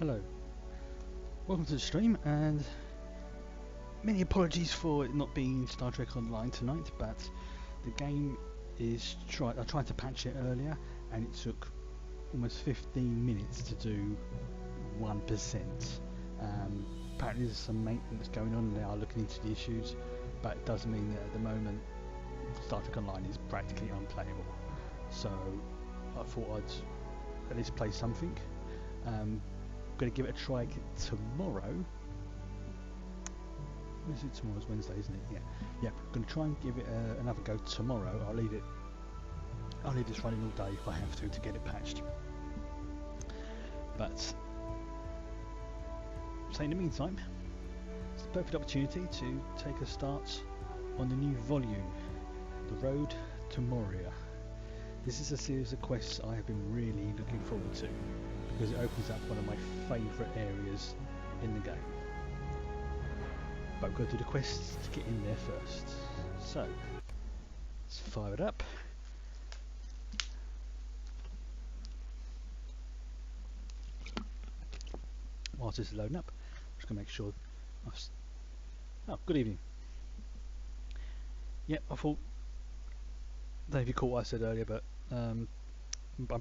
Hello, welcome to the stream, and many apologies for it not being Star Trek Online tonight, but the game is I tried to patch it earlier and it took almost 15 minutes to do 1%. Apparently there's some maintenance going on and they are looking into the issues, but it does mean that at the moment Star Trek Online is practically unplayable. So I thought I'd at least play something. I'm going to give it a try tomorrow. What is it? Tomorrow's Wednesday, isn't it? Yeah. I'm going to try and give it another go tomorrow. I'll leave this running all day if I have to get it patched. But so in the meantime, it's the perfect opportunity to take a start on the new volume, The Road to Moria. This is a series of quests I have been really looking forward to, because it opens up one of my favourite areas in the game. But we've got to do the quests to get in there first. So, let's fire it up. Whilst this is loading up, I'm just going to make sure oh, good evening. Yep, I thought, I don't know if you caught what I said earlier, but I'm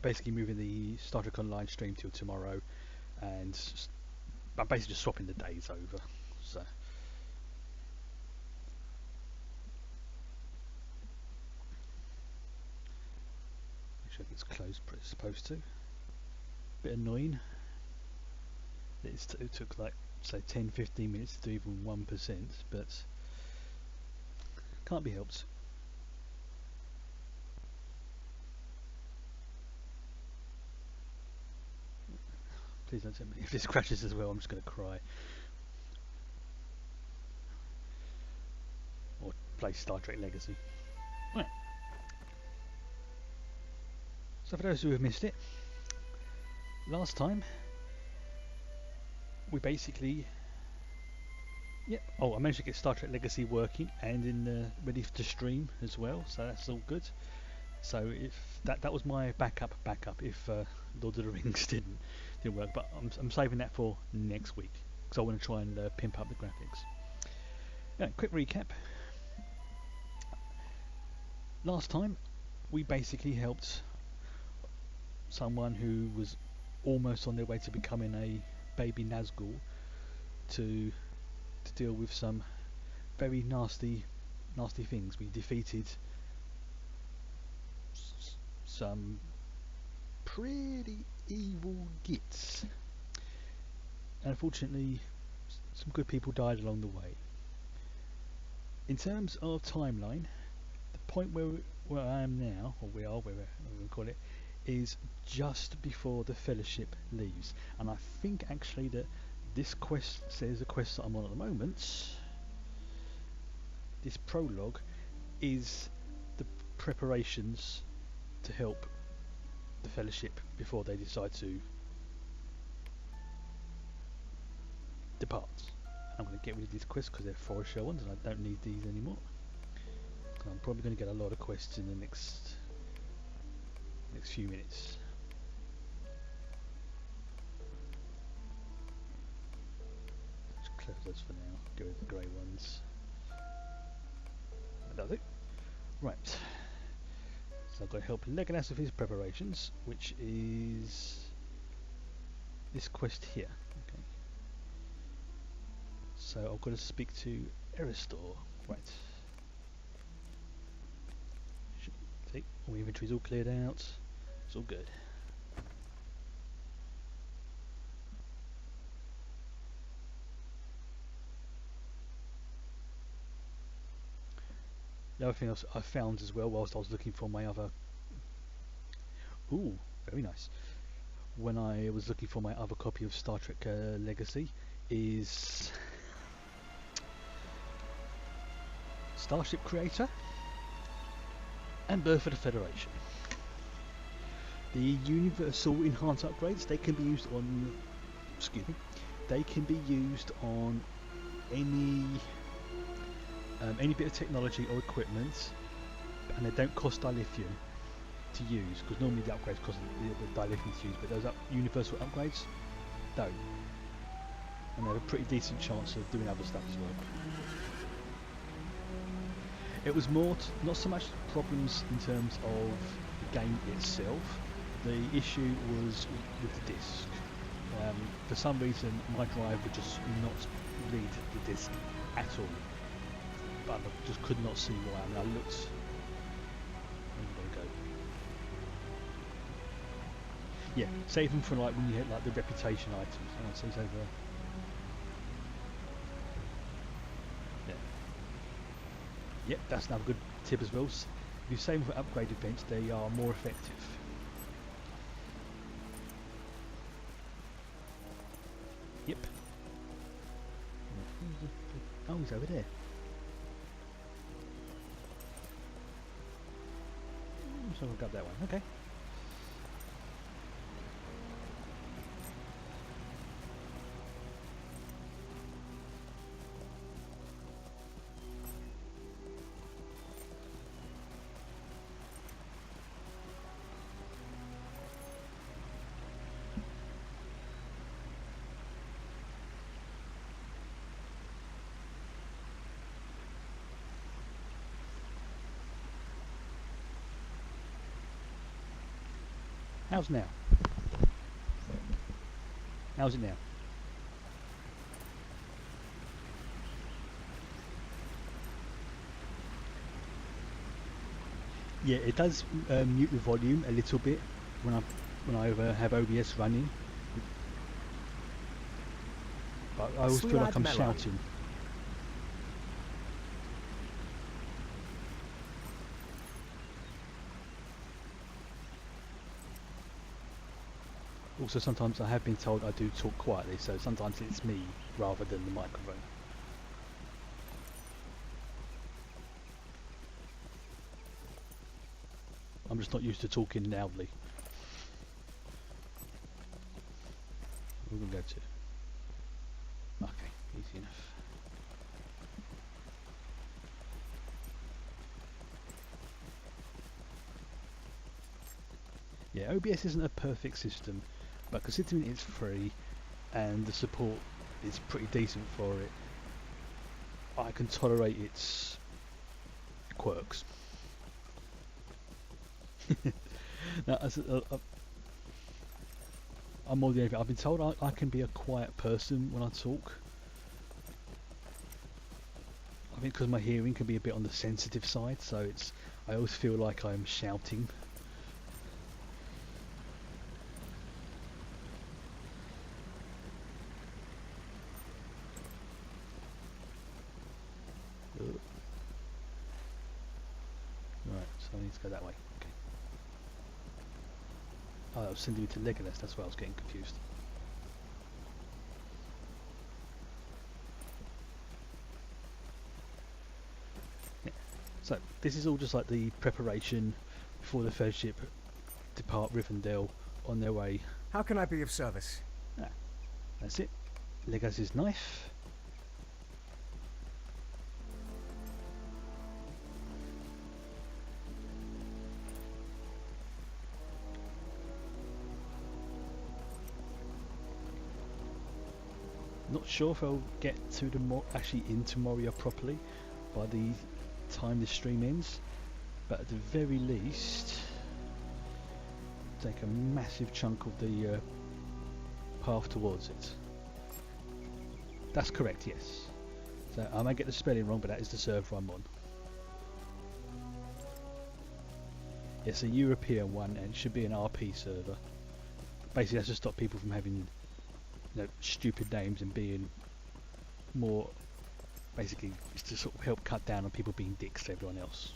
basically moving the Star Trek Online stream till tomorrow, and I'm basically just swapping the days over. So make sure it's closed, but it's supposed to. Bit annoying. It took like say 10-15 minutes to do even 1%, but can't be helped. Please don't tell me if this crashes as well. I'm just going to cry. Or play Star Trek Legacy. Right. So for those who have missed it, last time we basically I managed to get Star Trek Legacy working and in ready to stream as well, so that's all good. So if that was my backup if Lord of the Rings didn't work, but I'm saving that for next week because I want to try and pimp up the graphics. Yeah, quick recap. Last time we basically helped someone who was almost on their way to becoming a baby Nazgul to deal with some very nasty things. We defeated some pretty evil gits. Unfortunately, some good people died along the way. In terms of timeline, the point where I am now, or we are, whatever we call it, is just before the Fellowship leaves. And I think actually that this quest says the quest that I'm on at the moment, this prologue, is the preparations to help the Fellowship before they decide to depart. I'm going to get rid of these quests because they're forest shell ones and I don't need these anymore. I'm probably going to get a lot of quests in the next few minutes. Let's close those for now. Go with the grey ones. And that's it. Right. So I've got to help Legolas with his preparations, which is this quest here. Okay. So I've got to speak to Eristor. Right. See, all my inventory's all cleared out. It's all good. The other thing I found as well whilst I was looking for my other... Ooh, very nice. When I was looking for my other copy of Star Trek Legacy is Starship Creator and Birth of the Federation. The universal enhanced upgrades, they can be used on... Excuse me. They can be used on any bit of technology or equipment, and they don't cost dilithium to use, because normally the upgrades cost the dilithium to use, but those universal upgrades, don't, and they have a pretty decent chance of doing other stuff as well. It was more not so much problems in terms of the game itself. The issue was with the disc. For some reason, my drive would just not read the disc at all. But I just could not see why. I mean, I looked. Where did I go? Yeah, save them for like when you hit like the reputation items. Hang on, so it's over there. Yeah. Yep, that's another good tip as well. If you save them for upgraded events, they are more effective. Yep. Oh, he's over there. So we'll grab that one. Okay. How's now? How's it now? Yeah, it does mute the volume a little bit when I have OBS running, but I always feel like I'm shouting. Also, sometimes I have been told I do talk quietly, so sometimes it's me rather than the microphone. I'm just not used to talking loudly. We're going to go to... Okay, easy enough. Yeah, OBS isn't a perfect system, but considering it's free and the support is pretty decent for it, I can tolerate its quirks. Now, I'm more than anything. I've been told I can be a quiet person when I talk. I think because my hearing can be a bit on the sensitive side, so I always feel like I'm shouting. Right, so I need to go that way. Okay. Oh, I was sending you to Legolas, that's why I was getting confused. Yeah. So, this is all just like the preparation before the first ship depart Rivendell on their way. How can I be of service? Ah, that's it. Legolas's knife. Not sure if I'll get to actually into Moria properly by the time this stream ends, but at the very least take a massive chunk of the path towards it. That's correct, yes. So I may get the spelling wrong, but that is the server I'm on. It's a European one and it should be an RP server. Basically that's to stop people from having stupid names and being more, basically it's to sort of help cut down on people being dicks to everyone else.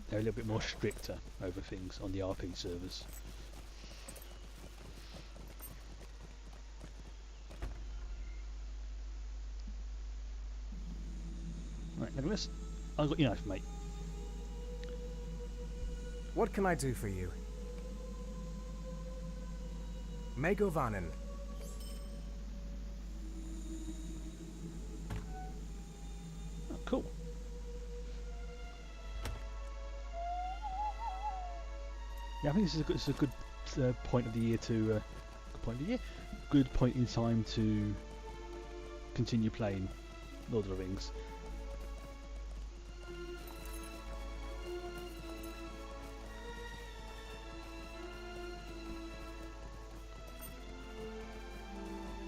They're a little bit more stricter over things on the RP servers. Right, Nicholas, I've got your knife, mate. What can I do for you? Megovanen. Oh, cool. Yeah, I think this is a good point of the year to good point of the year, good point in time to continue playing Lord of the Rings.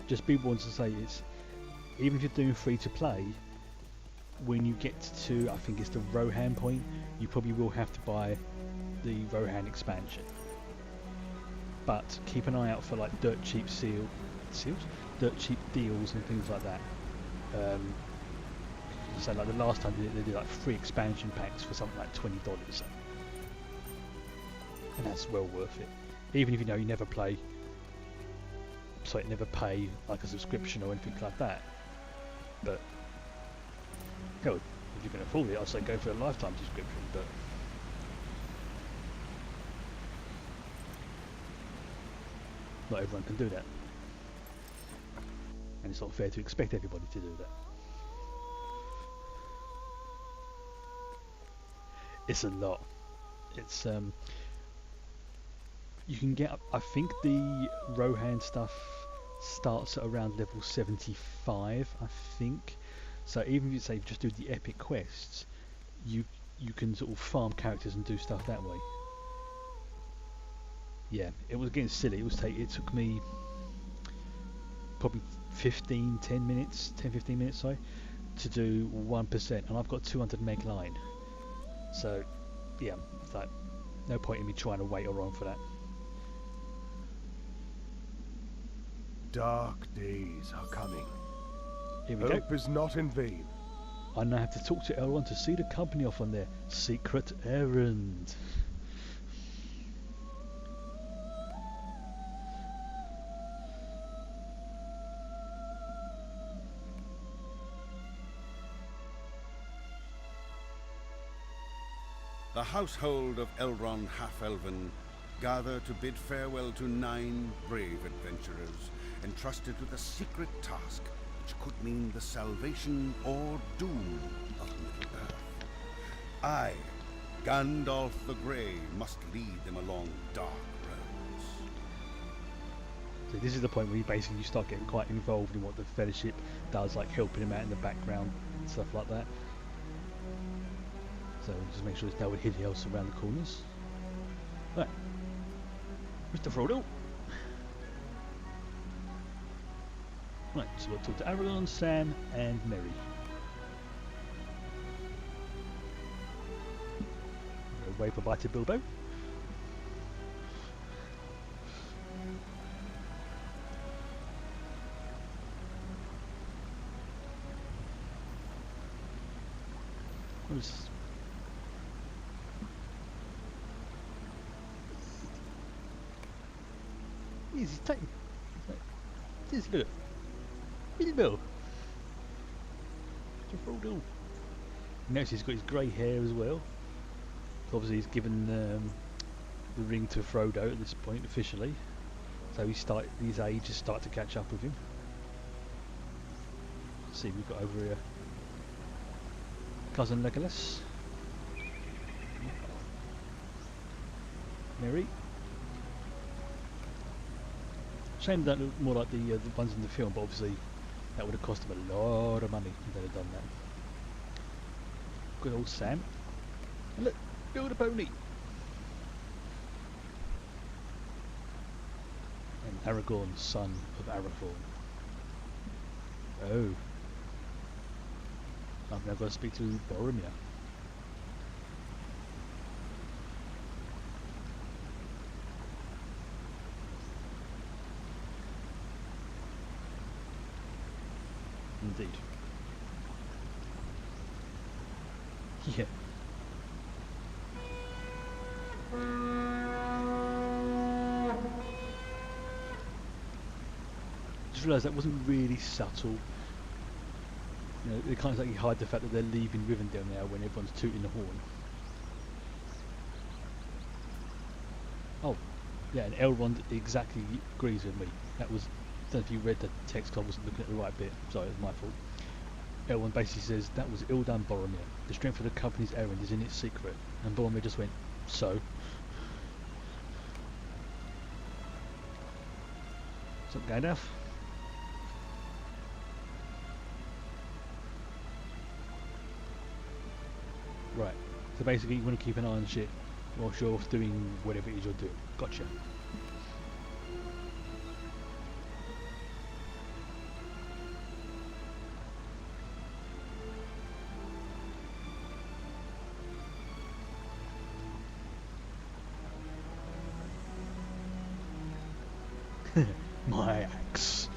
Just be one to say it's, even if you're doing free to play, when you get to, I think it's the Rohan point, you probably will have to buy the Rohan expansion. But keep an eye out for like dirt cheap dirt cheap deals and things like that. So like the last time they did like 3 expansion packs for something like $20, and that's well worth it. Even if you know you never play. So it never pay like a subscription or anything like that, but hell, if you can afford it, I'd say go for a lifetime subscription, but not everyone can do that, and it's not fair to expect everybody to do that. It's a lot. It's you can get, I think the Rohan stuff starts at around level 75, I think. So even if you say just do the epic quests, you can sort of farm characters and do stuff that way. Yeah, it was getting silly. It took me probably 10 minutes, sorry, to do 1%, and I've got 200 meg line. So yeah, it's like no point in me trying to wait around for that. Dark days are coming. Here we Hope go. is not in vain. I now have to talk to Elrond to see the company off on their secret errand. The household of Elrond Half-Elven gather to bid farewell to 9 brave adventurers entrusted with a secret task which could mean the salvation or doom of Middle-earth. I, Gandalf the Grey, must lead them along dark roads. So this is the point where you start getting quite involved in what the Fellowship does, like helping him out in the background and stuff like that. So just make sure there's no one hidden else around the corners. Right, Mr. Frodo. Right, so we'll talk to Aragorn, Sam, and Merry. Wave goodbye to Bilbo. Easy time. Just look. Bilbo. Mr. Frodo. Notice he's got his grey hair as well. Obviously he's given the ring to Frodo at this point officially. So his ages start to catch up with him. Let's see, we've got over here Cousin Legolas. Merry. Shame that looked more like the ones in the film, but obviously that would have cost him a lot of money if they'd have done that. Good old Sam. And look, build a pony. And Aragorn, son of Arathorn. Oh. I've now got to speak to Boromir. Indeed. Yeah. Just realised that wasn't really subtle. You know, they can't exactly hide the fact that they're leaving Rivendell now when everyone's tooting the horn. Oh, yeah, and Elrond exactly agrees with me. That was, I don't know if you read the text, 'cause I wasn't looking at the right bit. Sorry, it was my fault. Elrond basically says, that was ill done, Boromir. The strength of the company's errand is in its secret. And Boromir just went, so? What's up, Gandalf? Right. So basically, you want to keep an eye on shit whilst you're off doing whatever it is you're doing. Gotcha. My axe.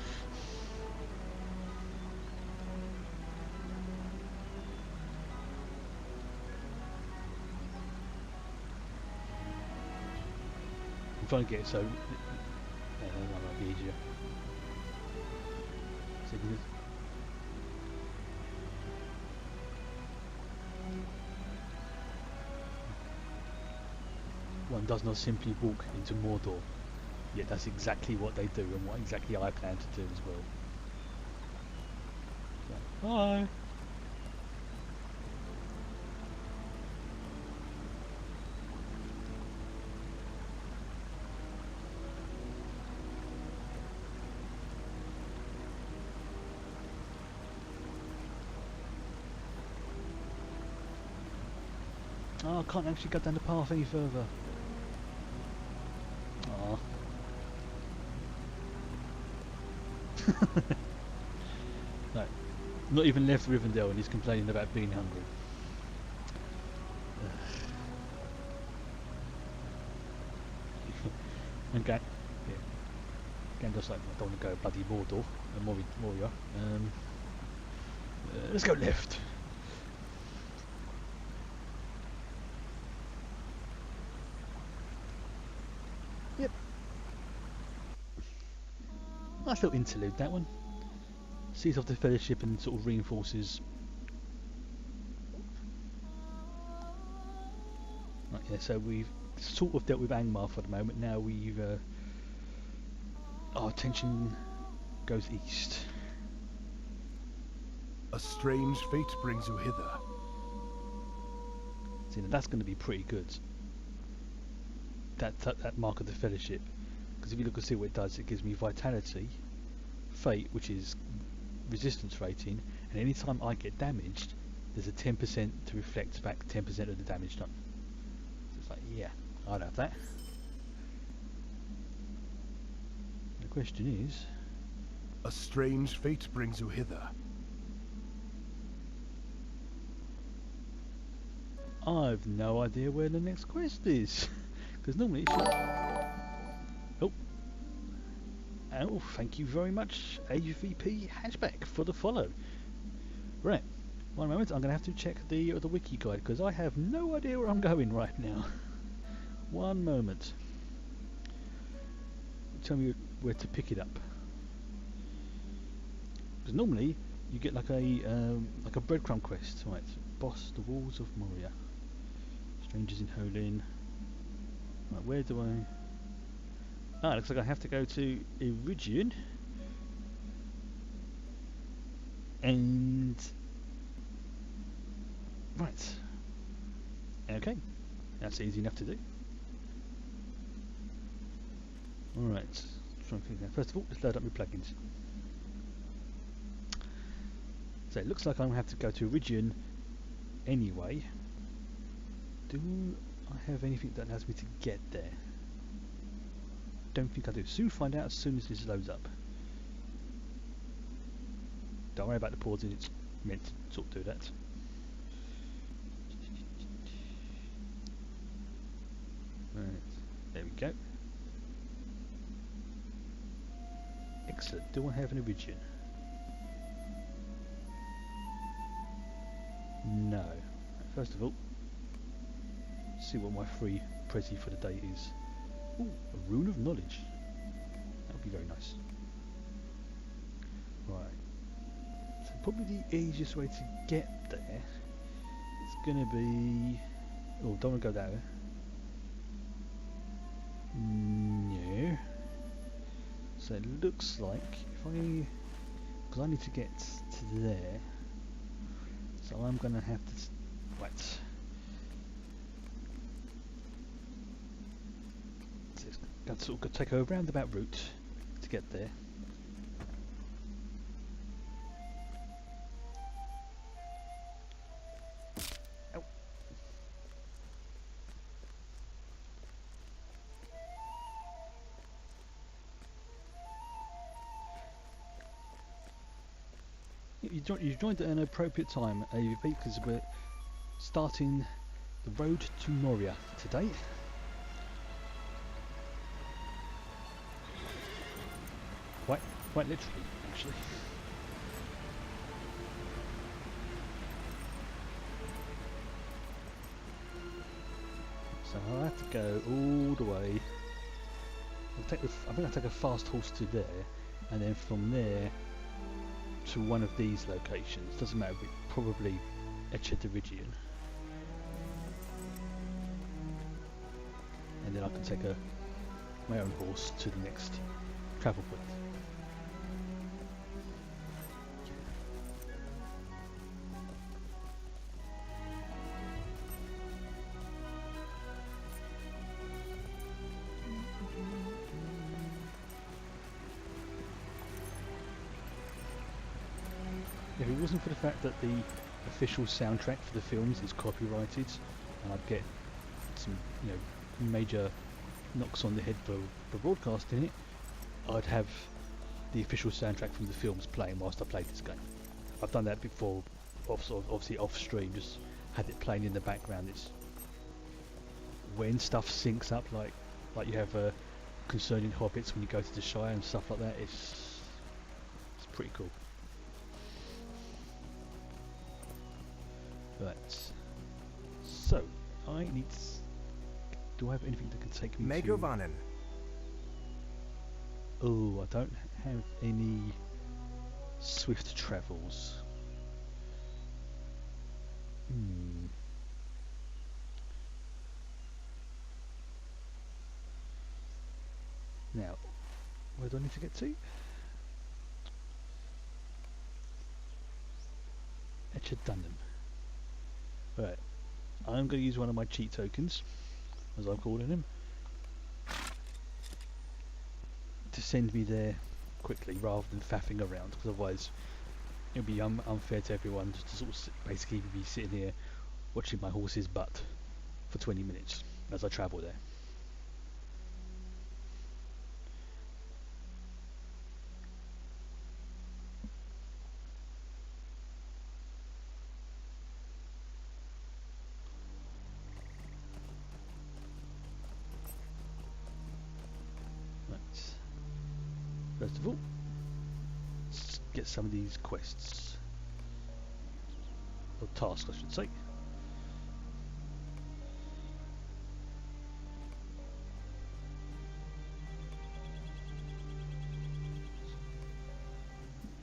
I'm trying to get it so that might be easier. So you can one does not simply walk into Mordor. Yet that's exactly what they do and what exactly I plan to do as well. So, bye! Oh, I can't actually go down the path any further. Aww. No, not even left Rivendell and he's complaining about being hungry. And Gandalf's like, I don't want to go bloody Mordor, Moria. Let's go left. Yep. Nice little interlude, that one. Sees off the Fellowship and sort of reinforces. Right, yeah, so we've sort of dealt with Angmar for the moment. Now we've our attention goes east. A strange fate brings you hither. See, now that's going to be pretty good. That mark of the Fellowship, because if you look and see what it does, it gives me vitality, fate, which is resistance rating, and anytime I get damaged, there's a 10% to reflect back 10% of the damage done. So it's like, yeah, I'd have that. The question is, A strange fate brings you hither. I've no idea where the next quest is, because normally it should... Oh, thank you very much, AVP Hatchback, for the follow. Right, one moment, I'm going to have to check the wiki guide, because I have no idea where I'm going right now. One moment. Tell me where to pick it up. Because normally, you get like a breadcrumb quest. Right, boss, the walls of Moria. Strangers in Holin. Right, where do I... Ah, looks like I have to go to Iridian. And... Right. Okay. That's easy enough to do. Alright. First of all, let's load up my plugins. So it looks like I'm going to have to go to Iridian anyway. Do I have anything that allows me to get there? Don't think I do. Soon find out as soon as this loads up. Don't worry about the pausing, it's meant to sort of do that. Right, there we go. Excellent. Do I have an Iridian? No. First of all, see what my free prezi for the day is. Ooh, a rune of knowledge. That would be very nice. Right. So probably the easiest way to get there is going to be... Oh, don't want to go that way. No. So it looks like if I... Because I need to get to there. So I'm going to have to... Right. Got to sort of take a roundabout route to get there. Ow. You joined at an appropriate time, AVP, because we're starting the road to Moria today. Quite literally, actually. So I'll have to go all the way. I think I'll take a fast horse to there, and then from there to one of these locations. Doesn't matter, probably Echederigion. And then I can take my own horse to the next travel point. If it wasn't for the fact that the official soundtrack for the films is copyrighted, and I'd get some, major knocks on the head for broadcasting it, I'd have the official soundtrack from the films playing whilst I played this game. I've done that before, obviously off stream, just had it playing in the background. It's when stuff syncs up, like you have concerning hobbits when you go to the Shire and stuff like that. It's pretty cool. Right. So I need. Do I have anything that can take me to? Megovanen. Oh, I don't have any swift travels. Now, where do I need to get to? Echederigion. Right. I'm going to use one of my cheat tokens, as I'm calling him, to send me there quickly rather than faffing around, because otherwise it would be unfair to everyone just to sort of basically be sitting here watching my horse's butt for 20 minutes as I travel there. First of all, let's get some of these quests, or tasks I should say.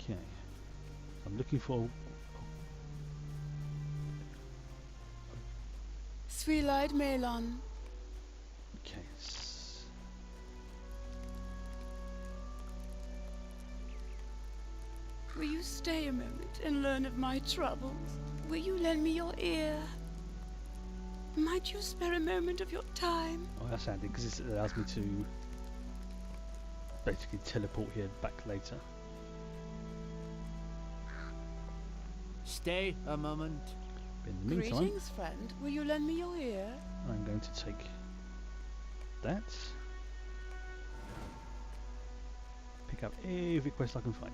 Okay, I'm looking for Three-eyed Melon. okay. Will you stay a moment and learn of my troubles? Will you lend me your ear? Might you spare a moment of your time? Oh, that's handy because it allows me to basically teleport here back later. Stay a moment. But in the meantime, Greetings, friend. Will you lend me your ear? I'm going to take that. Pick up every quest I can find.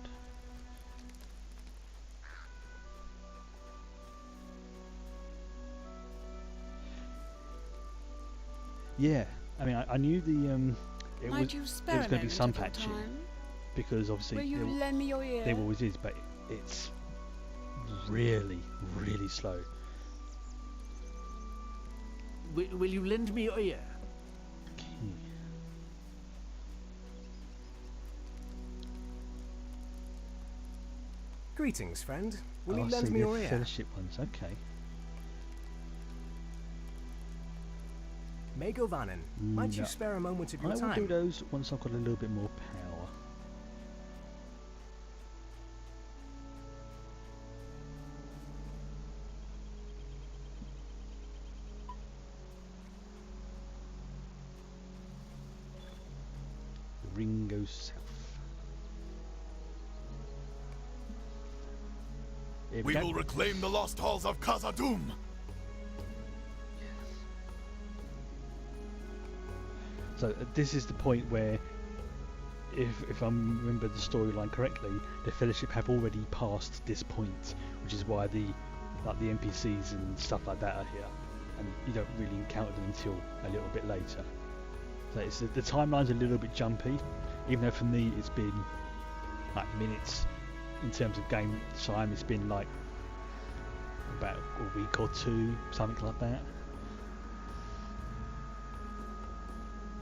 Yeah, I mean, I knew the it Might you was spare going a to be moment some of your patching time? because obviously Will you lend me your ear? there always is, but it's really, really slow. Will you lend me your ear? Okay. Greetings, friend. Will Oh, you I lend see, me the your ear? fellowship ones. Okay. Megovanen. Might No. you spare a moment of your I will time? do those once I've got a little bit more power. The ring goes south. Here We go. will reclaim the lost halls of Khazad-dûm. So this is the point where, if I remember the storyline correctly, the Fellowship have already passed this point, which is why the NPCs and stuff like that are here, and you don't really encounter them until a little bit later. So the timeline's a little bit jumpy, even though for me it's been like minutes in terms of game time. It's been like about a week or two, something like that.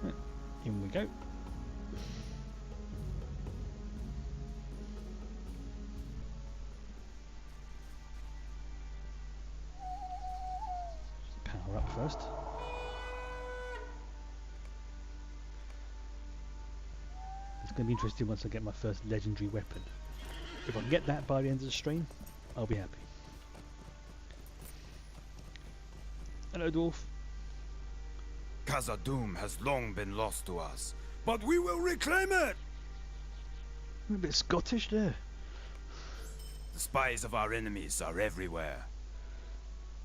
Right, in we go. Power up first. It's going to be interesting once I get my first legendary weapon. If I can get that by the end of the stream, I'll be happy. Hello, dwarf. Khazad-dûm has long been lost to us, but we will reclaim it! I'm a bit Scottish there. The spies of our enemies are everywhere.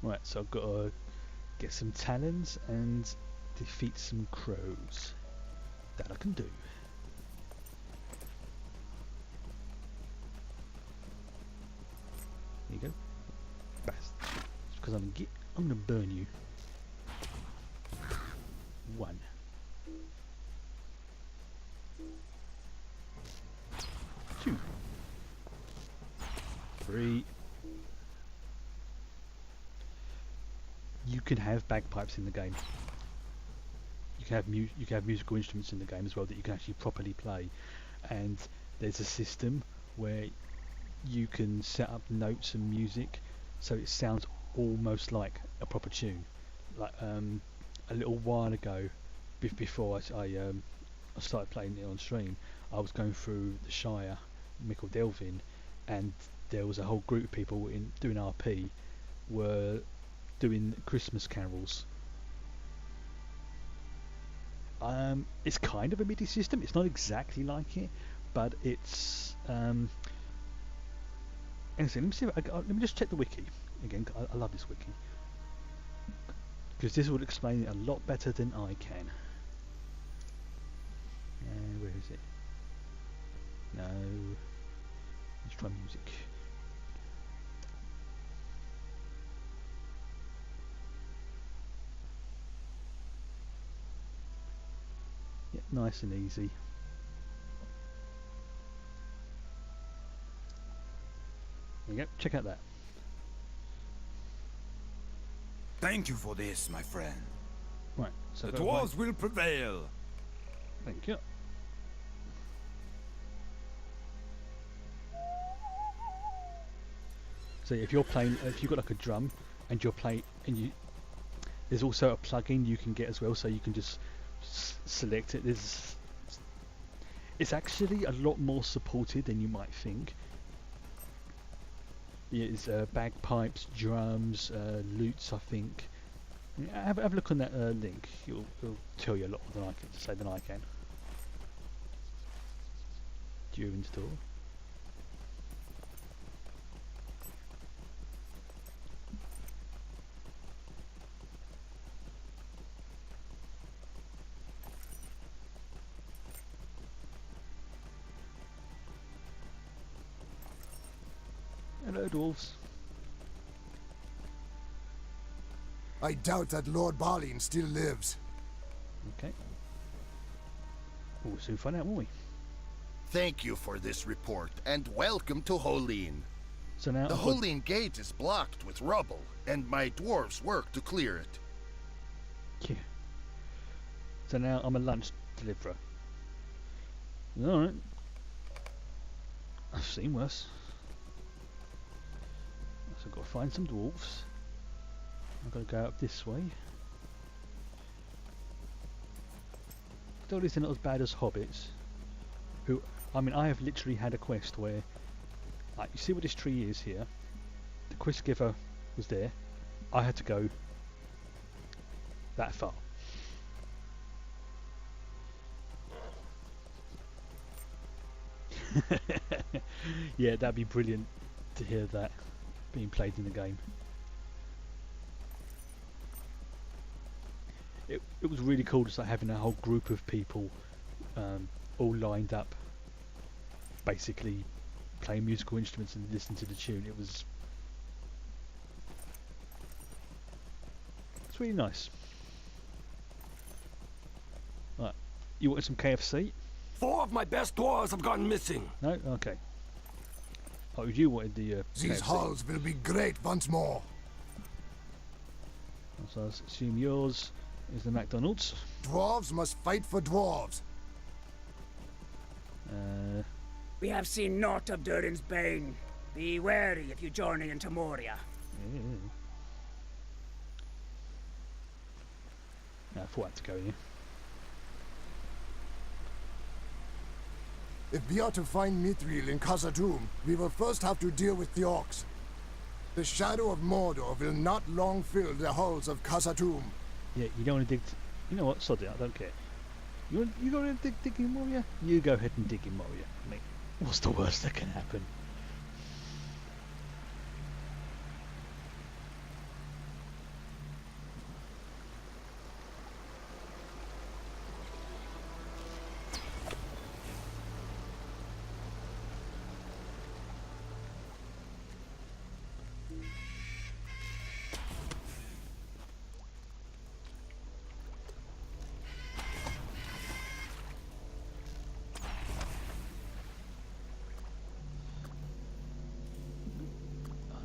Right, so I've got to get some talons and defeat some crows. That I can do. There you go. Bastard. It's because I'm gonna burn you. 1. 2. 3. You can have bagpipes in the game. You can have musical instruments in the game as well that you can actually properly play, and there's a system where you can set up notes and music so it sounds almost like a proper tune. Like a little while ago, before I started playing it on stream, I was going through the Shire, Mickle Delvin, and there was a whole group of people doing RP, were doing Christmas carols. It's kind of a MIDI system. It's not exactly like it, but it's Let me see. Let me just check the wiki again. I love this wiki because this would explain it a lot better than I can. Where is it? No. Let's try music. Yeah, nice and easy. There you go. Check out that. Thank you for this, my friend. Right. So The dwarves will prevail. Thank you. So if you're playing, if you've got like a drum and you're playing, and there's also a plugin you can get as well, so you can just select it. It's actually a lot more supported than you might think. It's bagpipes, drums, lutes, I think. Have a look on that link. It'll tell you a lot more than I can. Do you install? Hello, dwarves. I doubt that Lord Balin still lives. Okay. We'll soon find out, won't we? Thank you for this report, and welcome to Holin. So now The Holin gate is blocked with rubble, and my dwarves work to clear it. Yeah. So now I'm a lunch deliverer. Alright. I've seen worse. So I've got to find some dwarves. I've got to go up this way. Though they're not as bad as hobbits. Who, I mean, I have literally had a quest where, like, you see what this tree is here? The quest giver was there. I had to go that far. Yeah, that'd be brilliant to hear that. being played in the game. It was really cool just like having a whole group of people all lined up, basically playing musical instruments and listening to the tune. It's really nice. Right, you wanted some KFC? 4 of my best dwarves have gone missing. No? Okay. Oh, you wanted the These KFC. halls will be great once more. So I assume yours is the McDonald's. Dwarves must fight for dwarves. We have seen naught of Durin's bane. Be wary if you journey into Moria. I thought I had to go here. If we are to find Mithril in Khazad-dûm, we will first have to deal with the orcs. The shadow of Mordor will not long fill the halls of Khazad-dûm. Yeah, you don't want to dig. You know what? Sod it. I don't care. You want to dig in Moria? You go ahead and dig in Moria. I mean, what's the worst that can happen?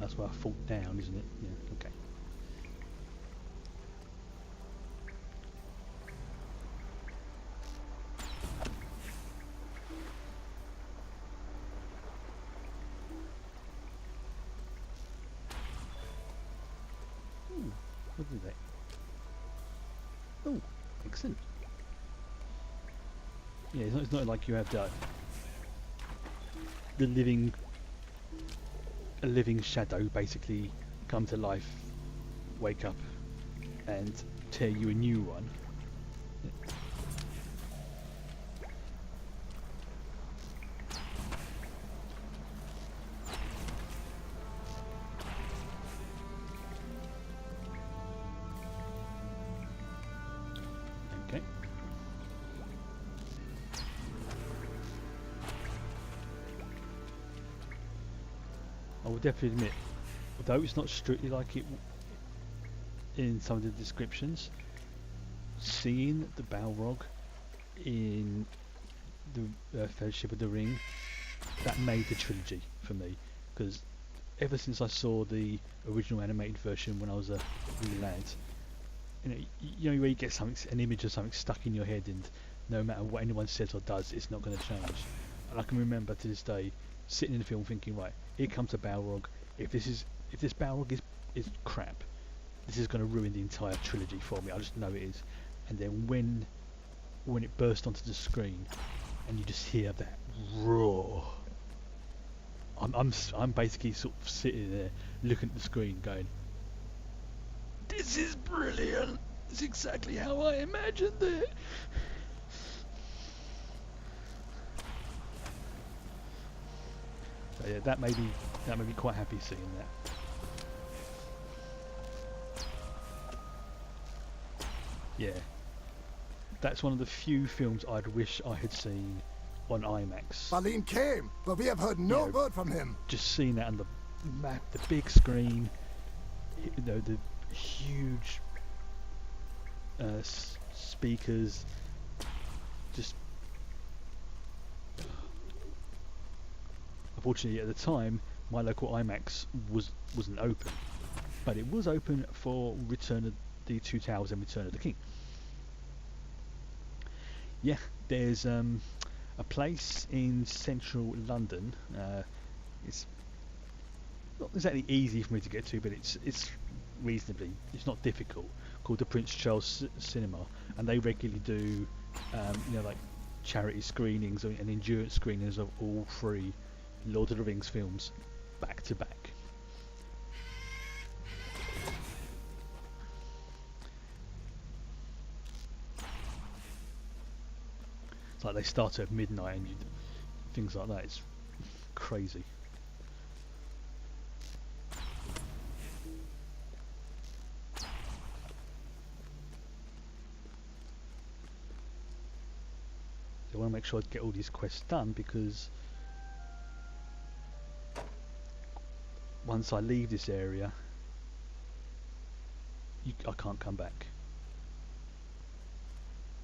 That's where I fall down, isn't it? Yeah, okay. Ooh, what is that? Oh, excellent. Yeah, it's not like you have the living shadow basically come to life, wake up and tear you a new one. Okay. I will definitely admit, although it's not strictly like it in some of the descriptions, seeing the Balrog in the Fellowship of the Ring, that made the trilogy for me, because ever since I saw the original animated version when I was a wee lad, you know where you get something, an image of something stuck in your head, and no matter what anyone says or does, it's not going to change. And I can remember to this day sitting in the film thinking, right, here comes a Balrog. If this Balrog is crap, this is going to ruin the entire trilogy for me. I just know it is. And then when it burst onto the screen, and you just hear that roar, I'm basically sort of sitting there looking at the screen, going, "This is brilliant. It's exactly how I imagined it." So yeah, that made me quite happy seeing that. Yeah, that's one of the few films I'd wish I had seen on IMAX. Balin came, but we have heard no word from him. Just seeing that on the map, the big screen, the huge speakers, just. Unfortunately, at the time, my local IMAX wasn't open, but it was open for Return of the Two Towers and Return of the King. Yeah, there's a place in central London. It's not exactly easy for me to get to, but it's reasonably. It's not difficult. Called the Prince Charles Cinema, and they regularly do, like charity screenings and endurance screenings of all three Lord of the Rings films back to back. It's like they start at midnight and things like that. It's crazy. I want to make sure I get all these quests done, because once I leave this area, I can't come back.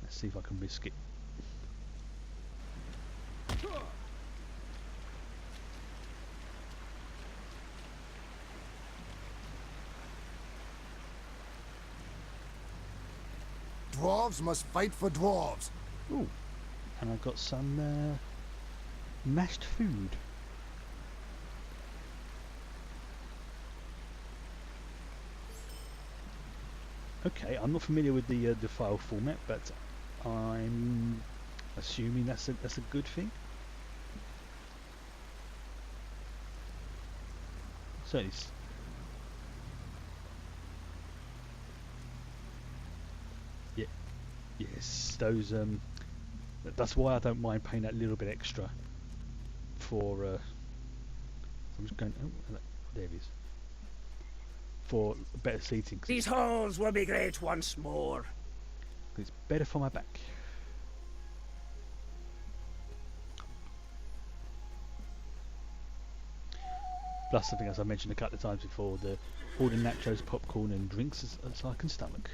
Let's see if I can risk it. Dwarves must fight for dwarves. Ooh, and I've got some mashed food. Okay, I'm not familiar with the file format, but I'm assuming that's a good thing. So it's yes, those that's why I don't mind paying that little bit extra for I'm just going, oh, there it is, for better seating. These halls will be great once more. It's better for my back. Plus something, as I mentioned a couple of times before, all the nachos, popcorn and drinks is I can stomach.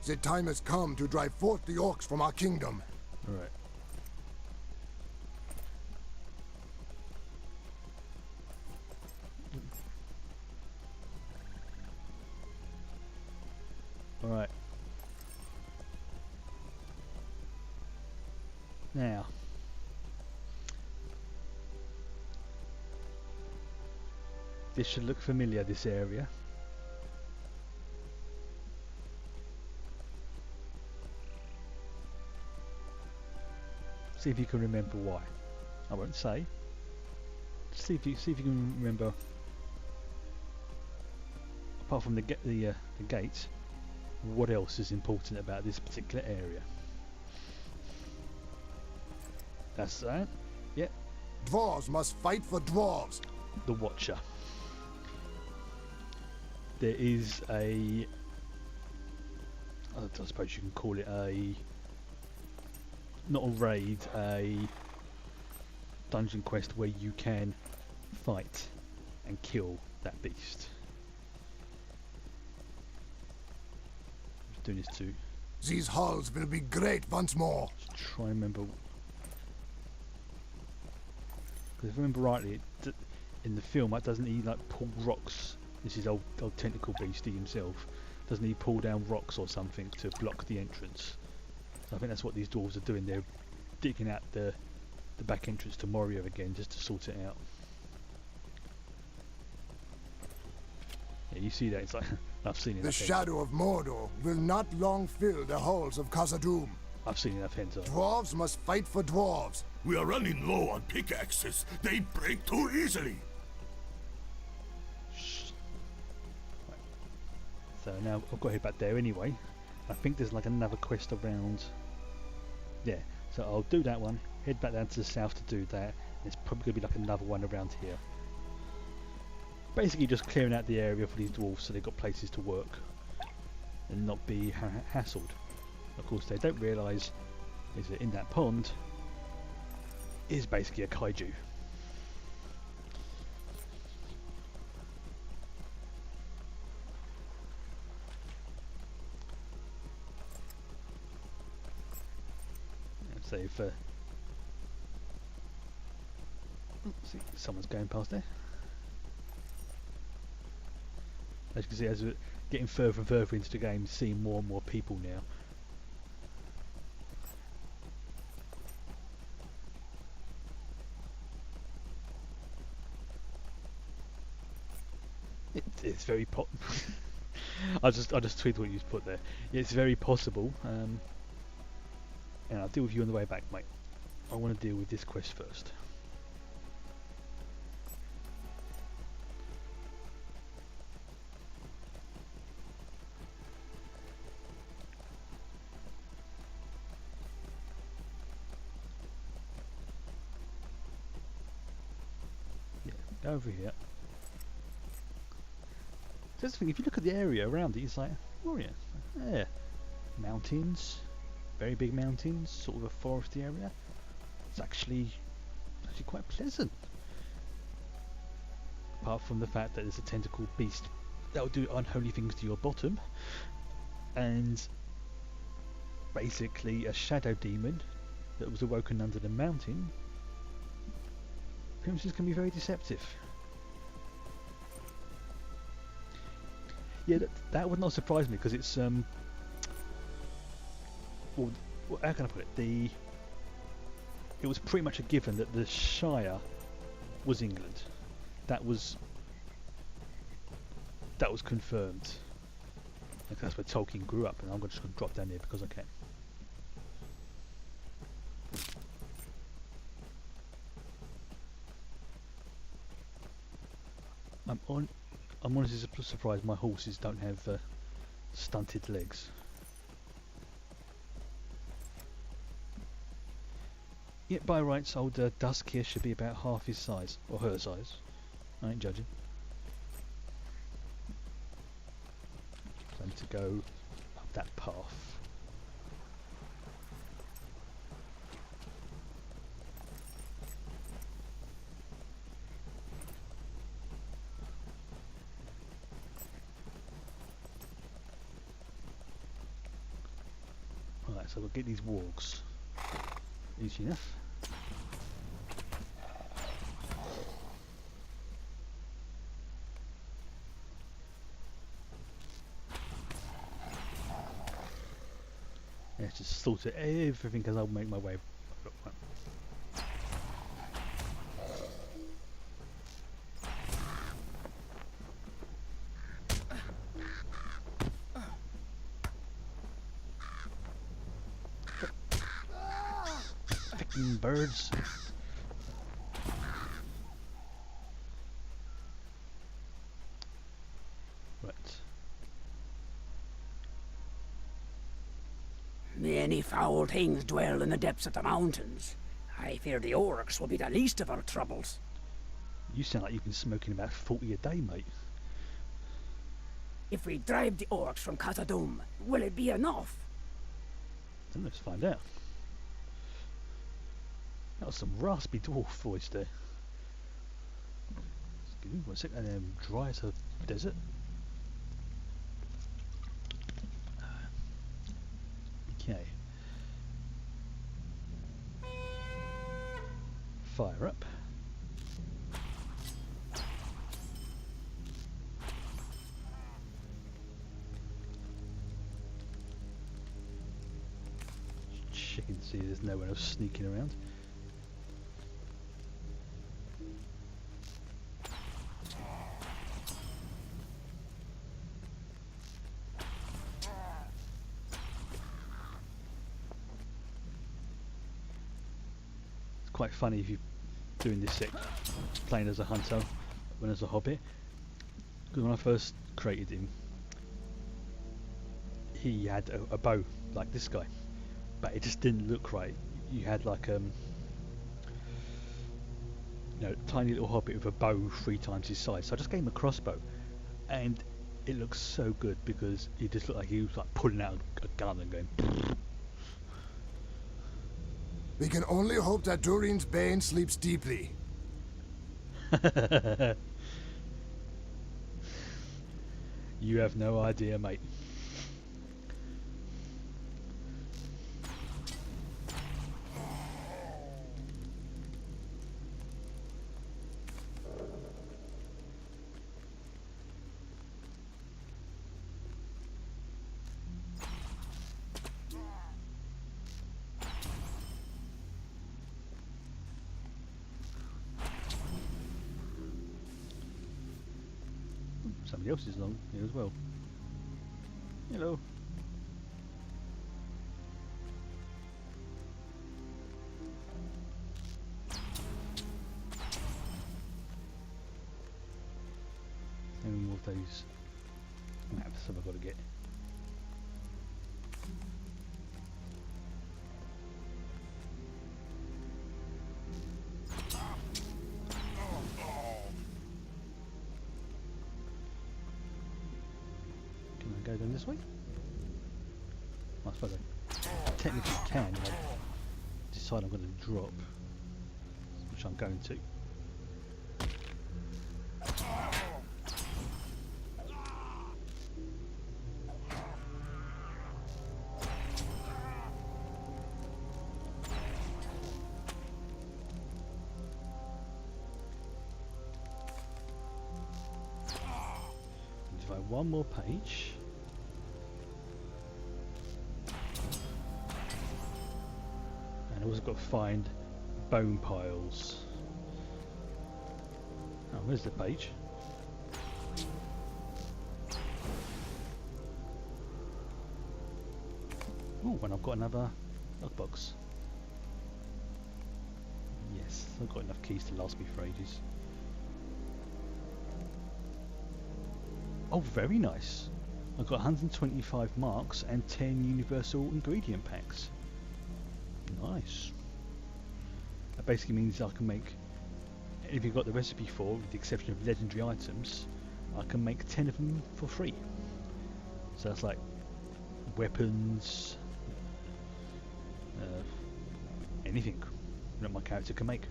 The time has come to drive forth the orcs from our kingdom. Alright. Alright. Now. This should look familiar, this area. See if you can remember why. I won't say. See if you can remember. Apart from the gate, what else is important about this particular area? That's that. Yep. Dwarves must fight for dwarves. The Watcher. There is I suppose you can call it not a raid, a dungeon quest where you can fight and kill that beast. I'm just doing this too. These halls will be great once more. Just try and remember. Because if I remember rightly, in the film, doesn't he like pull rocks? This is old tentacle beastie himself. Doesn't he pull down rocks or something to block the entrance? I think that's what these dwarves are doing. They're digging out the back entrance to Moria again just to sort it out. Yeah, you see that? It's like I've seen it. The shadow of Mordor will not long fill the halls of Khazad-dûm. I've seen enough hentai. Dwarves must fight for dwarves. We are running low on pickaxes. They break too easily. Shh. Right. So now I've got to head back there anyway. I think there's like another quest around. Yeah, so I'll do that one, head back down to the south to do that. There's probably going to be like another one around here. Basically just clearing out the area for these dwarves so they've got places to work and not be hassled. Of course they don't realise is that in that pond is basically a kaiju. So if see, someone's going past there. As you can see, as we're getting further and further into the game, seeing more and more people now. It's very I just tweeted what you put there. It's very possible. And I'll deal with you on the way back, mate. I want to deal with this quest first. Yeah, go over here. Just think, if you look at the area around it, it's like, oh yeah, Yeah, mountains, very big mountains, sort of a foresty area. It's actually quite pleasant. Apart from the fact that there's a tentacle beast that will do unholy things to your bottom, and basically a shadow demon that was awoken under the mountain. Appearances can be very deceptive. Yeah, that would not surprise me, because it's well, how can I put it? It was pretty much a given that the Shire was England. That was confirmed. And that's where Tolkien grew up, and I'm just going to drop down here because I can. I'm honestly surprised my horses don't have stunted legs. Yet by rights, old Dusk here should be about half his size, or her size. I ain't judging. Time to go up that path. Right, so we'll get these wargs. Easy enough. Yeah, just sort of everything as I'll make my way. Fucking birds. Right. Many foul things dwell in the depths of the mountains. I fear the orcs will be the least of our troubles. You sound like you've been smoking about 40 a day, mate. If we drive the orcs from Khazad-dûm, will it be enough? Then let's find out. That was some raspy dwarf voice there. Excuse me, 1 second, and dry as a desert. Okay. Fire up. Check and see there's no one else sneaking around. Quite funny if you're doing this set playing as a hunter when as a hobbit, because when I first created him he had a bow like this guy, but it just didn't look right. You had like tiny little hobbit with a bow 3 times his size, so I just gave him a crossbow, and it looks so good because he just looked like he was like pulling out a gun and going. We can only hope that Durin's Bane sleeps deeply. You have no idea, mate. Somebody else is along here as well. Hello. How many more of those maps have I got to get? Go down this way. I suppose I technically can if I decide I'm going to drop, which I'm going to. One more page. And I've also got to find bone piles. Oh, where's the page? Oh, and I've got another lockbox. Yes, I've got enough keys to last me for ages. Oh, very nice. I've got 125 marks and 10 universal ingredient packs. Nice. That basically means I can make, if you've got the recipe for, with the exception of legendary items, I can make 10 of them for free. So that's like weapons, anything that my character can make.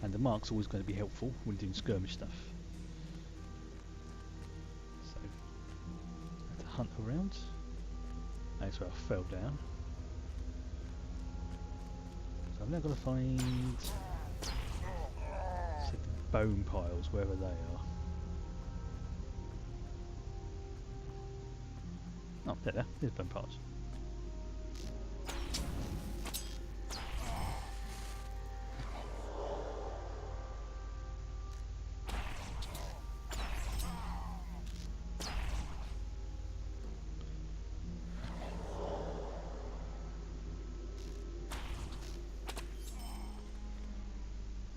And the mark's always going to be helpful when doing skirmish stuff. Hunt around. That's where I fell down. So I've now got to find the bone piles, wherever they are. Oh, there. There's bone piles.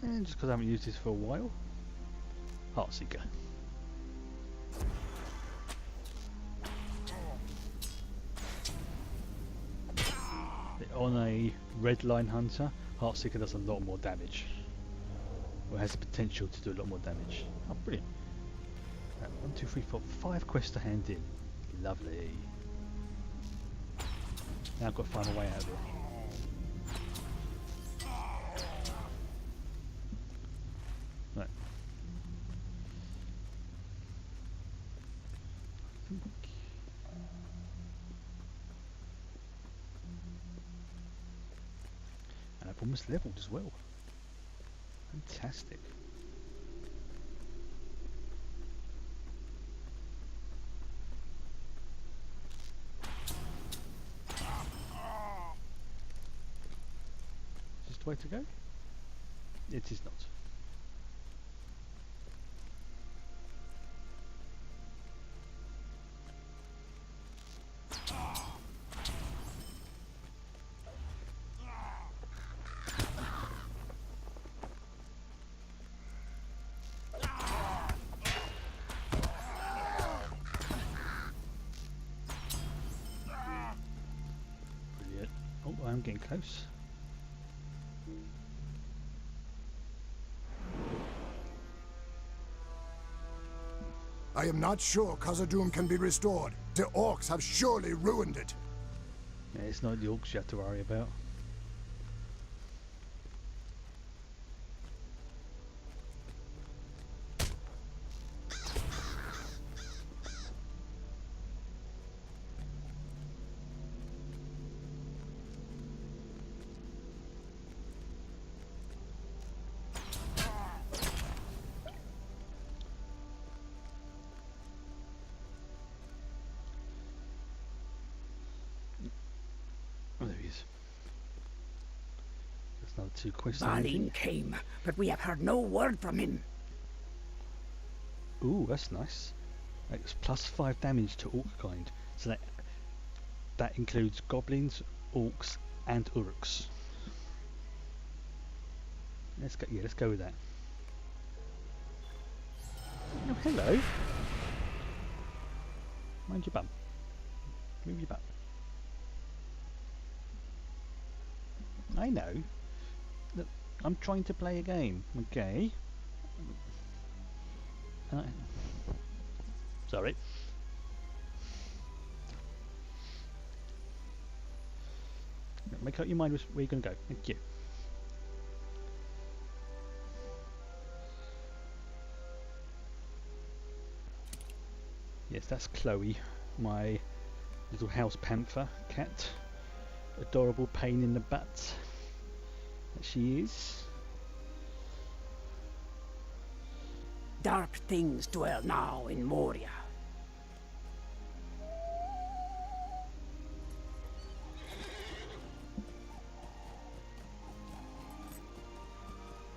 And just because I haven't used this for a while. Heartseeker. On a red line hunter, Heartseeker does a lot more damage. Or has the potential to do a lot more damage. Oh, brilliant. 1, 2, 3, 4, 5 quests to hand in. Lovely. Now I've got to find a way out of here. Right. And I've almost leveled as well. Fantastic. Is this the way to go? It is not. Brilliant. Oh, I'm getting close. I am not sure Khazad-dûm can be restored. The orcs have surely ruined it. Yeah, it's not the orcs you have to worry about. Oh, there he is. There's another 2 quests. Balin came, but we have heard no word from him. Ooh, that's nice. It's plus 5 damage to orc kind. So that includes goblins, orcs, and urks. Let's go. Yeah, let's go with that. Oh, hello. Mind your bum. Move your bum. I know. Look, I'm trying to play a game, okay? Sorry. Make up your mind where you're going to go. Thank you. Yes, that's Chloe, my little house panther cat. Adorable pain in the butt that she is. Dark things dwell now in Moria.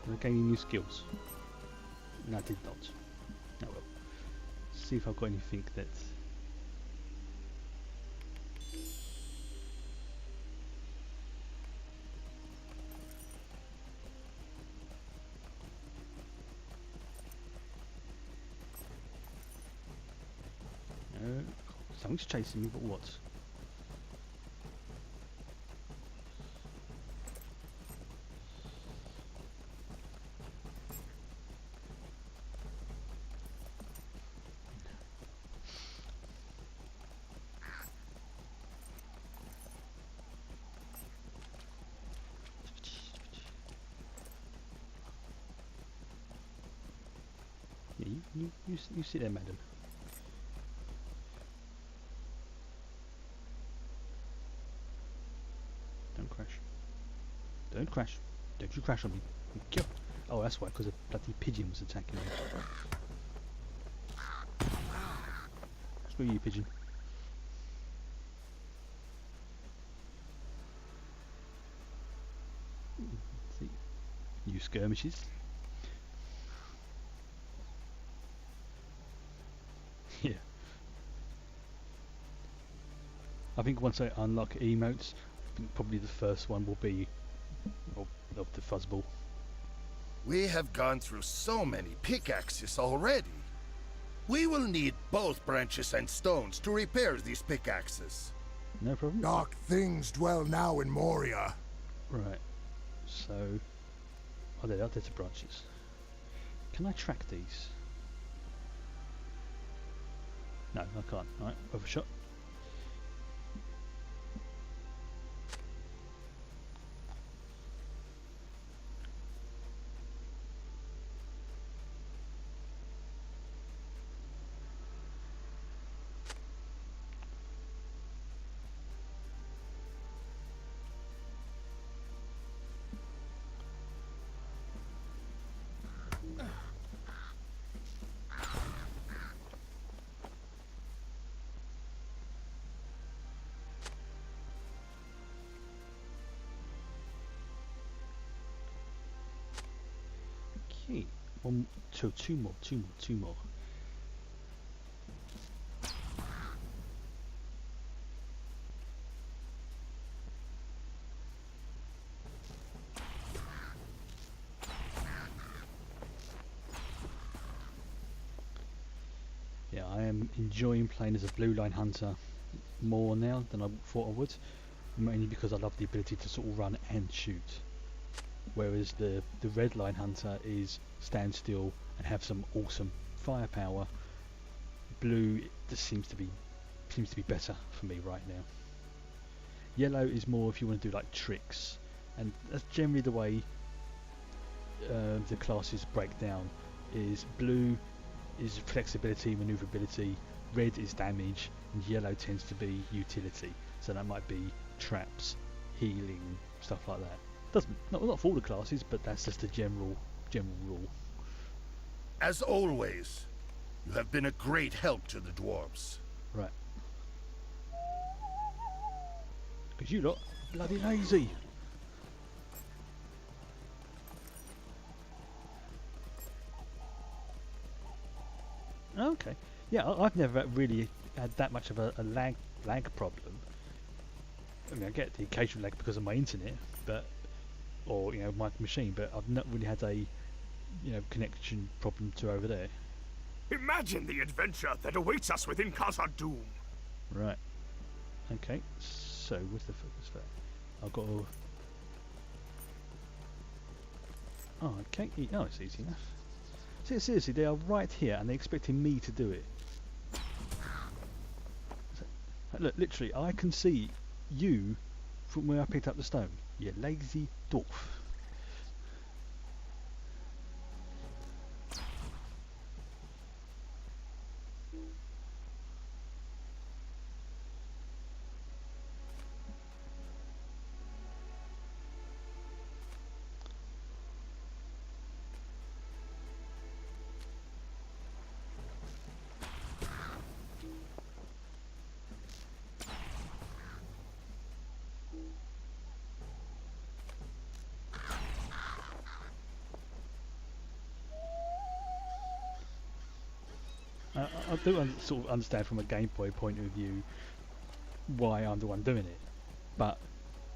I'm gaining new skills. No, I did not. Oh well. See if I've got anything that. Something's chasing me, but what? Yeah, you sit there, madam. Don't crash. Don't crash. Don't you crash on me. Thank you. Oh, that's why, because a bloody pigeon was attacking me. Screw you, pigeon. See, you skirmishes. Yeah. I think once I unlock emotes, I think probably the first one will be of the fuzzball. We have gone through so many pickaxes already. We will need both branches and stones to repair these pickaxes. No problem. Dark things dwell now in Moria. Right. So, oh, there's the branches. Can I track these? No, I can't. Alright, overshot. Okay, two more. Yeah, I am enjoying playing as a blue line hunter more now than I thought I would, mainly because I love the ability to sort of run and shoot. Whereas the red line hunter is stand still and have some awesome firepower. Blue just seems to be better for me right now. Yellow is more if you want to do like tricks, and that's generally the way the classes break down. Is blue is flexibility, maneuverability, red is damage, and yellow tends to be utility. So that might be traps, healing, stuff like that. Not for all the classes, but that's just a general rule. As always, you have been a great help to the dwarves. Right. Because you lot are bloody lazy. Okay. Yeah, I've never really had that much of a lag problem. I mean, I get the occasional lag because of my internet, but or my machine, but I've not really had a connection problem to over there. Imagine the adventure that awaits us within Khazad-dûm. Right. Okay. So what's the focus for that? I've got to. Oh, okay. Oh, it's easy enough. See, seriously, they are right here, and they're expecting me to do it. So, look, literally, I can see you from where I picked up the stone. You lazy dwarf. I do sort of understand from a gameplay point of view why I'm the one doing it, but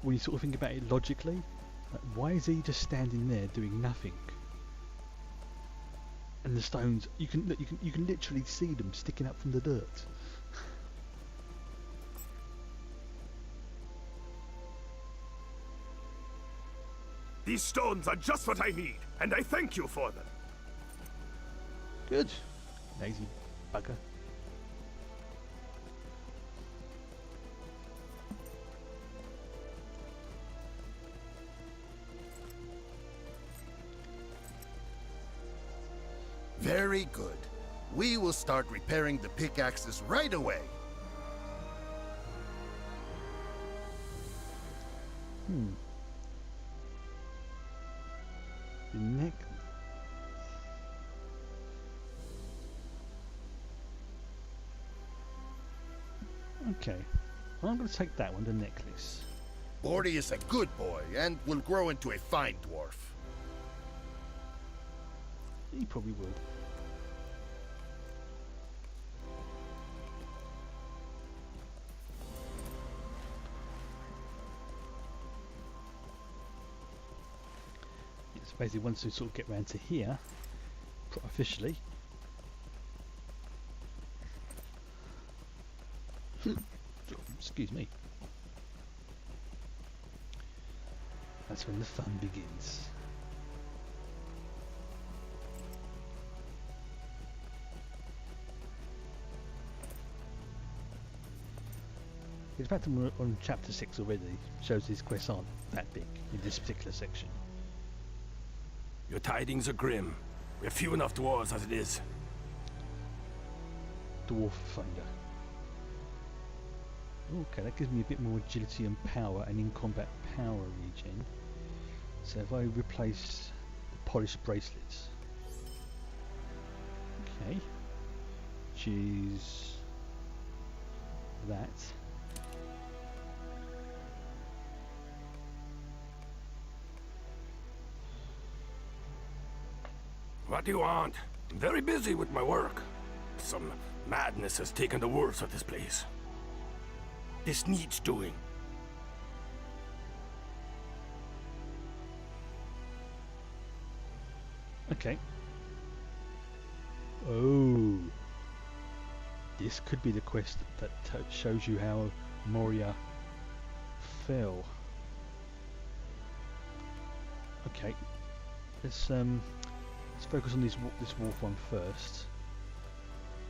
when you sort of think about it logically, like, why is he just standing there doing nothing? And the stones, you can literally see them sticking up from the dirt. These stones are just what I need, and I thank you for them. Good, lazy bugger. Very good. We will start repairing the pickaxes right away. The neck. Okay, well, I'm going to take that one, the necklace. Bordy is a good boy and will grow into a fine dwarf. He probably would. It's basically once we sort of get round to here, officially. Excuse me. That's when the fun begins. In fact, I'm on chapter 6 already. Shows these quests aren't that big in this particular section. Your tidings are grim. We have few enough dwarves as it is. Dwarf finder. Okay, that gives me a bit more agility and power, and in combat power regen. So if I replace the polished bracelets, okay, choose that. What do you want? I'm very busy with my work. Some madness has taken the worst of this place. This needs doing. Okay. Oh. This could be the quest that shows you how Moria fell. Okay. Let's focus on this wolf one first.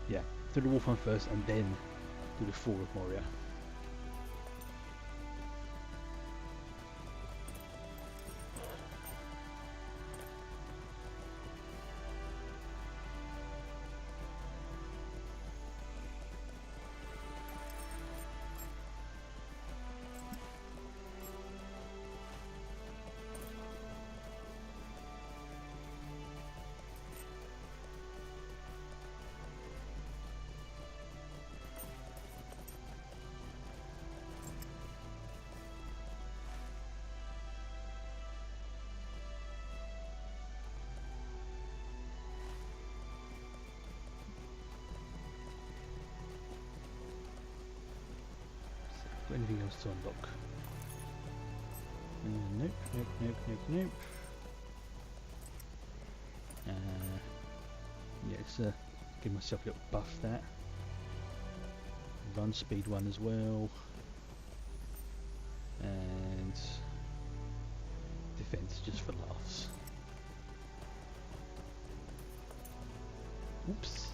Yeah, do the wolf one first and then do the fall of Moria. Anything else to unlock? Nope, nope, nope, nope, nope. Yeah, let's give myself a little buff that. Run speed one as well. And defense just for laughs. Oops.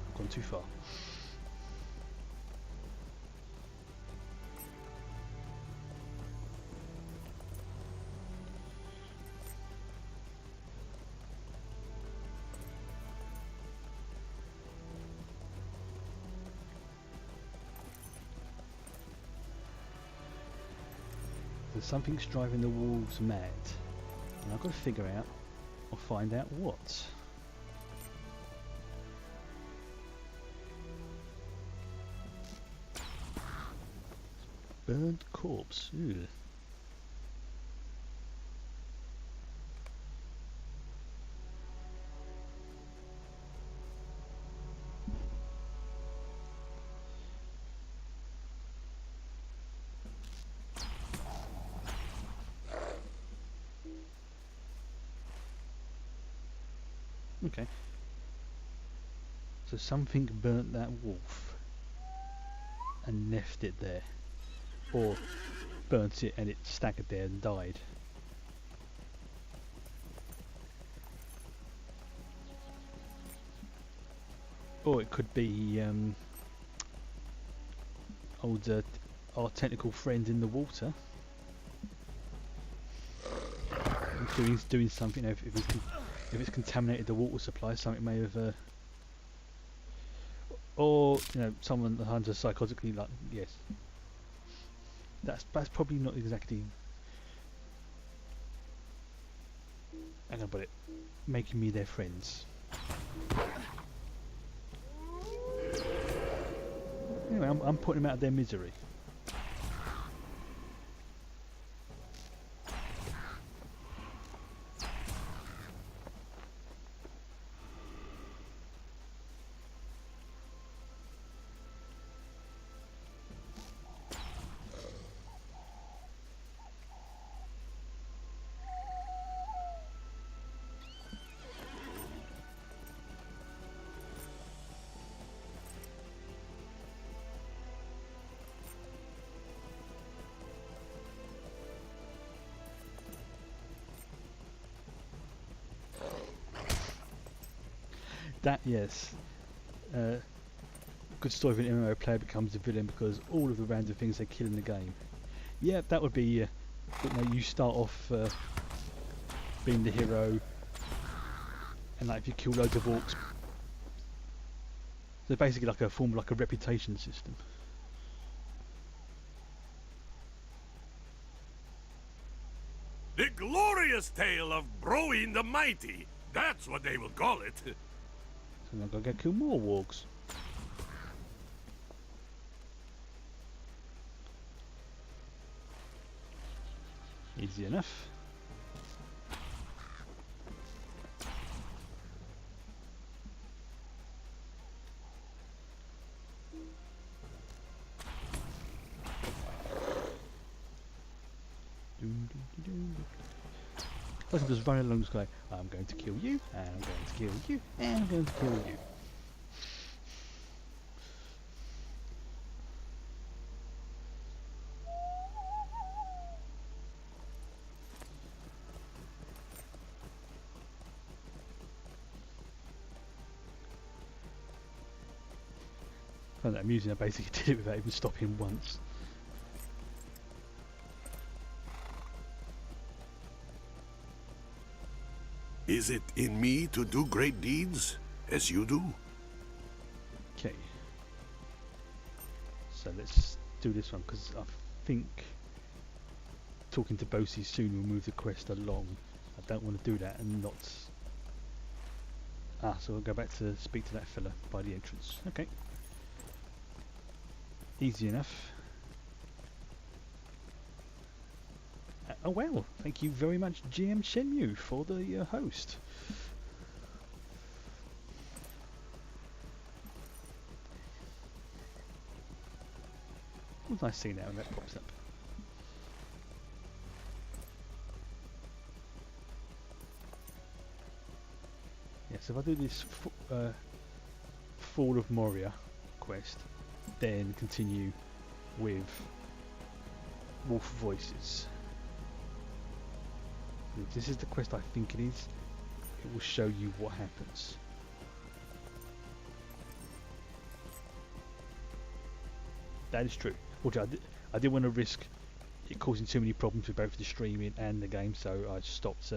I've gone too far. There's something's driving the wolves mad, and I've got to figure out or find out what. Burnt corpse. Ew. Okay. So something burnt that wolf and left it there. Or burnt it and it staggered there and died. Or it could be our technical friend in the water doing something. You know, if it's contaminated the water supply, something may have, or you know, someone the hunter psychotically, like, yes, that's probably not exactly. Hang on, but it making me their friends. Anyway, I'm putting them out of their misery. That, yes. Good story of an MMO player becomes a villain because all of the random things they kill in the game. Yeah, that would be, you know, you start off being the hero, and like if you kill loads of orcs, so basically like a form of like a reputation system. The glorious tale of Broin the Mighty. That's what they will call it. So I'm gonna go kill more wargs. Easy enough. I can just run along this guy. I'm going to kill you, and I'm going to kill you, and I'm going to kill you. I found that amusing. I basically did it without even stopping once. Is it in me to do great deeds, as you do? Okay. So let's do this one, because I think talking to Bosi soon will move the quest along. I don't want to do that and not... Ah, so we'll go back to speak to that fella by the entrance. Okay. Easy enough. Oh well, thank you very much GM Shenmue for the host. What was I seeing that when that pops up? Yes, if I do this Fall of Moria quest, then continue with Wolf Voices. If this is the quest I think it is, it will show you what happens. That is true. Which I didn't want to risk it causing too many problems with both the streaming and the game, so I stopped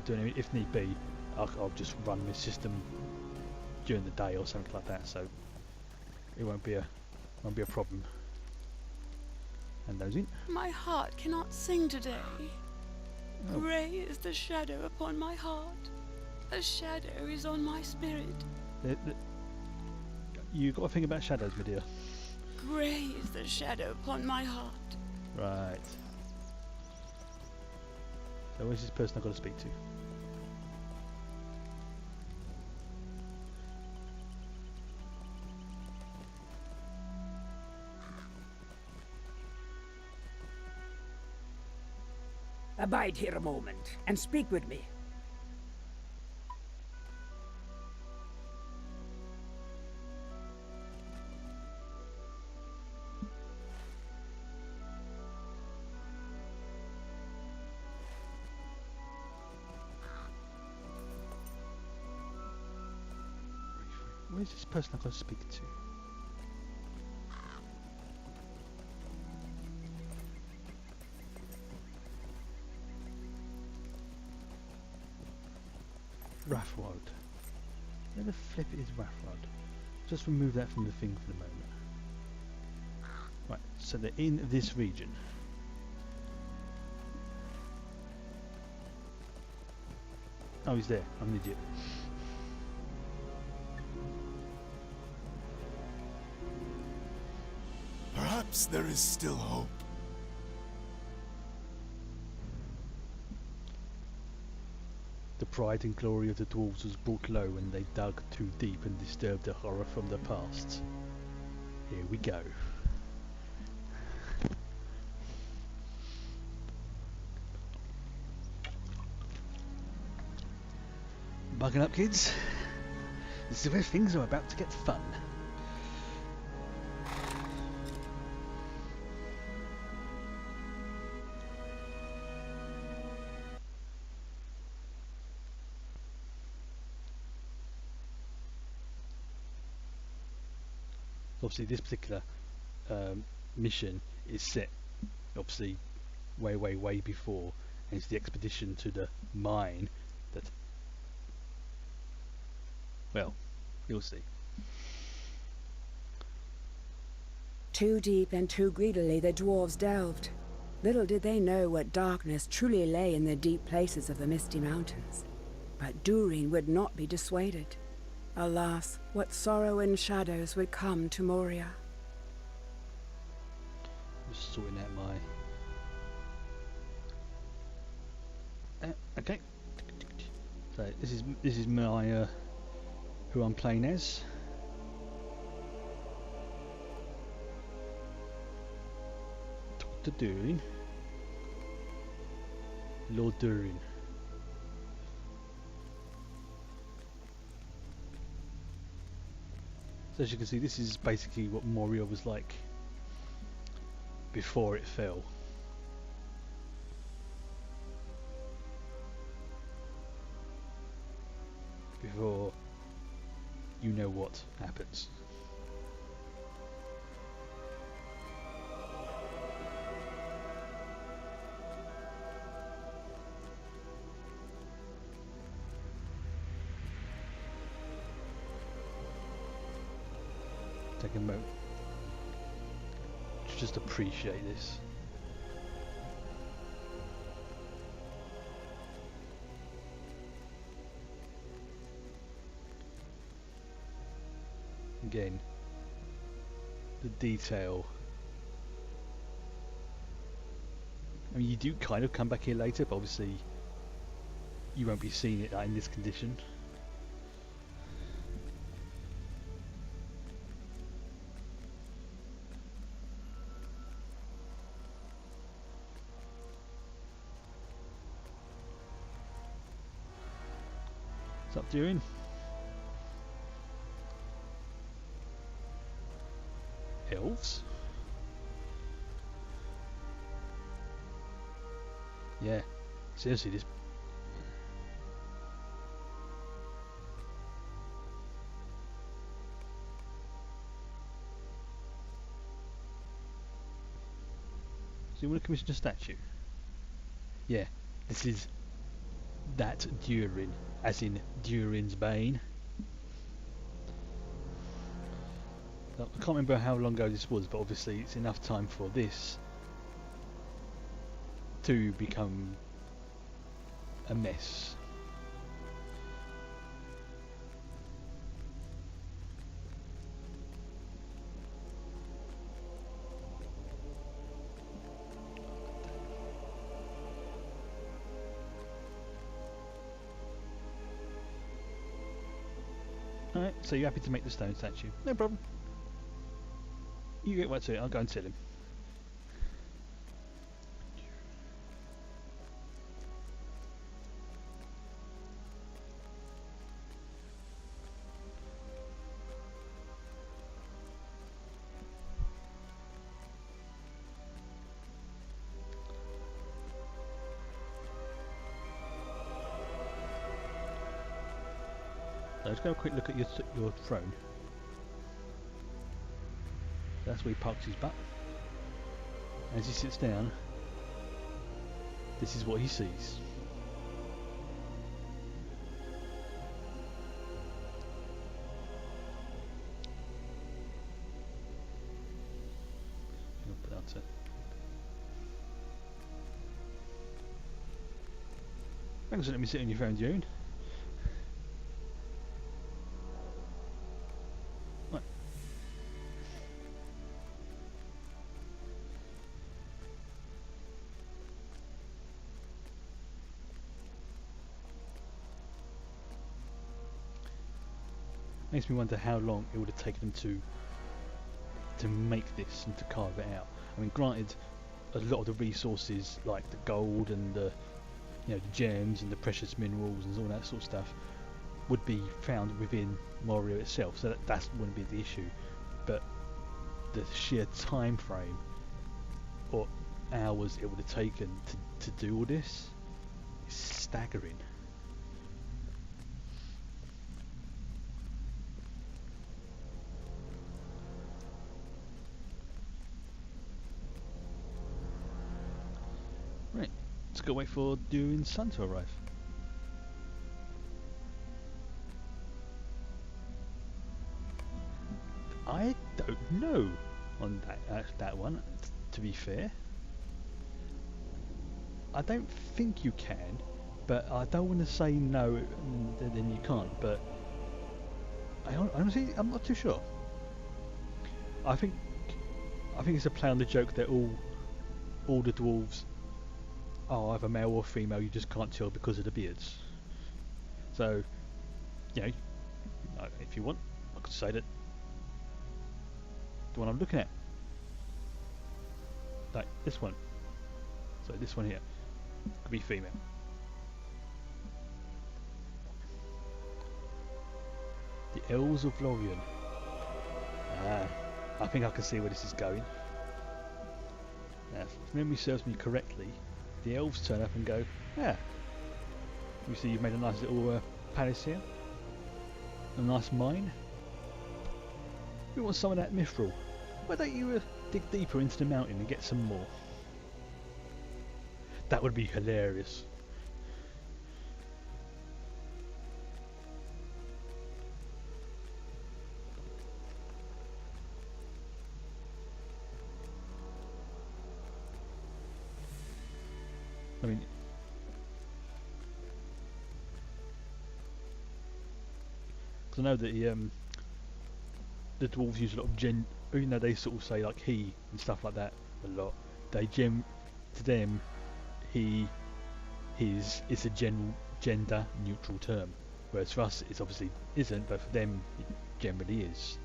doing it. If need be, I'll just run this system during the day or something like that, so it won't be a problem. hand those in. My heart cannot sing today. Oh. Grey is the shadow upon my heart. A shadow is on my spirit. You got to think about shadows, my dear. Grey is the shadow upon my heart. Right. So where's this person I've got to speak to? Abide here a moment, and speak with me. Where's this person I've got to speak to? Rathwad. Where the flip is Rathwad? Just remove that from the thing for the moment. Right, so they're in this region. Oh, he's there. I'm an idiot. Perhaps there is still hope. The pride and glory of the dwarves was brought low when they dug too deep and disturbed the horror from the past. Here we go. Bugging up, kids. This is where things are about to get fun. Obviously this particular mission is set obviously way before, and it's the expedition to the mine that, well, you'll see. Too deep and too greedily the dwarves delved. Little did they know what darkness truly lay in the deep places of the Misty Mountains. But Durin would not be dissuaded. Alas, what sorrow and shadows would come to Moria. Just sorting out my... okay. So this is my who I'm playing as. Dr. Durin. Lord Durin. So as you can see, this is basically what Moria was like before it fell. Before you know what happens. Take a moment to just appreciate this. Again, the detail. I mean, you do kind of come back here later, but obviously you won't be seeing it in this condition. What's up, Durin? Elves? Yeah, seriously, this... So you want to commission a statue? Yeah, this is that Durin, as in Durin's Bane. I can't remember how long ago this was, but obviously it's enough time for this to become a mess. Alright, so you're happy to make the stone statue? No problem. You get right to it, I'll go and tell him. Let's go have a quick look at your throne. That's where he parks his butt. As he sits down, this is what he sees. That's it. Thanks for letting me sit on your phone, June. Makes me wonder how long it would have taken them to make this and to carve it out. I mean, granted, a lot of the resources like the gold and the the gems and the precious minerals and all that sort of stuff would be found within Moria itself, so that wouldn't be the issue. But the sheer time frame or hours it would have taken to do all this is staggering. Right, let's go wait for Durin's son to arrive. I don't know on that one, to be fair. I don't think you can, but I don't want to say no and then you can't, but honestly, I'm not too sure. I think it's a play on the joke that all the dwarves are either male or female, you just can't tell because of the beards. So, if you want, I could say that the one I'm looking at, like this one, so this one here, could be female. The Elves of Lorien. I think I can see where this is going. Now, if memory serves me correctly, the elves turn up and go, you see you've made a nice little palace here, a nice mine. We want some of that mithril. Why don't you dig deeper into the mountain and get some more? That would be hilarious. I mean, because I know that the dwarves use a lot of even though they sort of say like he and stuff like that a lot, to them, he, his is a gender neutral term, whereas for us it obviously isn't, but for them it generally is.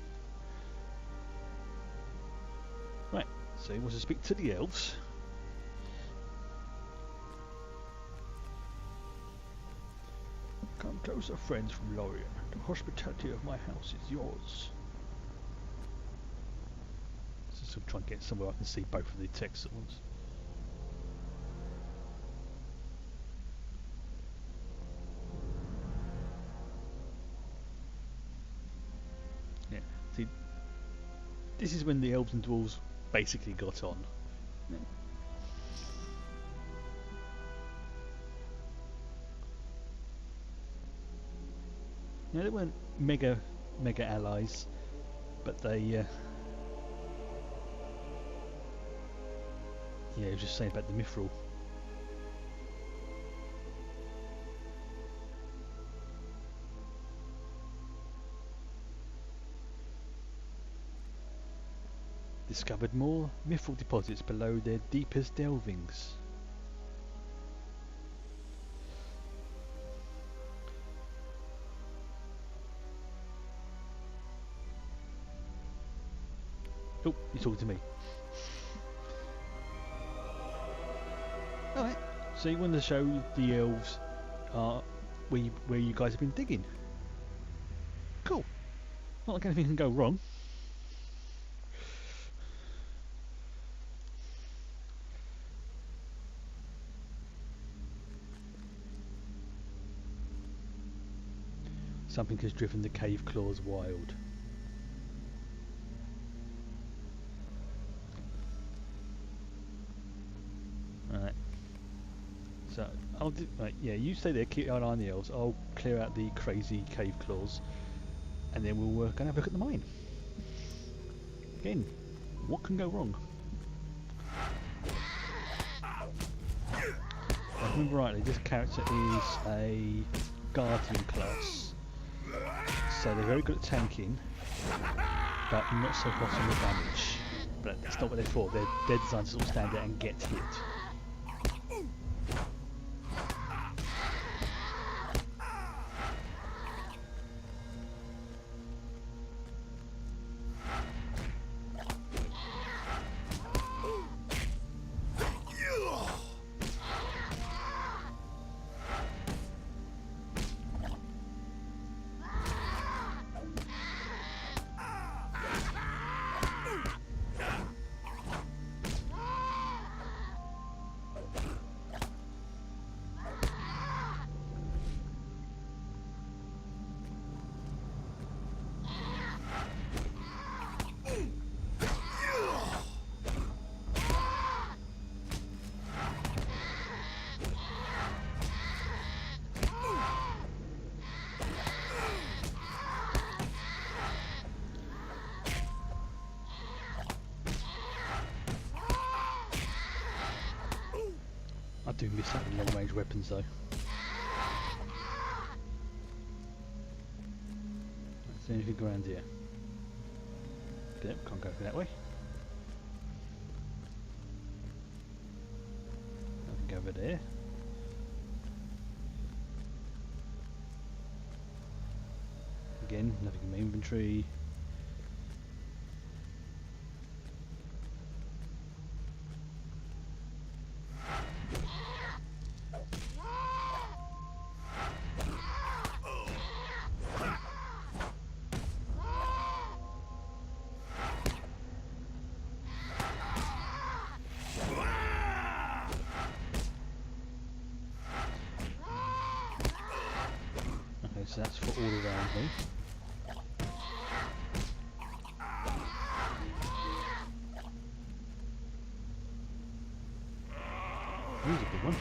Right, so he wants to speak to the elves. Come closer, friends from Lorien. The hospitality of my house is yours. So try and get somewhere I can see both of the texts at once. Yeah, see, this is when the elves and dwarves basically got on. Yeah. Yeah, they weren't mega allies, but they yeah, I was just saying about the mithril. discovered more mithril deposits below their deepest delvings. Oh, you're talking to me. Alright, so you want to show the elves where you guys have been digging. Cool. Not like anything can go wrong. Something has driven the cave claws wild. Alright. So, I'll do, right, yeah, you stay there, keep an eye on the elves. I'll clear out the crazy cave claws. And then we'll go and have a look at the mine. Again, what can go wrong? If I remember rightly, this character is a guardian class. So they're very good at tanking, but not so hot on the damage. But that's not what they're for. They're designed to sort of stand there and get hit. I do miss having long range weapons though. Is there anything around here? Yep, can't go that way. Nothing over there. Again, nothing in my inventory. So that's for all around me. Here's a big one.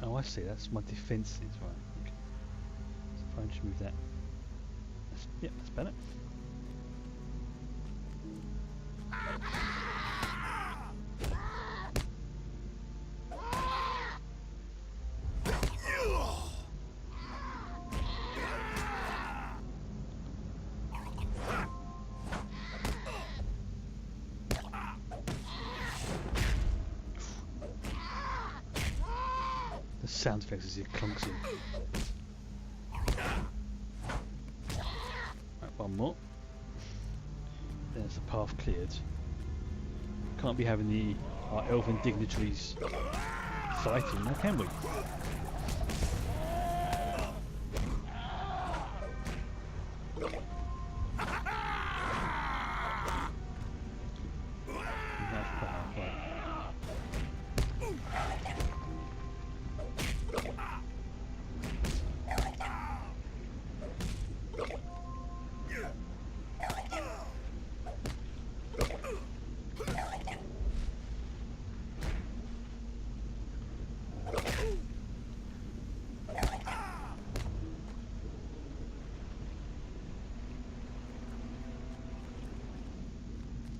Oh, I see, that's my defences, right. Okay. So if I just move that. Yep, that's better. The sound effects as it clunks in. Right, one more. There's the path cleared. Can't be having our elven dignitaries fighting now, can we?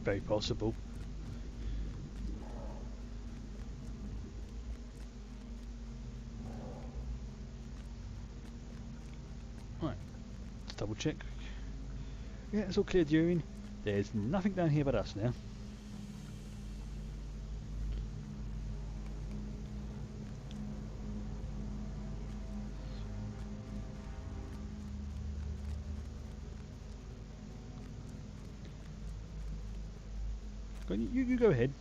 very possible. Right, let's double check. Yeah, it's all clear, Durin. There's nothing down here but us now. You go ahead.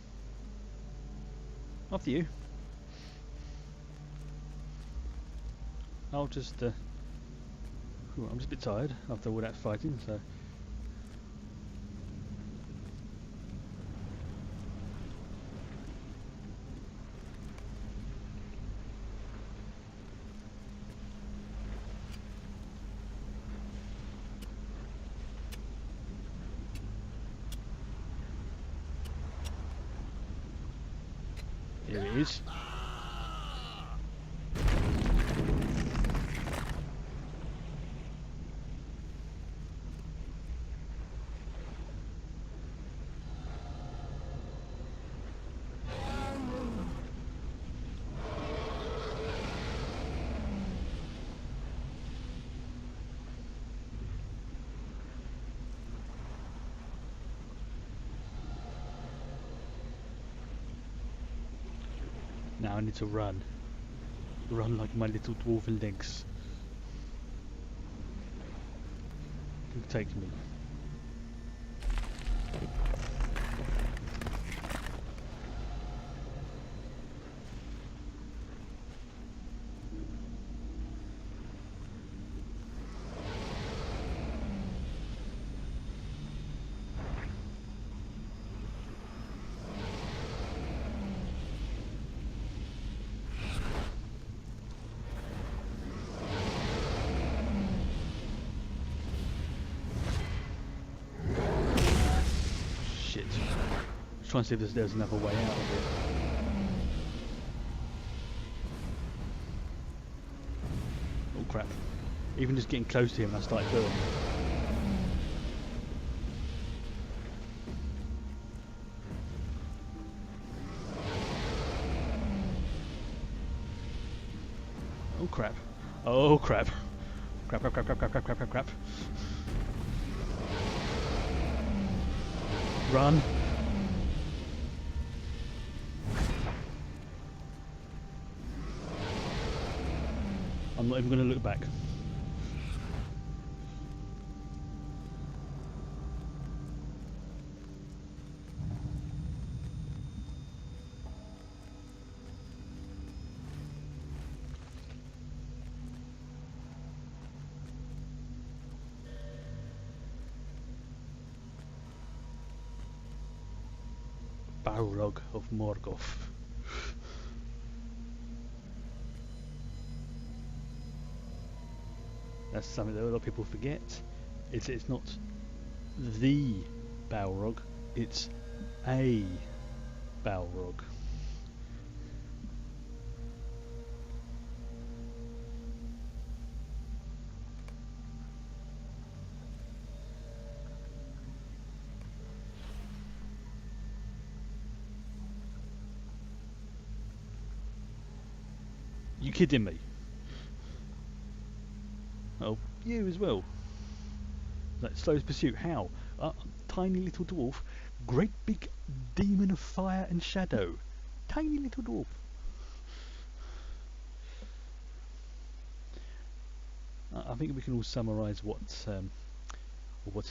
After you. I'll just I'm just a bit tired after all that fighting, so here it is. Now I need to run. Run like my little dwarven legs can take me. Shit. Try and see if there's another way out of it. Oh crap. Even just getting close to him, I started burning. Oh crap. Oh crap. Crap, crap, crap, crap, crap, crap, crap, crap, crap. Run. I'm not even going to look back. Balrog of Morgoth. That's something that a lot of people forget. It's not the Balrog, it's a Balrog. You kidding me? Oh, you as well. That slows pursuit. How? Tiny little dwarf, great big demon of fire and shadow. Tiny little dwarf. I think we can all summarise what's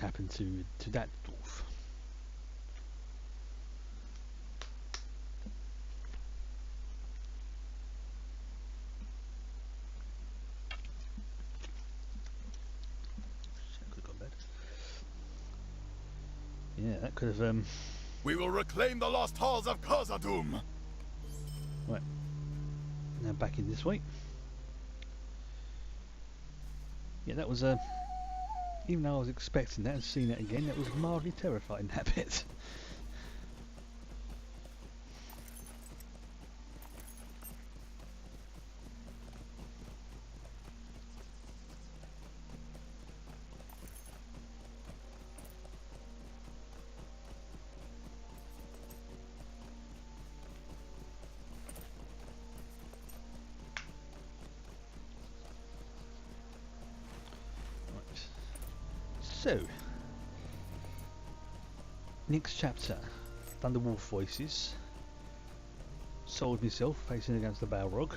happened to that dwarf. Yeah, that could have We will reclaim the lost halls of Khazad-dûm. Right. Now back in this way. Yeah, that was even though I was expecting that and seeing that again, that was mildly terrifying, that bit. So, next chapter. Done the wolf voices. Sold myself facing against the Balrog.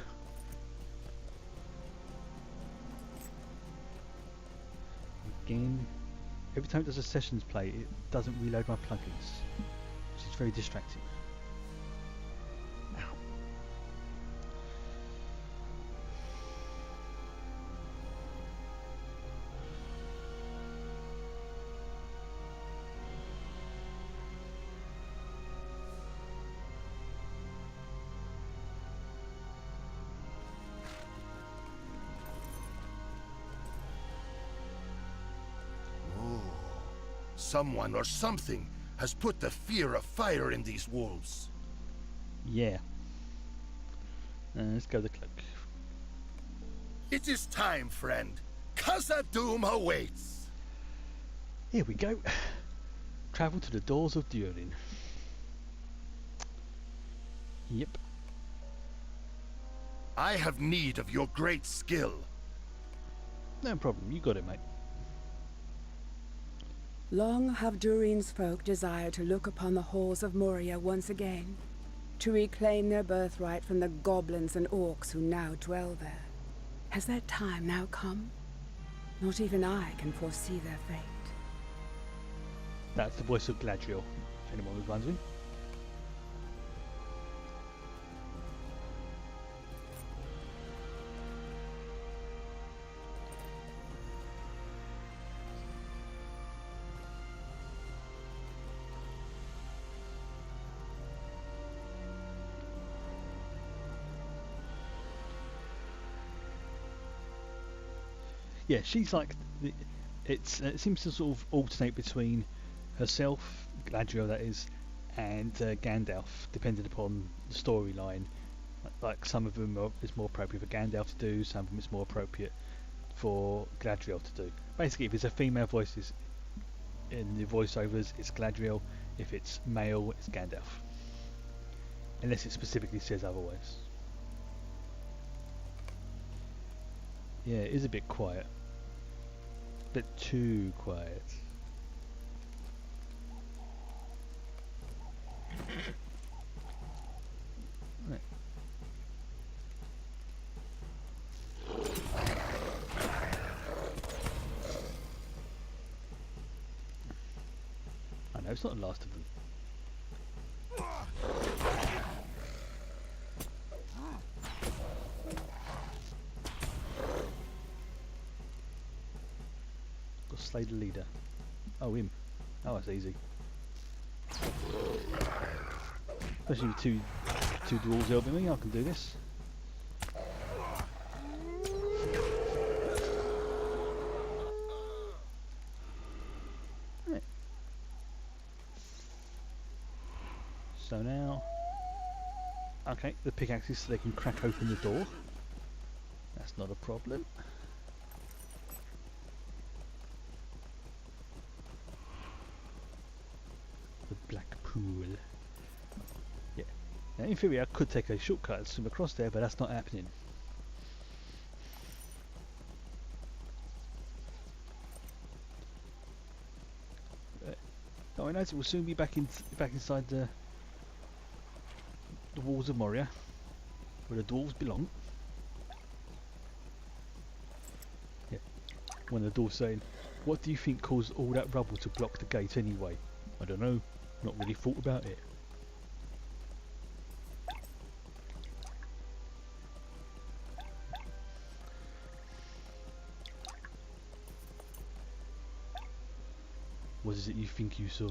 Again, every time it does a sessions play, it doesn't reload my plugins, which is very distracting. Ow. Someone or something has put the fear of fire in these wolves. Yeah. Let's go to the cloak. It is time, friend. Khazad-dûm awaits. Here we go. Travel to the doors of Durin. Yep. I have need of your great skill. No problem, you got it, mate. Long have Durin's folk desired to look upon the halls of Moria once again, to reclaim their birthright from the goblins and orcs who now dwell there. Has that time now come? Not even I can foresee their fate. That's the voice of Galadriel, if anyone was wondering. Yeah, she's like, it seems to sort of alternate between herself, Galadriel that is, and Gandalf, depending upon the storyline. Like some of them is more appropriate for Gandalf to do, some of them is more appropriate for Galadriel to do. Basically, if it's a female voice in the voiceovers, it's Galadriel. If it's male, it's Gandalf. Unless it specifically says otherwise. Yeah, it is a bit quiet. A bit too quiet. Right. I know, it's not the last of them. Slay the leader. Oh, him. Oh, that's easy. Especially with two dwarves helping me, I can do this. Right. So now, okay, the pickaxes so they can crack open the door. That's not a problem. Pool. Yeah. Now in theory I could take a shortcut and swim across there, but that's not happening. Oh, I know we'll soon be back inside the walls of Moria, where the dwarves belong. Yeah. One of the dwarves saying, "What do you think caused all that rubble to block the gate anyway?" I don't know. Not really thought about it. What is it you think you saw?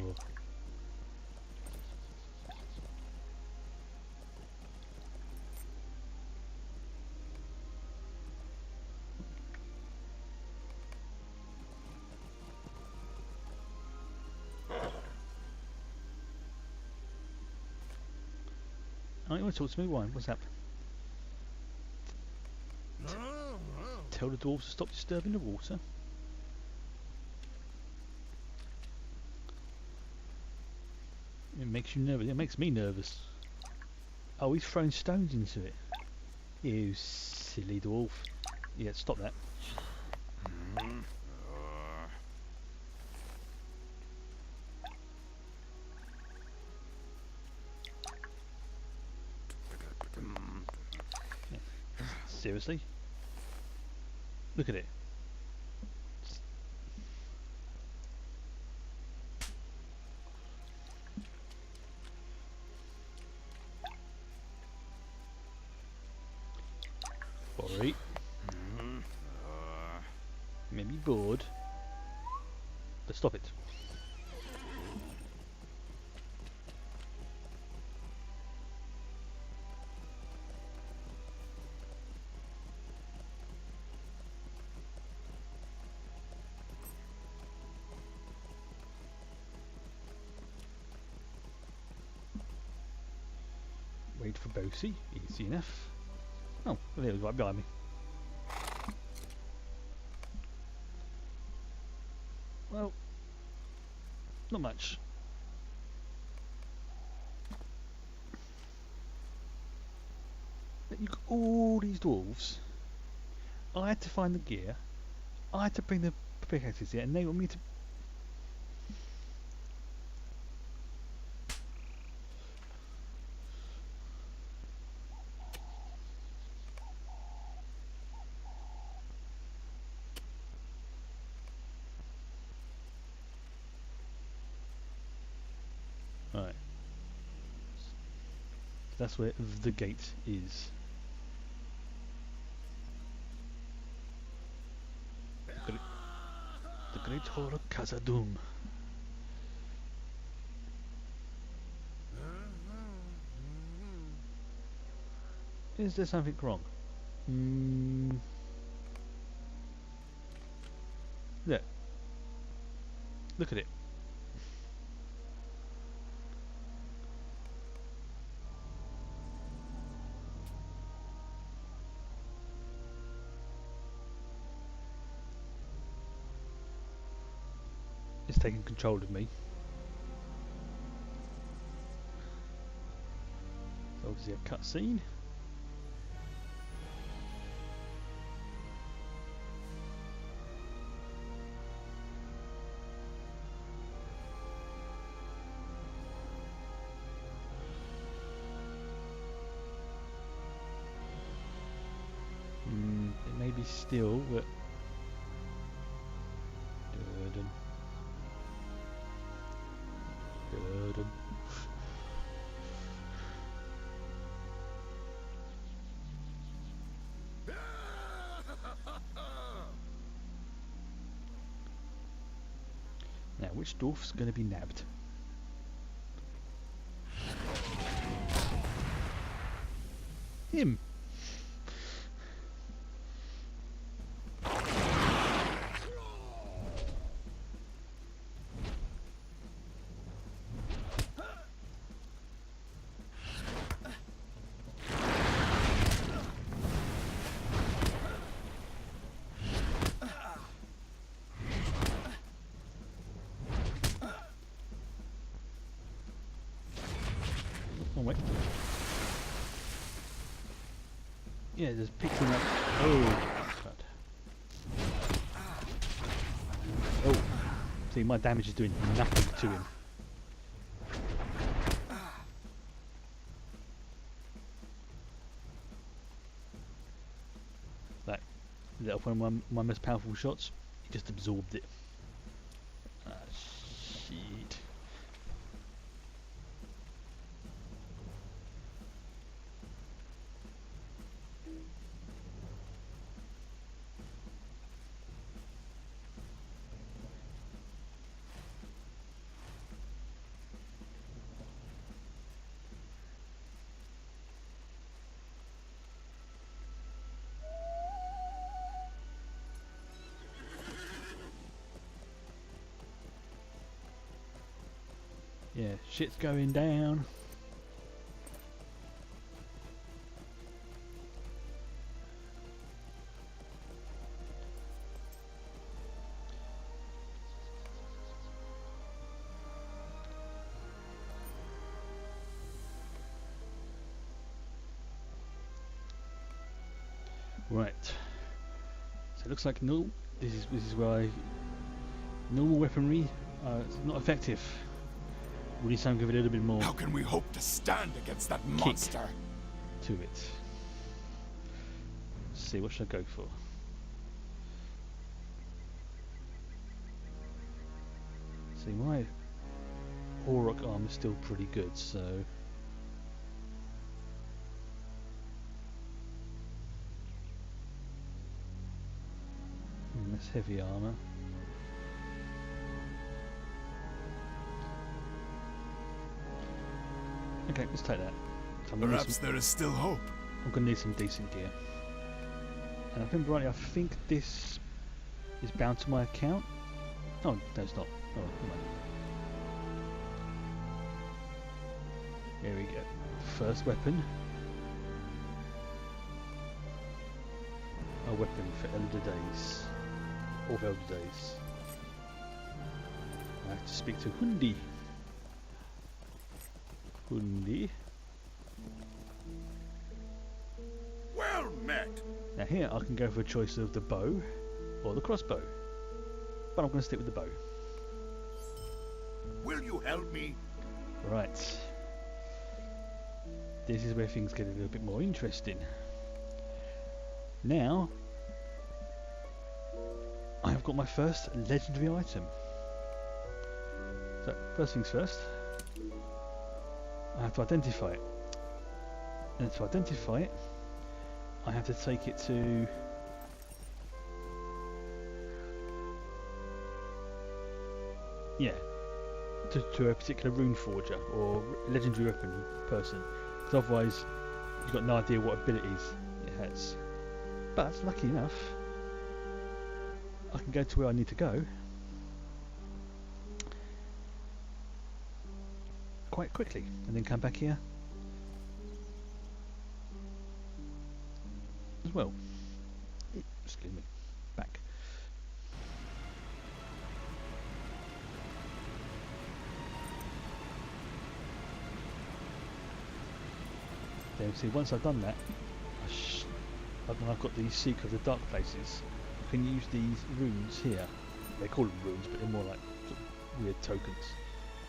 Oh, you want to talk to me? Why? What's up? Tell the dwarves to stop disturbing the water. It makes you nervous. It makes me nervous. Oh, he's throwing stones into it. You silly dwarf. Yeah, stop that. Seriously? Look at it. Sorry. Maybe bored. But stop it. Wait for Bosie. Easy enough. Oh, well, it was right behind me. Well, not much. You got all these dwarves. I had to find the gear. I had to bring the pickaxes here, and they want me to. Right. That's where the gate is. The Great Hall of Khazad-dûm. Is there something wrong? Look. Look at it. It's taking control of me. So obviously a cutscene. It may be still, but now, which dwarf's going to be nabbed? Him. Oh wait. Yeah, just picks him up. Oh, God. Oh, see, my damage is doing nothing to him. That let off one of my most powerful shots. He just absorbed it. Ah, shit. Yeah, shit's going down. Right. So it looks like no. This is where normal weaponry it's not effective. We need something with a little bit more. How can we hope to stand against that monster? To it. see, what should I go for? See, my Auroch arm is still pretty good, so that's heavy armour. Okay, let's take that. So Perhaps there is still hope. I'm going to need some decent gear. And if I remember rightly, I think this is bound to my account. Oh, no, it's not. Oh, come on. Here we go. First weapon. A weapon for Elder Days. Or Elder Days. I have to speak to Hundi. Hundi. Well met. Now here I can go for a choice of the bow or the crossbow. But I'm going to stick with the bow. Will you help me? Right. This is where things get a little bit more interesting. Now, I have got my first legendary item. So, first things first, I have to identify it. And to identify it, I have to take it to to a particular rune forger or legendary weapon person, because otherwise you've got no idea what abilities it has. But lucky enough, I can go to where I need to go quite quickly and then come back here as well. Excuse me. Back. Then see, once I've done that, when I've got the Seeker of the Dark Places, I can use these runes here. They call them runes, but they're more like sort of weird tokens.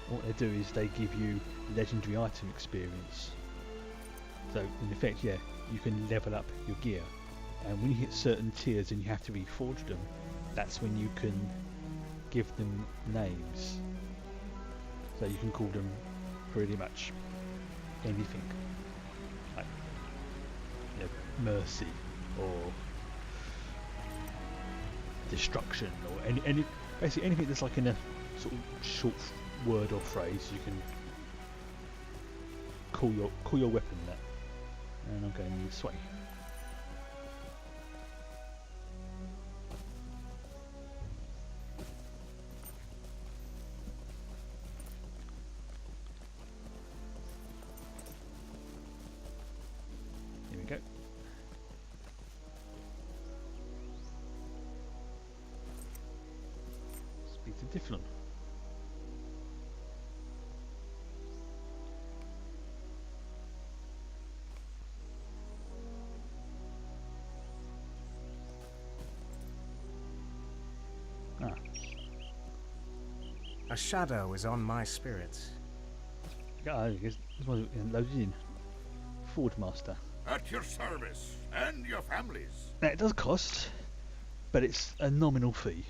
What they do is they give you legendary item experience. So in effect, yeah, you can level up your gear. And when you hit certain tiers and you have to reforge them, that's when you can give them names. So you can call them pretty much anything. Like, you know, mercy or destruction or any basically anything that's like in a sort of short word or phrase you can call your weapon that. And I'm going this way. Here we go. Speak to Difflon. A shadow is on my spirits. This was loaded in. Forge Master. At your service and your families. Now it does cost, but it's a nominal fee.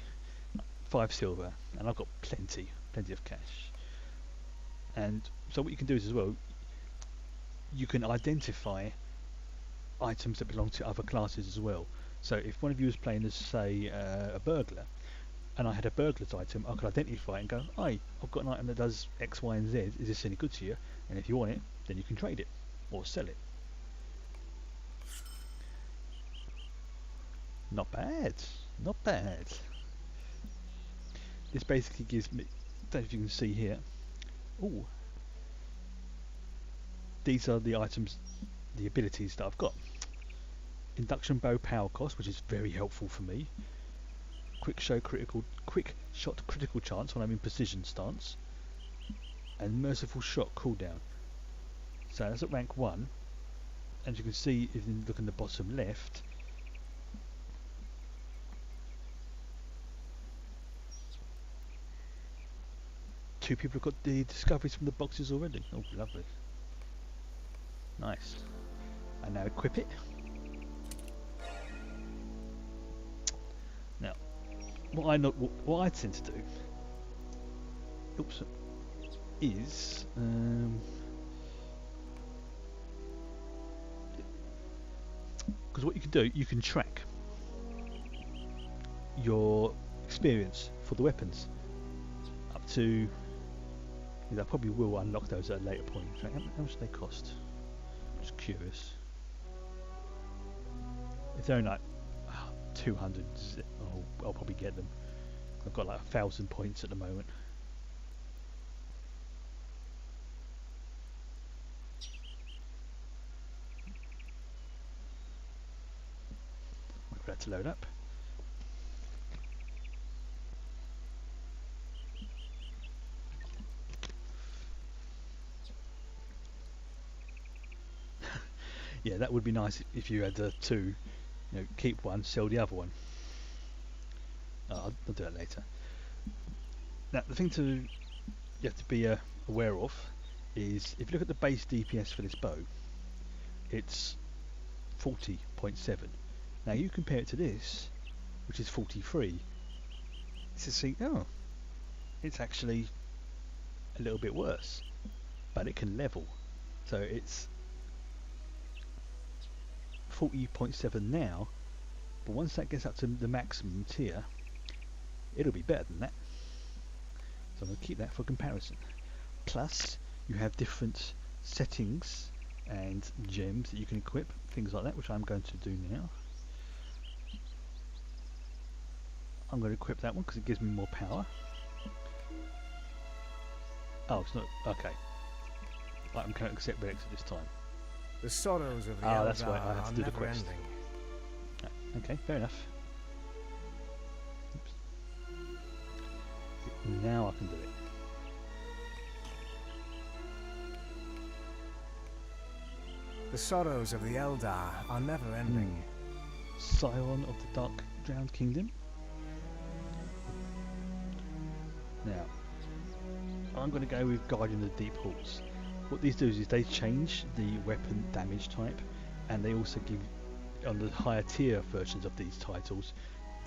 5 silver, and I've got plenty of cash. And so what you can do is as well, you can identify items that belong to other classes as well. So if one of you was playing as, say, a burglar, and I had a burglar's item, I could identify it and go, "Hey, I've got an item that does X, Y, and Z. Is this any good to you?" And if you want it, then you can trade it or sell it. Not bad, not bad. This basically gives me, don't know if you can see here. Ooh, these are the items, the abilities that I've got. Induction bow power cost, which is very helpful for me. Quick shot critical chance when I'm in precision stance, and merciful shot cooldown. So that's at rank 1, and you can see if you look in the bottom left, two people have got the discoveries from the boxes already. Oh, lovely. Nice. And now equip it. what I tend to do, oops, is because what you can do, you can track your experience for the weapons up to. I probably will unlock those at a later point. How much do they cost? I'm just curious. If they're in like 200, I'll probably get them. I've got like 1,000 points at the moment. Wait for that to load up. Yeah, that would be nice if you had two. Keep one, sell the other one. I'll do that later. Now, the thing you have to be aware of is if you look at the base DPS for this bow, it's 40.7. Now you compare it to this, which is 43. To see, it's actually a little bit worse, but it can level. So it's 40.7 now, but once that gets up to the maximum tier, it'll be better than that. So I'm going to keep that for comparison. Plus, you have different settings and gems that you can equip, things like that, which I'm going to do now. I'm going to equip that one because it gives me more power. Oh, it's not okay. Right, I'm going to accept Rex at this time. The sorrows of the Eldar that's right, I have to do the never quest. ending. Okay, fair enough. Oops. Now I can do it. The sorrows of the Eldar are never ending. Scion of the Dark Drowned Kingdom. Now, I'm going to go with Guardian of the Deep Halls. What these do is they change the weapon damage type, and they also give, on the higher tier versions of these titles,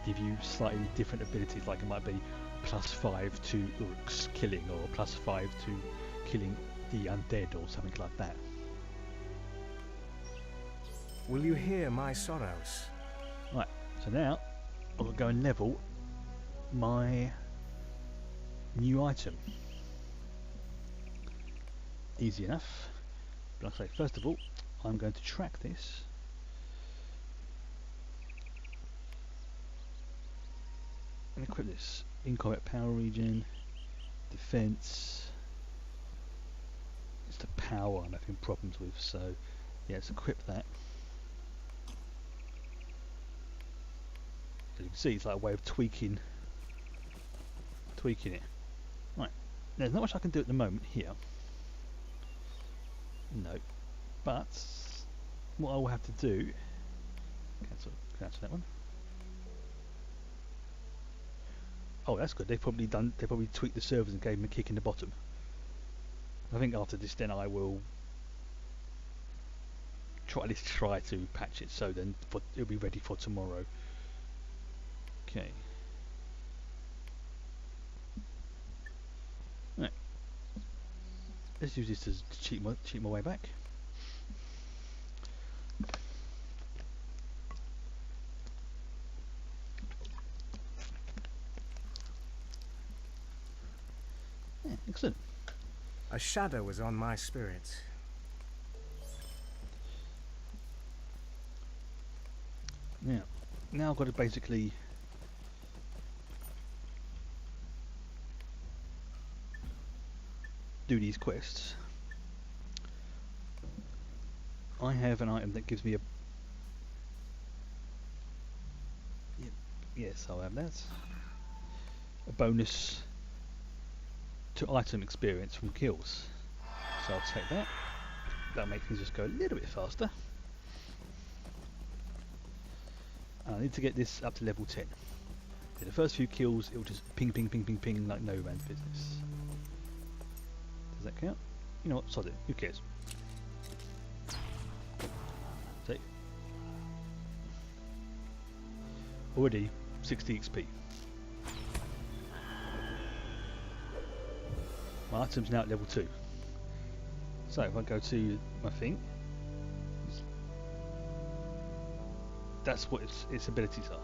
give you slightly different abilities, like it might be +5 to orcs killing, or +5 to killing the undead, or something like that. Will you hear my sorrows? Right, so now I'll go and level my new item. Easy enough. But like I say, first of all, I'm going to track this. And equip this. In combat power regen, defense. It's the power I'm having problems with, so yeah, let's equip that. As you can see, it's like a way of tweaking it. Right, there's not much I can do at the moment here. No, but what I will have to do, cancel that one. Oh, that's good. They've probably tweaked the servers and gave them a kick in the bottom. I think after this, then I will try to patch it so then it'll be ready for tomorrow. Okay. Right. Let's use this to cheat my way back. Yeah, excellent. A shadow was on my spirit. Now I've got to basically do these quests. I have an item that gives me a yes, I'll have that. A bonus to item experience from kills. So I'll take that. That'll make things just go a little bit faster. And I need to get this up to level 10. In the first few kills, it will just ping, ping, ping, ping, ping like no man's business. Does that count? You know what? Sod it. Who cares? See? Already 60 XP. My item's now at level 2. So if I go to my thing, that's what its abilities are.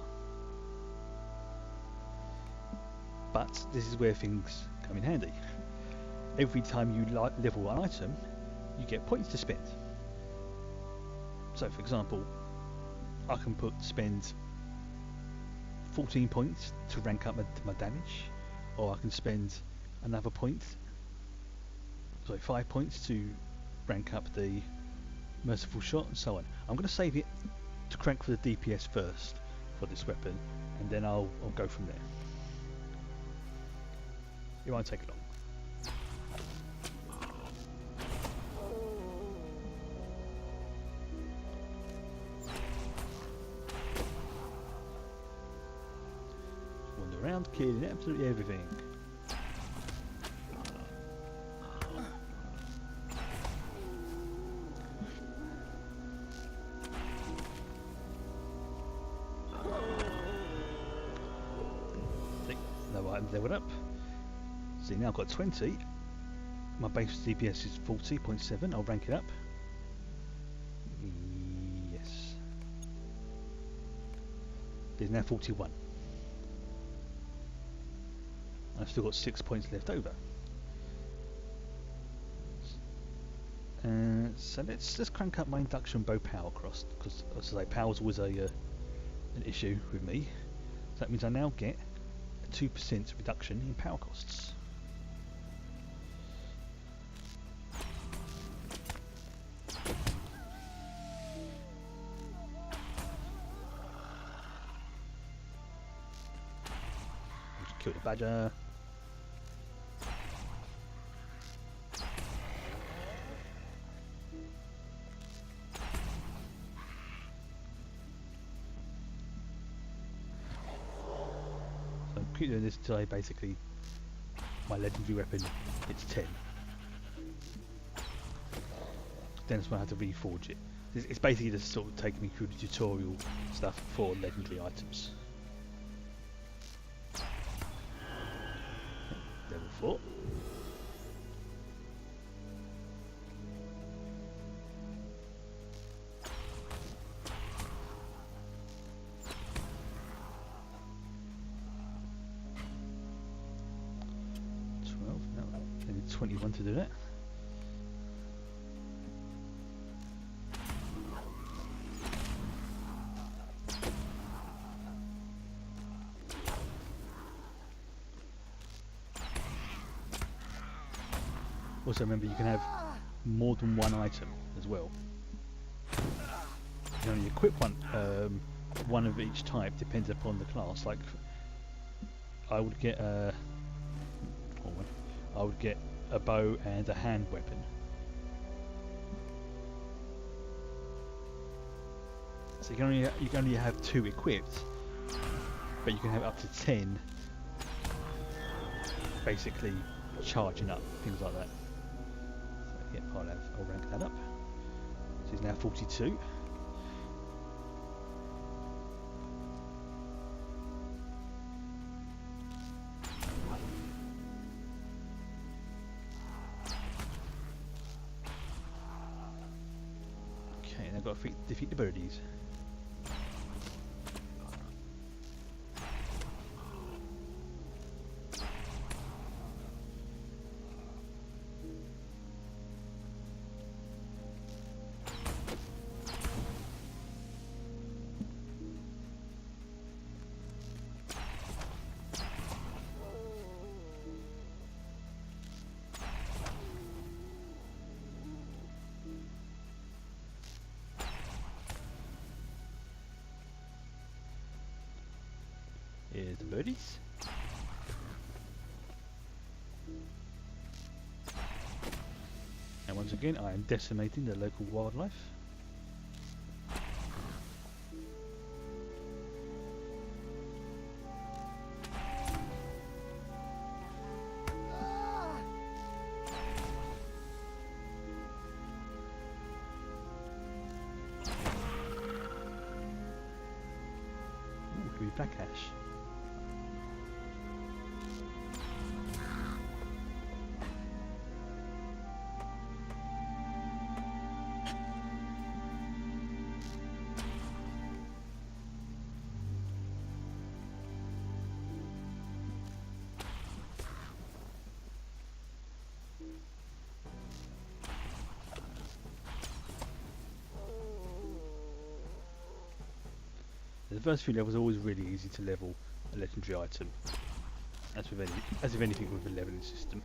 But this is where things come in handy. Every time you level an item, you get points to spend. So for example, I can spend 14 points to rank up my damage, or I can spend another 5 points to rank up the merciful shot, and so on. I'm going to save it to crank for the DPS first for this weapon, and then I'll go from there. It won't take long. Wander around, killing absolutely everything. No items leveled up. See, now I've got 20. My base DPS is 40.7. I'll rank it up. Yes. It's now 41. I've still got 6 points left over. So let's crank up my induction bow power cross, because as I say, power's always an issue with me. So that means I now get a 2% reduction in power costs. Kill the badger. So I'm keep doing this until basically my legendary weapon hits 10. Then it's when I have to reforge it. It's basically just sort of taking me through the tutorial stuff for legendary items. Level 4. No, I need 21 to do that. Also remember, you can have more than one item as well. You can only equip one of each type, depends upon the class. Like I would get a bow and a hand weapon. So you can only have 2 equipped, but you can have up to 10 basically charging up, things like that. So yeah, I'll rank that up. So it's now 42. Okay, and I've got to defeat the birdies. Here's the birdies. And once again, I am decimating the local wildlife. Ooh, could be black ash. first few levels are always really easy to level a legendary item, as with anything with a leveling system.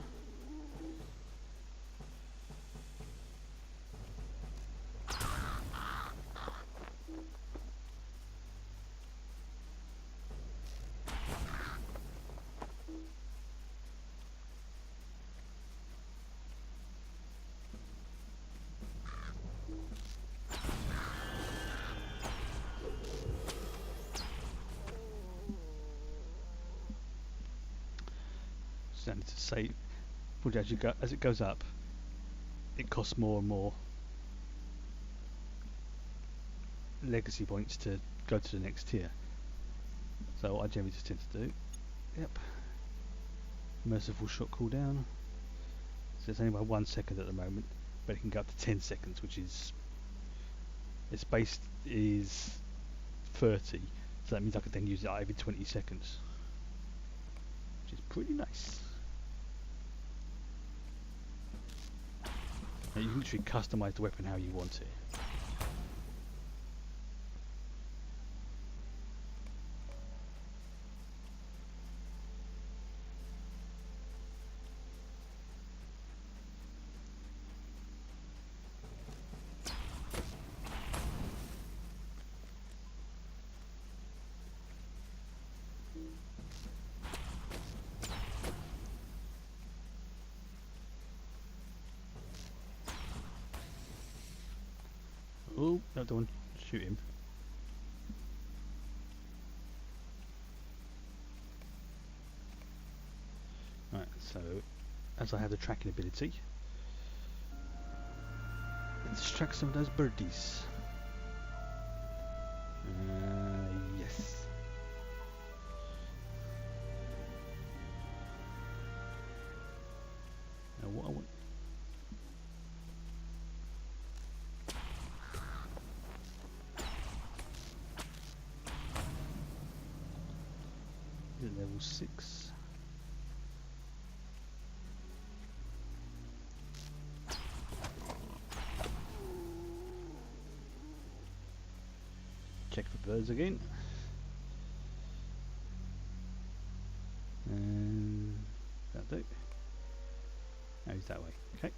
And to say, as it goes up, it costs more and more legacy points to go to the next tier. So what I generally just tend to do, yep, merciful shot cooldown. So it's only by 1 second at the moment, but it can go up to 10 seconds, which is, its base is 30, so that means I can then use it every 20 seconds, which is pretty nice. Now you can literally customize the weapon how you want it. Oh, no, don't shoot him. Right, so as I have the tracking ability, let's track some of those birdies. Yes. Now what I want. Level 6. Check for birds again. And that'll do. Oh, he's that way. Okay.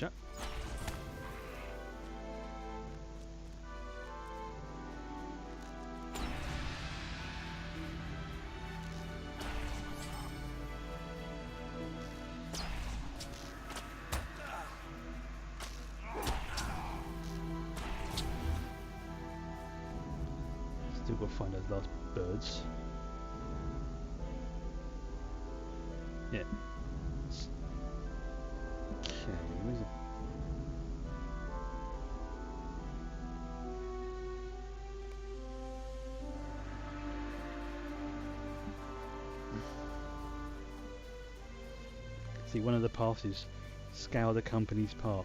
Gotcha. Still got to find those last birds. Yeah. Okay, where's it? See, one of the paths is scour the company's path.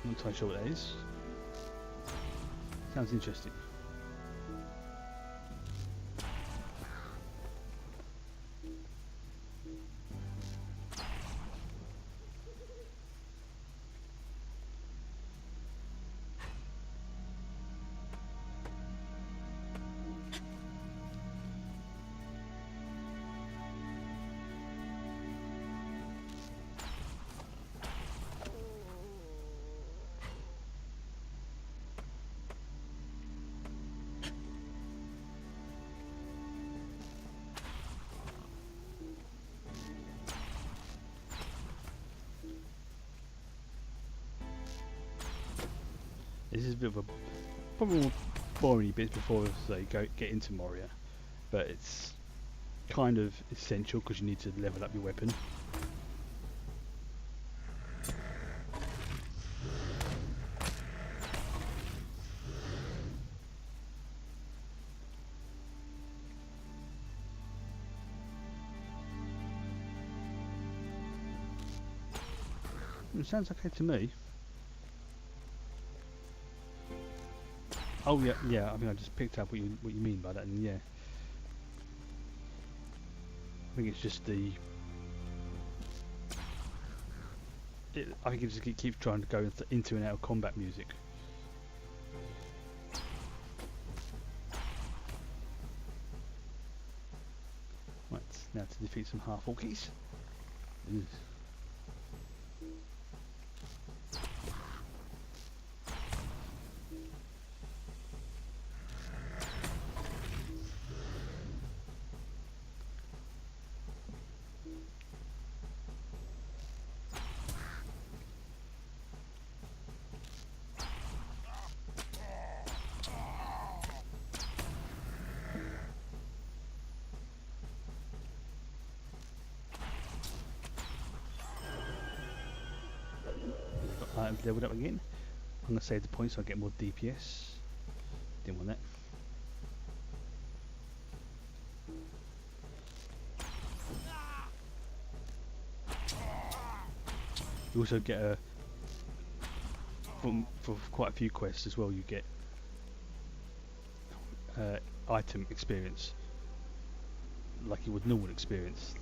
I'm not entirely sure what that is. Sounds interesting. This is a bit of a probably more boring bits before they get into Moria, but it's kind of essential because you need to level up your weapon. Sounds okay to me. Oh yeah, yeah. I mean, I just picked up what you mean by that, and yeah, I think it's just the. I think it just keeps trying to go into and out of combat music. Right, now to defeat some half-orkies. I've leveled up again. I'm going to save the points so I get more DPS. Didn't want that. You also get a for quite a few quests as well. You get item experience, like you would normal experience.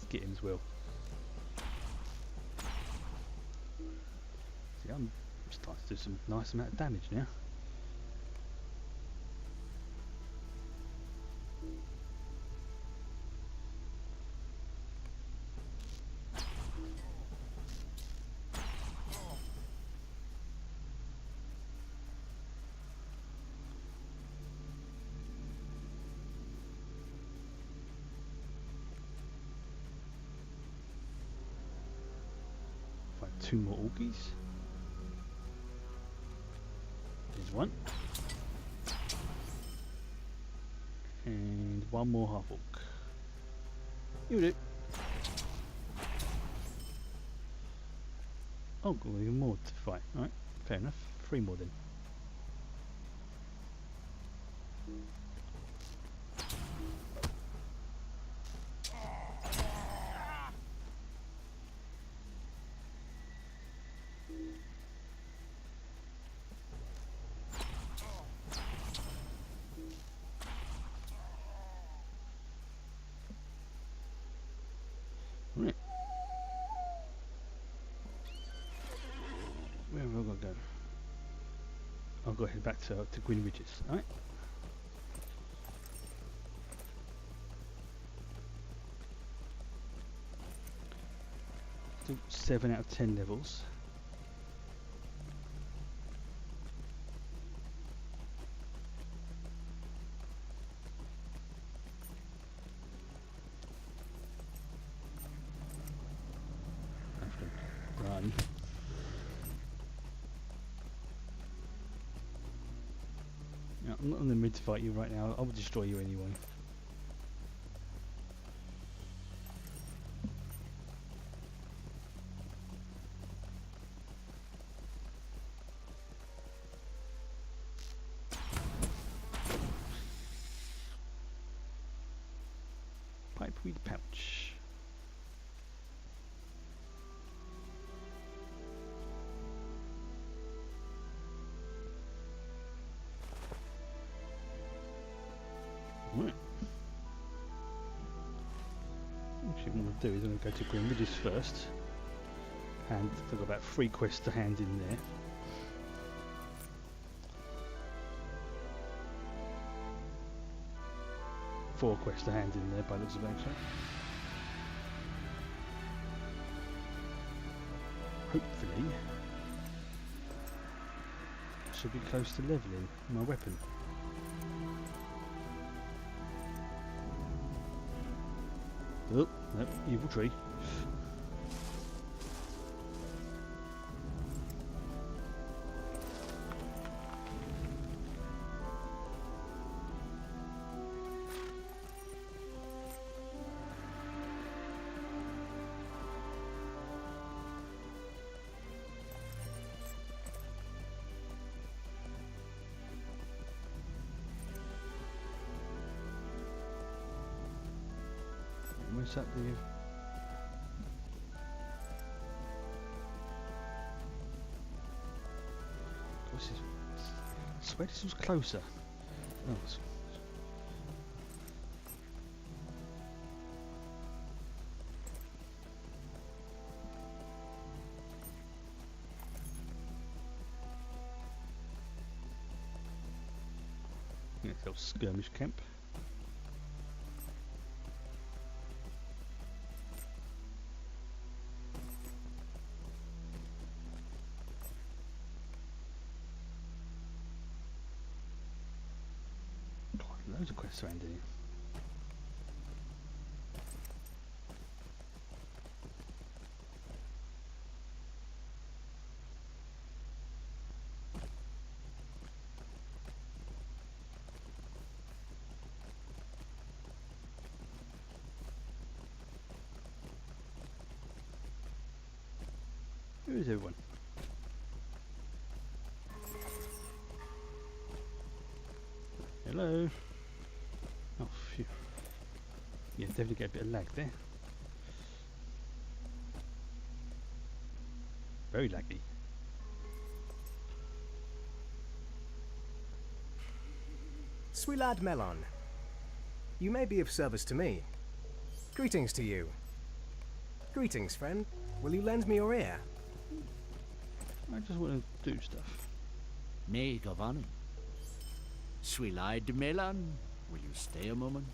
Get him as well. See, I'm starting to do some nice amount of damage now. Two more orkies. There's one. And one more half orc. You do. Oh, got even more to fight. Alright, fair enough. 3 more then. Right. Where have I got to go? I'll go head back to Green Ridges. Alright. Still 7 out of 10 levels. Run. Yeah, I'm not in the mood to fight you right now. I will destroy you anyway. Pipeweed pouch. Right. Actually, what I'm going to do is I'm going to go to Green Ridges first, and I've got about 3 quests to hand in there. Four quests to hand in there by the looks of it, actually. Hopefully, I should be close to leveling my weapon. Oh, nope, evil tree. Where's that the... What's this? I swear this was closer. Oh, yeah, it's a little skirmish camp. Loads of quests around here. Who is everyone? Hello. Oh, phew. Yeah, definitely get a bit of lag there. Very laggy. Sweet lad Melon, you may be of service to me. Greetings to you. Greetings, friend. Will you lend me your ear? I just want to do stuff. May Govanen. Sweet Melon, will you stay a moment?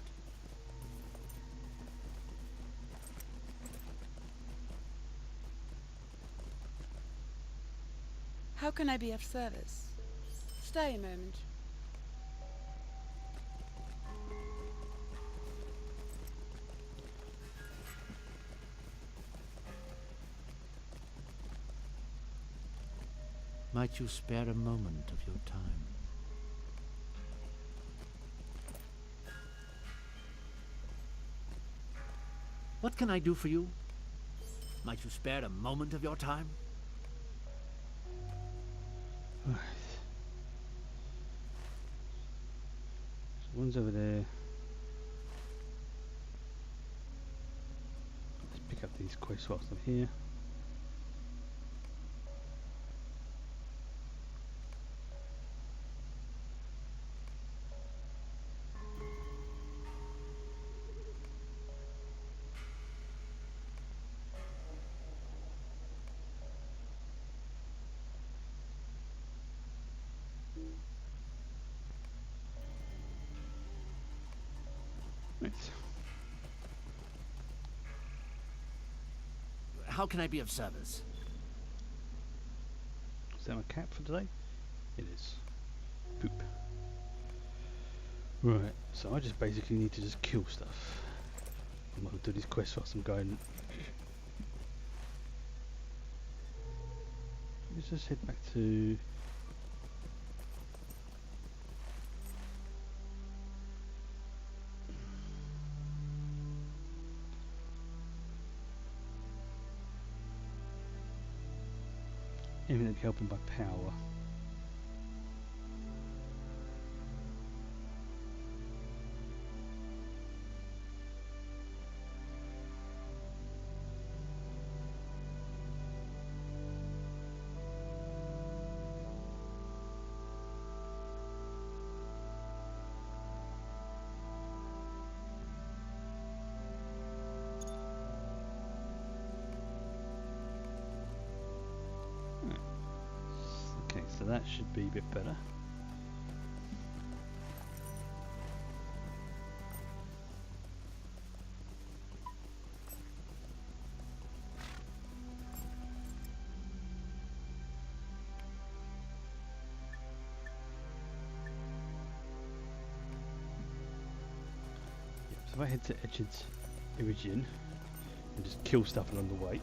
How can I be of service? Stay a moment. Might you spare a moment of your time? What can I do for you? Might you spare a moment of your time? Right. So one's over there. Let's pick up these quests whilst I'm here. Right. How can I be of service? Is that my cap for today? It is. Poop. Right, so I just basically need to just kill stuff. I'm gonna do these quests whilst I'm going. Let's just head back to... Eminently helping by power. Okay, so that should be a bit better. So if I head to Edged's Iridian and just kill stuff along the way.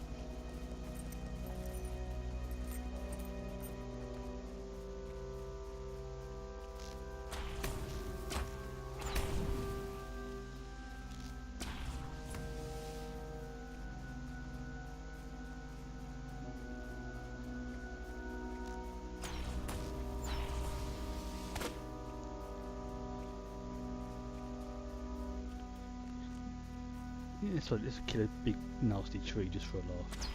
Yeah, so let's kill a big nasty tree just for a laugh.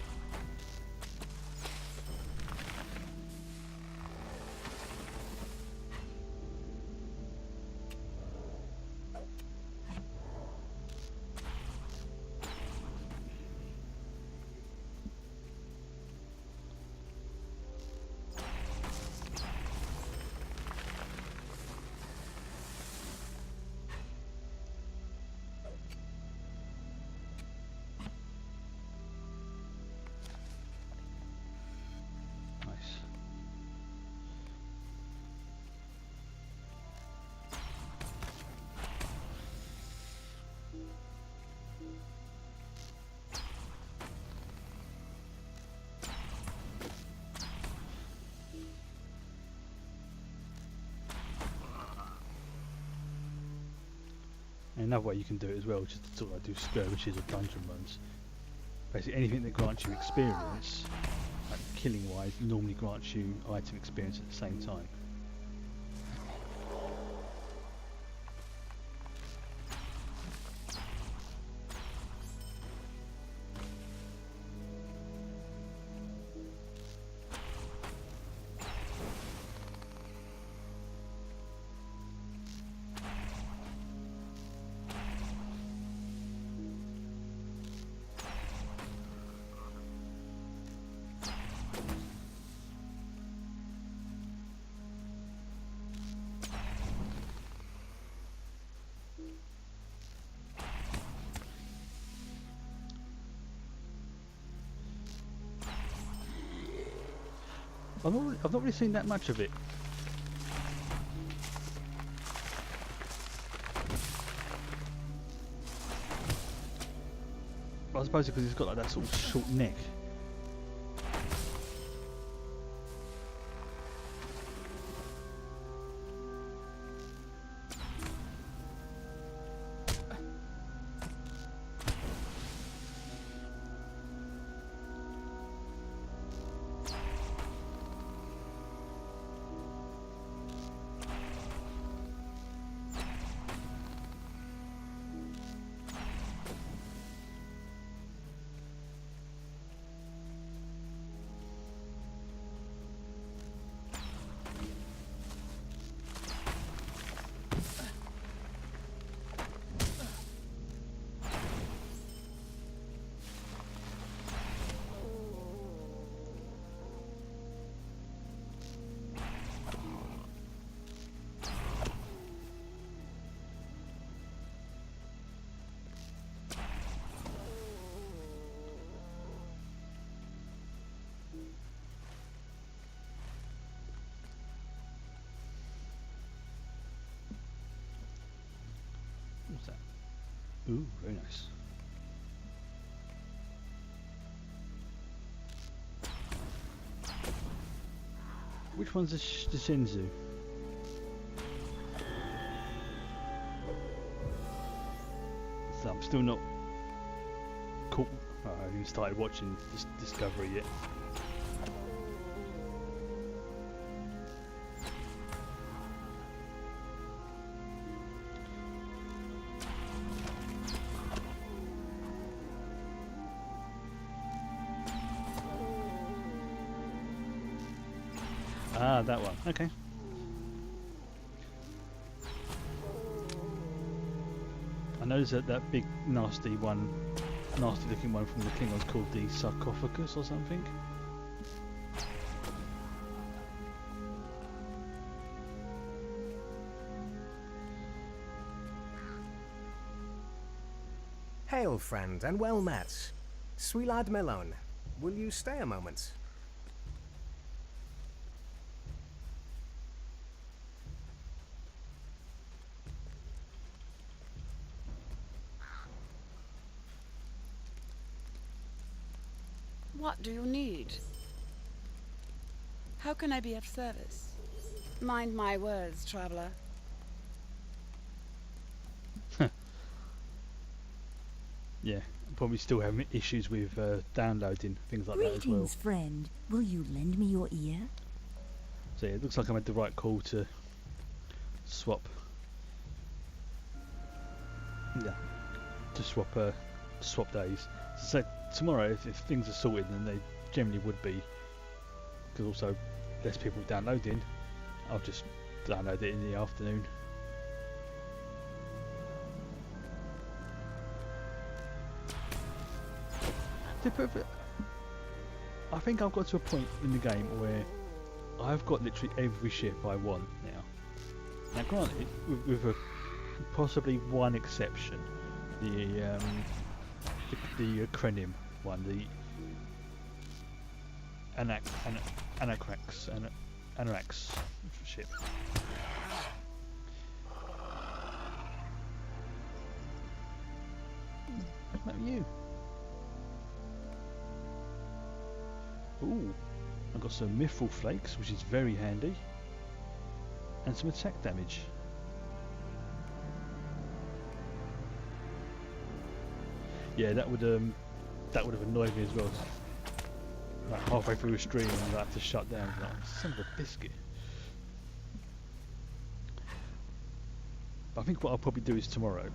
And another way you can do it as well, which is to sort of like do skirmishes or dungeon runs. Basically anything that grants you experience, like killing wise, normally grants you item experience at the same time. I've not really seen that much of it. I suppose because it's got like that sort of short neck. What's that? Ooh, very nice. Which one's the Shinzu? So I'm still not caught. I haven't even started watching this Discovery yet. Ah, that one. Okay. I noticed that big nasty looking one from the Klingons called the sarcophagus or something. Hail, friend, and well met. Suilad Melon, will you stay a moment? What do you need? How can I be of service? Mind my words, traveler. Yeah, probably still having issues with downloading things like that as well. Greetings, friend. Will you lend me your ear? So yeah, it looks like I made the right call to swap. Yeah, to swap swap days. So tomorrow, if things are sorted, then they generally would be, because also less people downloading, I'll just download it in the afternoon. I think I've got to a point in the game where I've got literally every ship I want now. Now granted, with possibly one exception, the Krenim one, the Anakrax ship. What's the matter with you? Ooh, I've got some mithril flakes, which is very handy, and some attack damage. Yeah, that would have annoyed me as well. Like halfway through a stream and I have to shut down. Like, son of a biscuit. But I think what I'll probably do is tomorrow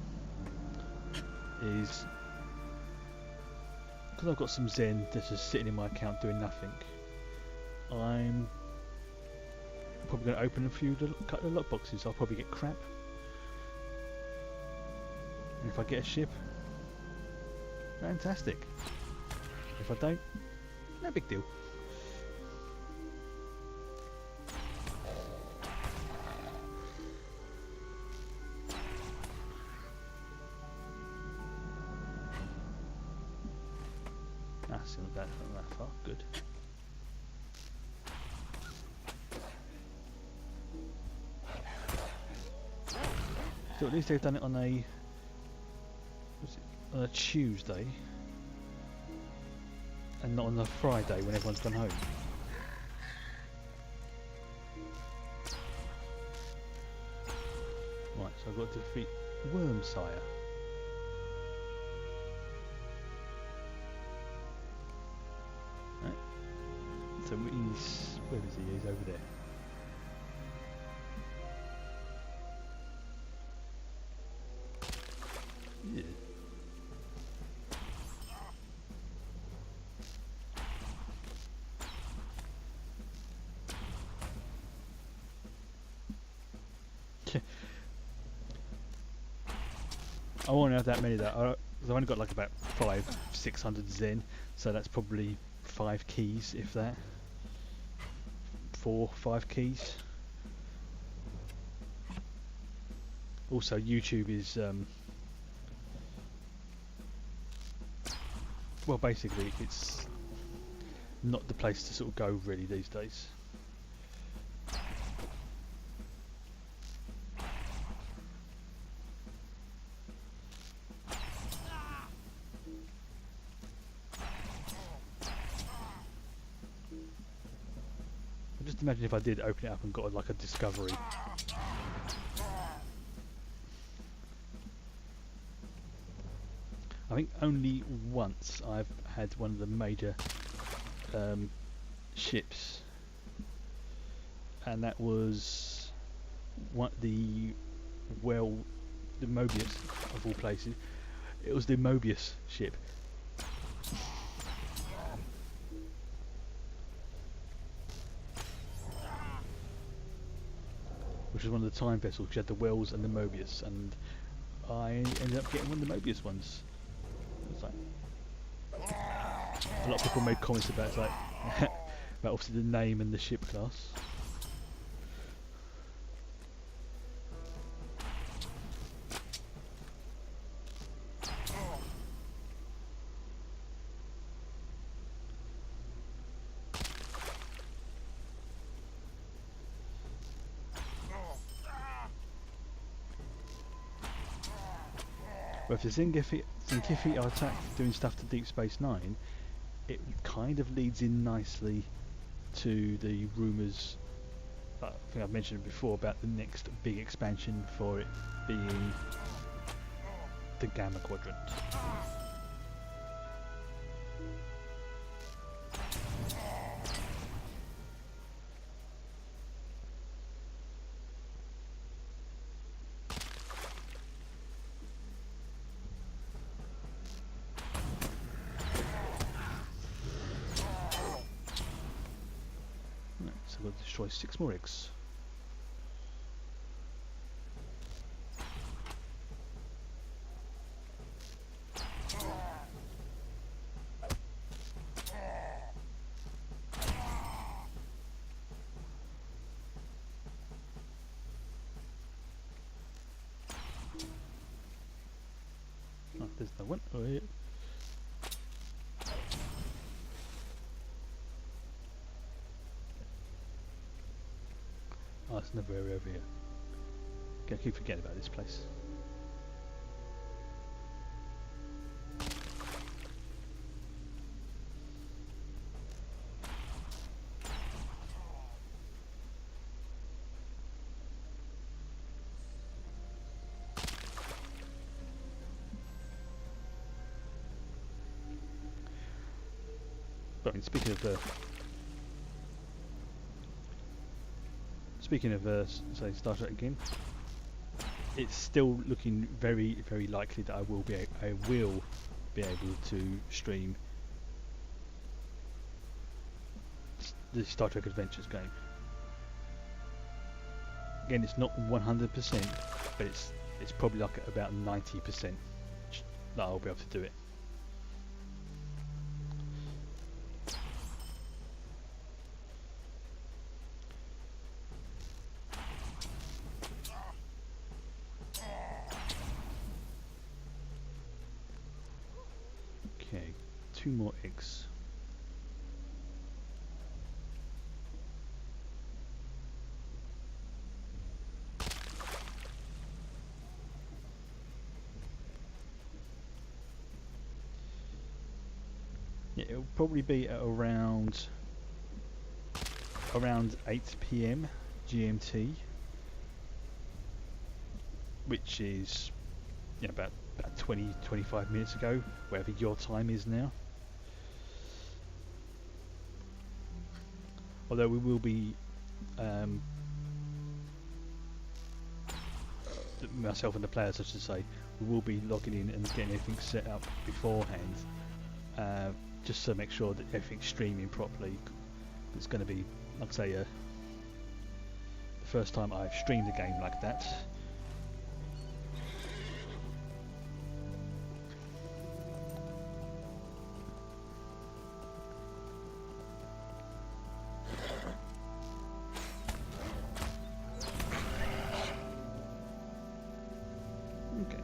is, because I've got some Zen that's just sitting in my account doing nothing, I'm probably going to open a couple of lot boxes. I'll probably get crap, and if I get a ship, fantastic. If I don't, no big deal. That's not that far. Good. So at least they've done it on a Tuesday and not on a Friday when everyone's gone home. Right, so I've got to defeat Wormsire. Right. So he's, where is he? He's over there. Yeah. I won't have that many of that. I've only got like about 600 Zen, so that's probably 5 keys, if that. 4-5 keys. Also, YouTube is well, basically, it's not the place to sort of go really these days. Just imagine if I did open it up and got like a discovery. I think only once I've had one of the major ships, and that was the Mobius of all places. It was the Mobius ship. Which was one of the time vessels, which had the Wells and the Mobius, and I ended up getting one of the Mobius ones. It's like, a lot of people made comments about like about obviously the name and the ship class. But if the Zinkifi are attacked doing stuff to Deep Space Nine, it kind of leads in nicely to the rumours I think I've mentioned before about the next big expansion for it being the Gamma Quadrant. we'll destroy 6 more eggs. Oh, there's no one. Oh, yeah. Oh, it's another area over here. Okay, I keep forgetting about this place. But I mean, speaking of say Star Trek again, it's still looking very, very likely that I will be able to stream the Star Trek Adventures game. Again, it's not 100%, but it's probably like about 90% that I'll be able to do it. Okay, 2 more eggs. Yeah, it'll probably be at around 8 PM GMT, which is about 20-25 minutes ago, wherever your time is now. Although we will be myself and the players, I should say, we will be logging in and getting everything set up beforehand, just to make sure that everything's streaming properly. It's going to be, I'd say, the first time I've streamed a game like that. Okay.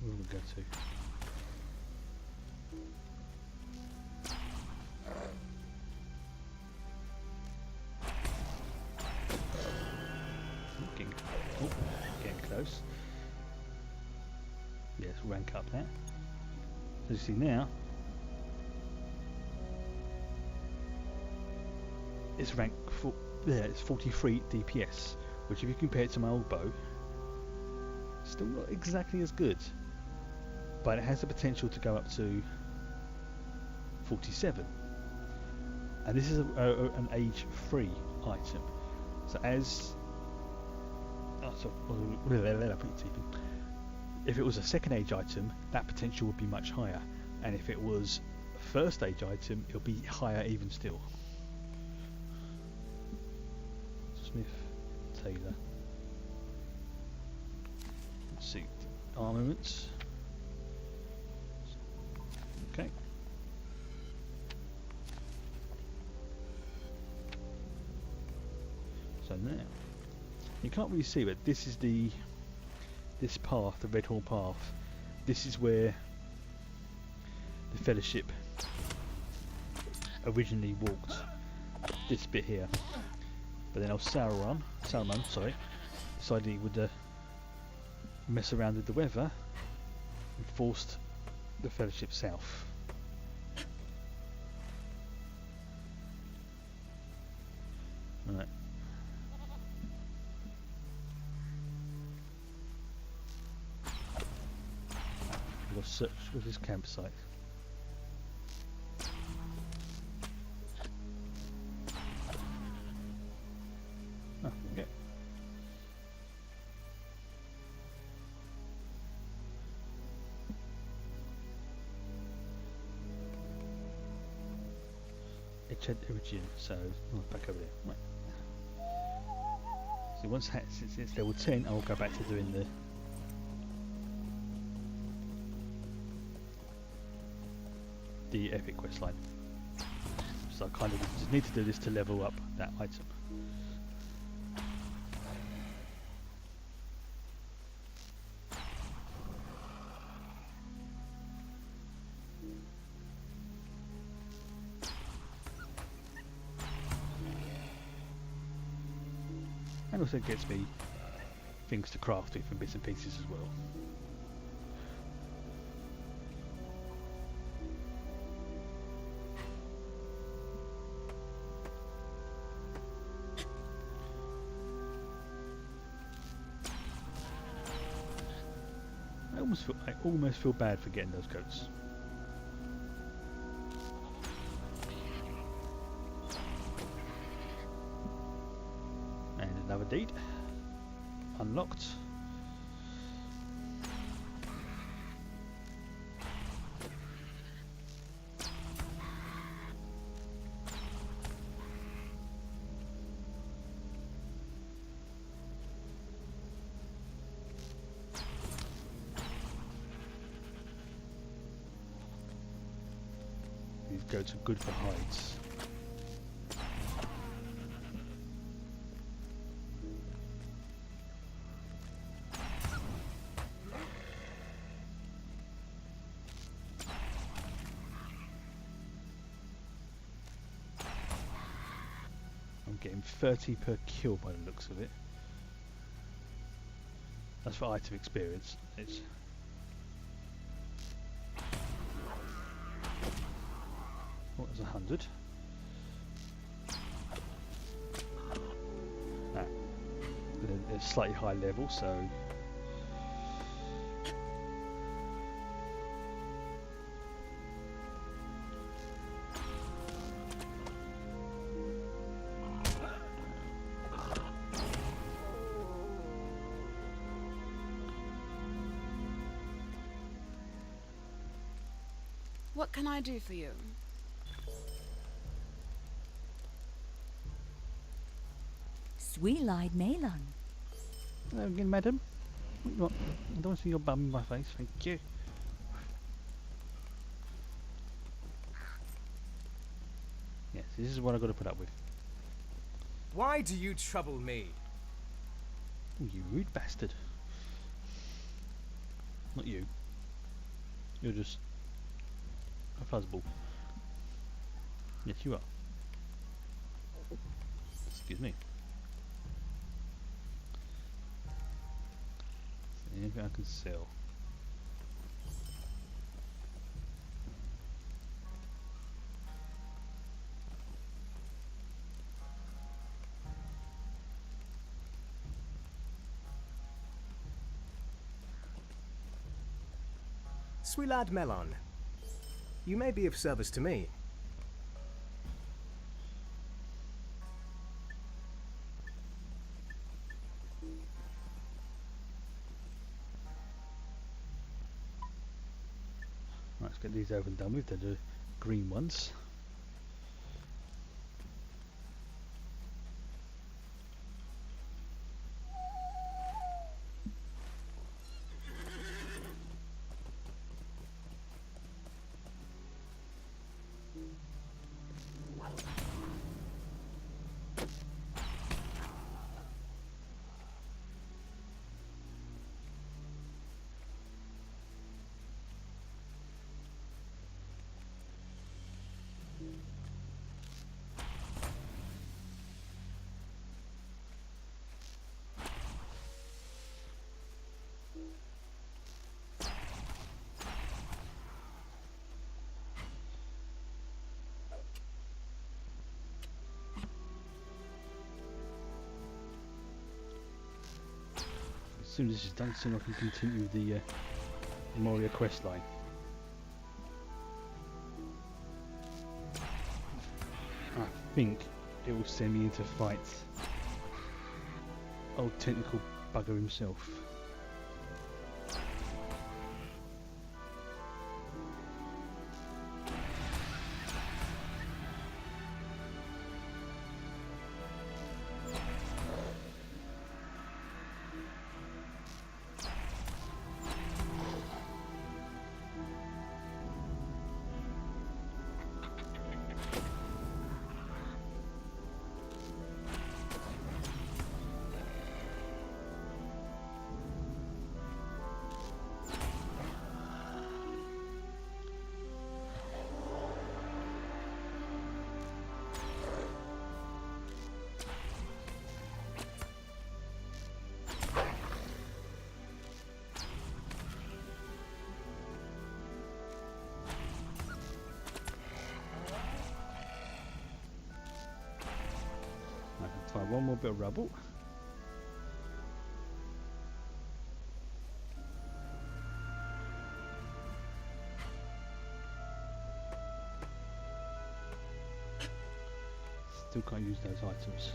Where will we go to? Getting close. Yes, rank up that. As you see now, it's rank it's 43 DPS, which if you compare it to my old bow, still not exactly as good, but it has the potential to go up to 47, and this is an age-free item. So as if it was a second age item, that potential would be much higher, and if it was a first age item, it'll be higher even still. Smith, Taylor. Let's see, armaments. Okay. So now, you can't really see, but this is this path, the Redhorn path. This is where the Fellowship originally walked. This bit here. But then Saruman, decided he would mess around with the weather and forced the Fellowship south. Right. We'll search with his campsite. Oh, okay. Ched Origin, so back over there. Right. So once since it's level 10, I'll go back to doing the epic quest line. So I kind of just need to do this to level up that item. And also gets me things to craft with and bits and pieces as well. I almost feel bad for getting those goats. And another deed unlocked. These goats are good for hides. I'm getting 30 per kill by the looks of it. That's for item experience. It's what was 100? Ah, a slightly high level, so What can I do for you? Sweet-eyed Melon. hello again, madam. What? I don't want to see your bum in my face, thank you. Yes, this is what I've got to put up with. Why do you trouble me? Oh, you rude bastard. Not you. You're just a fuzzball. Yes, you are. Excuse me. Anything I can sell? Sweet lad Melon, you may be of service to me. Right, let's get these over and done with. They're the green ones. As soon as this is done, soon I can continue with the Moria quest line. I think it will send me into fight old tentacle bugger himself. Find one more bit of rubble. Still can't use those items.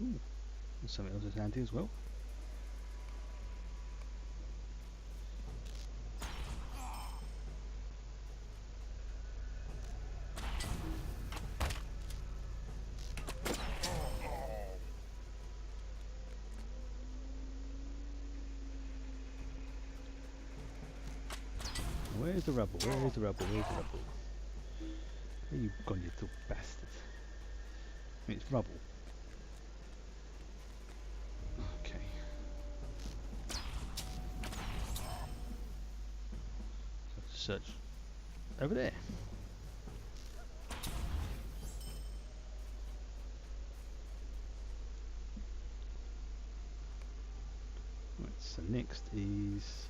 Ooh, there's something else that's handy as well. Where's the rubble? Where's the rubble? Where's the rubble? Where you gone, you little bastard? I mean, it's rubble. Okay. So search over there. Right, so next is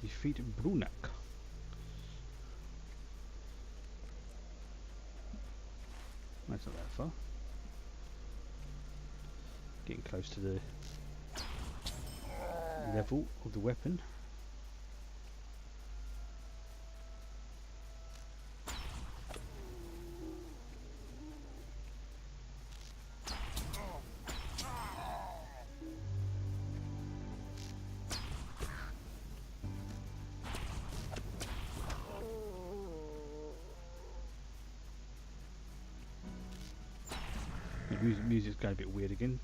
defeat Brunak. That's not that far. Getting close to the level of the weapon. The music's going a bit weird again.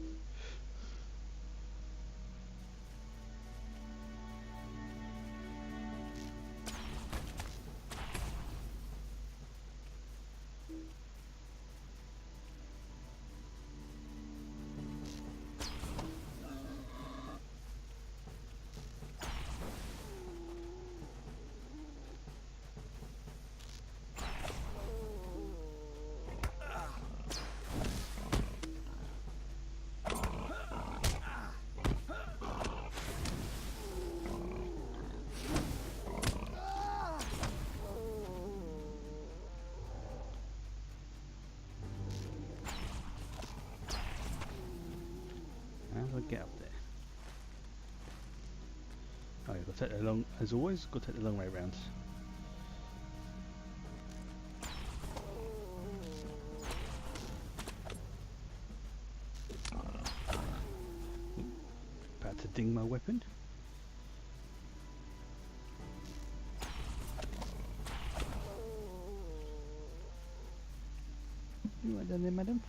How do I get up there? Oh, you've got to take the long, as always, got to take the long way round. About to ding my weapon. You right down there, madam?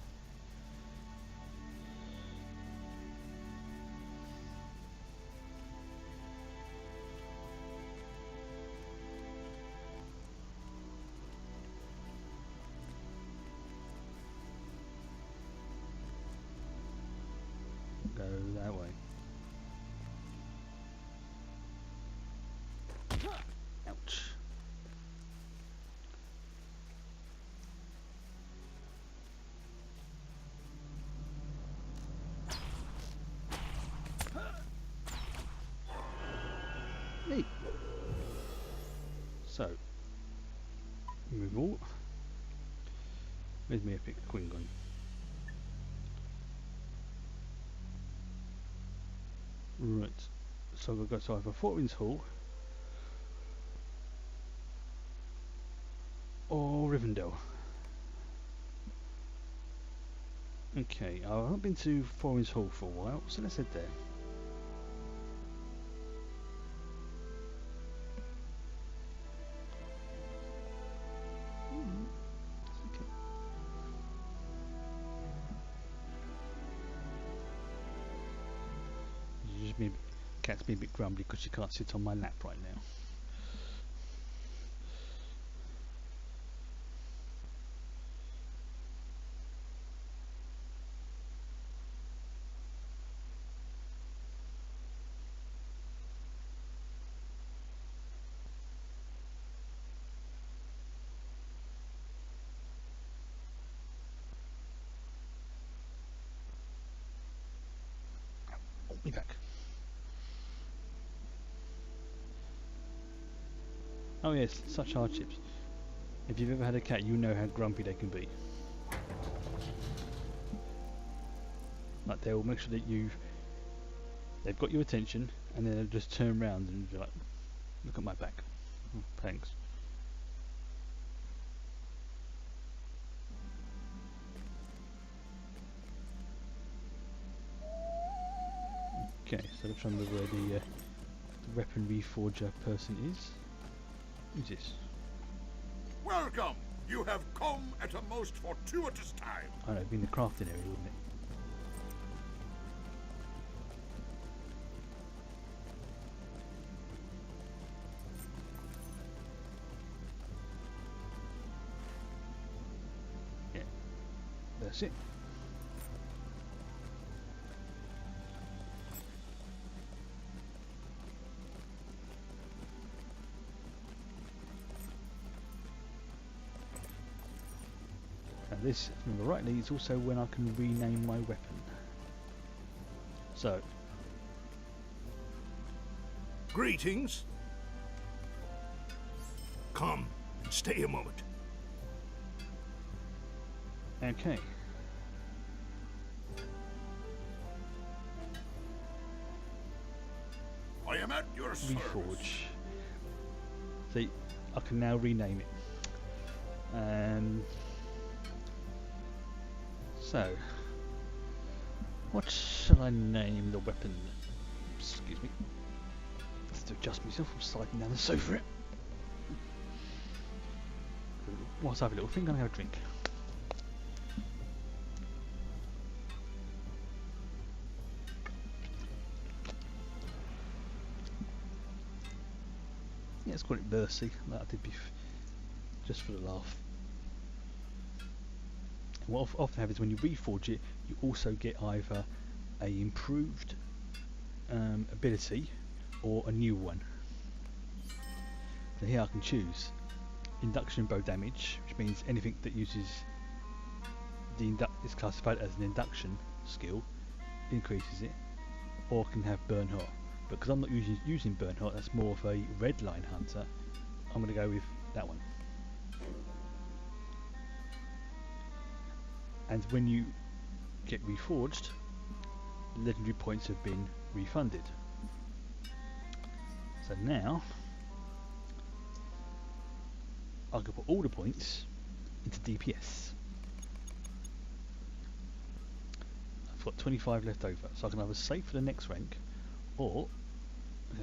Go that way. Ouch. Neat. So, move all. Where's my epic queen gone? Right, so I've got to either Fortin's Hall or Rivendell. Okay, I've not been to Fortin's Hall for a while, so let's head there. Okay. Just maybe cat's being a bit grumbly because she can't sit on my lap right now. Oh yes, such hardships. If you've ever had a cat, you know how grumpy they can be. Like they'll make sure that they've got your attention, and then they'll just turn around and be like, look at my back. Oh, thanks. Okay, so let's remember where the weapon reforger person is. Who's this? Welcome! You have come at a most fortuitous time. I know, it'd be in the crafting area, wouldn't it? Yeah, that's it. And this, if I remember rightly, is also when I can rename my weapon. So, Greetings. Come and stay a moment. okay. I am at your service. Reforge. See, I can now rename it. So, what shall I name the weapon? Excuse me. Just to adjust myself, I'm sliding down the sofa. It. Whilst I have a little thing, I'm gonna have a drink. Yeah, let's call it Mercy, like I did just for the laugh. And what often happens when you reforge it, you also get either a improved ability or a new one. So here I can choose induction bow damage, which means anything that uses is classified as an induction skill increases it, or can have burn hot. But because I'm not using burn hot, that's more of a red line hunter, I'm going to go with that one. And when you get reforged, legendary points have been refunded. So now I can put all the points into DPS. I've got 25 left over, so I can either save for the next rank, or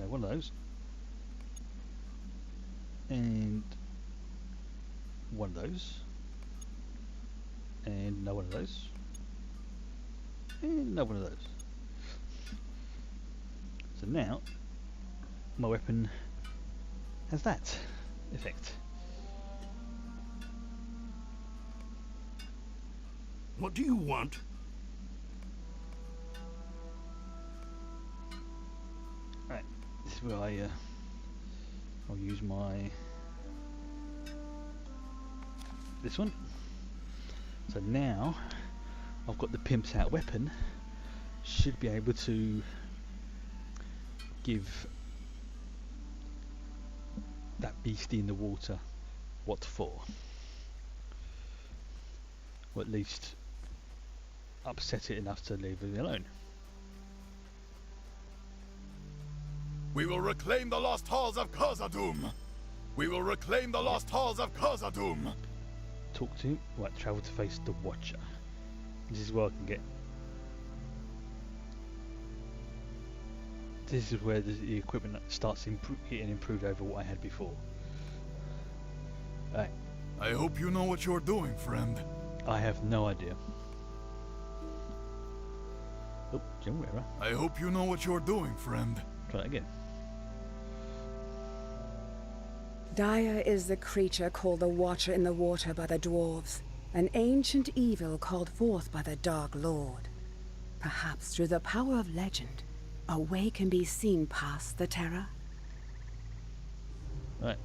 one of those, and one of those, and another one of those, and another one of those. So now my weapon has that effect. What do you want? Right, this is where I'll use my this one. So now I've got the pimped out weapon, should be able to give that beastie in the water what for, or at least upset it enough to leave it alone. We will reclaim the lost halls of Khazad-dûm. We will reclaim the lost halls of Khazad-dûm. Talk to him. Right, travel to face the Watcher. This is where I can get. This is where the equipment starts getting improved over what I had before. Right. I hope you know what you're doing, friend. I have no idea. Oh, Jim Rera. I hope you know what you're doing, friend. Try that again. Dire is the creature called the Watcher in the Water by the dwarves, an ancient evil called forth by the Dark Lord. Perhaps through the power of legend, a way can be seen past the terror. Right.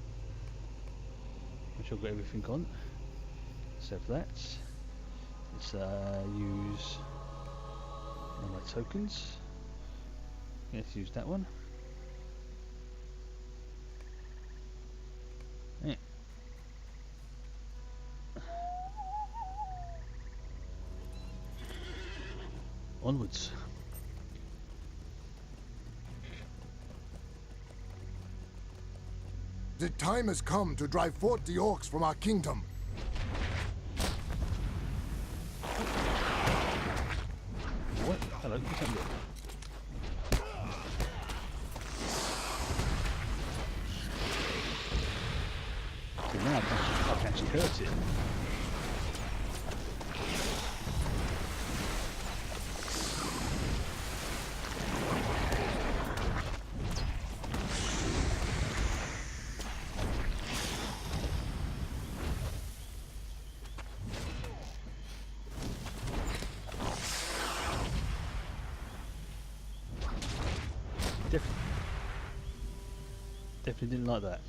Make sure I've got everything on. Except that. Let's use one of my tokens. Let's use that one. onwards. The time has come to drive forth the orcs from our kingdom. What? Hello, what's happening? So now I can actually hurt it. Definitely didn't like that.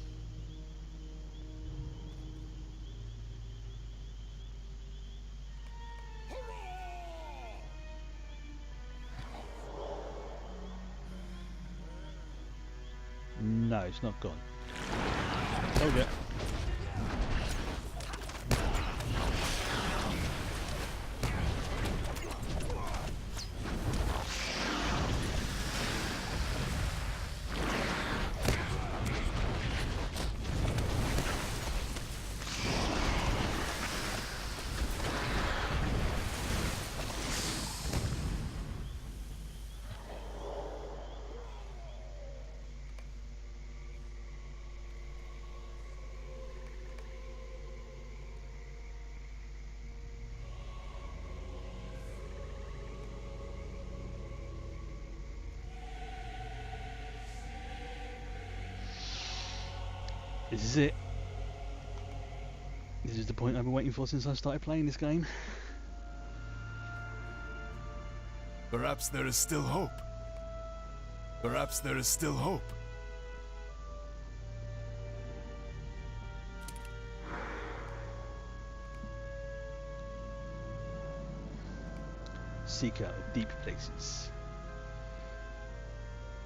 No, it's not gone. Hold it. This is it. This is the point I've been waiting for since I started playing this game. Perhaps there is still hope. Perhaps there is still hope. Seeker of deep places.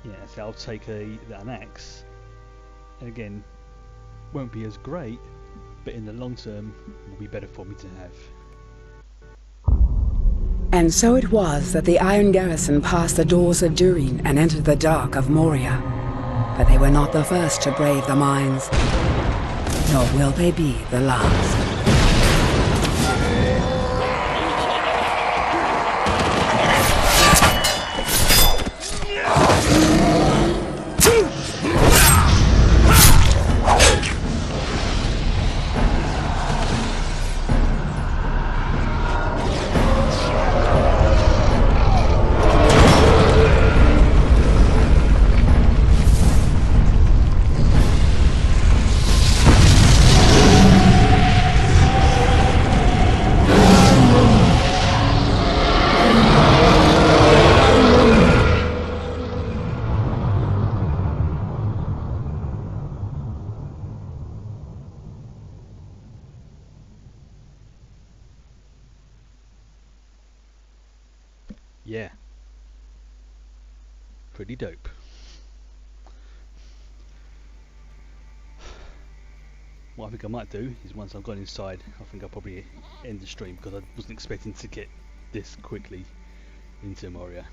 Yeah, so I'll take an axe. And again, won't be as great, but in the long term will be better for me to have. And so it was that the Iron Garrison passed the doors of Durin and entered the dark of Moria. But they were not the first to brave the mines, nor will they be the last. Yeah. Pretty dope. What I think I might do is once I've gone inside, I think I'll probably end the stream because I wasn't expecting to get this quickly into Moria.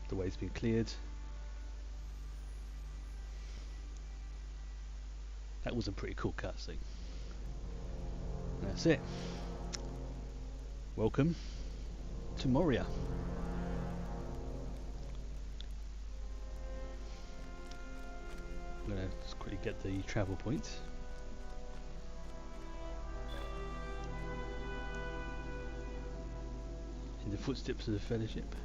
The way it's been cleared. That was a pretty cool cutscene. That's it. Welcome to Moria. I'm going to just quickly get the travel point. In the footsteps of the Fellowship.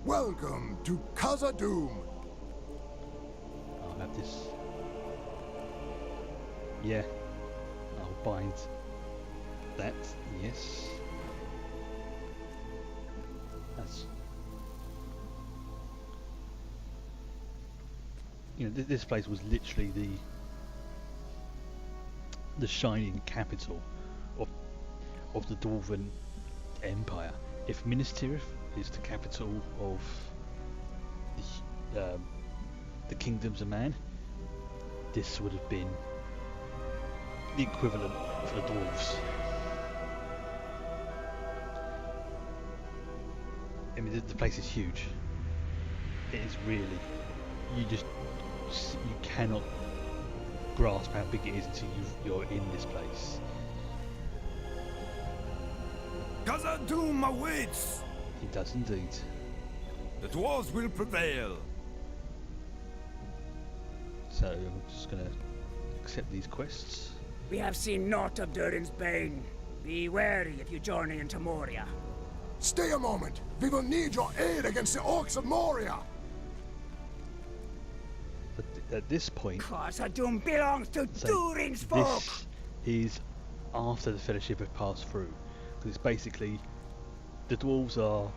Welcome to Khazad-dûm. I'll have this. Yeah. I'll bind that, yes. That's... You know, this place was literally the shining capital of the Dwarven Empire. If Minas Tirith is the capital of the Kingdoms of Man, this would have been the equivalent for the dwarves. I mean, the place is huge. It is really. You cannot grasp how big it is until you're in this place. Khazad-dûm awaits! He does indeed. The dwarves will prevail. So I'm just going to accept these quests. We have seen naught of Durin's bane. Be wary if you journey into Moria. Stay a moment. We will need your aid against the orcs of Moria. At this point, Khazad-dûm belongs to Durin's folk. This is after the Fellowship have passed through. Because it's basically the dwarves are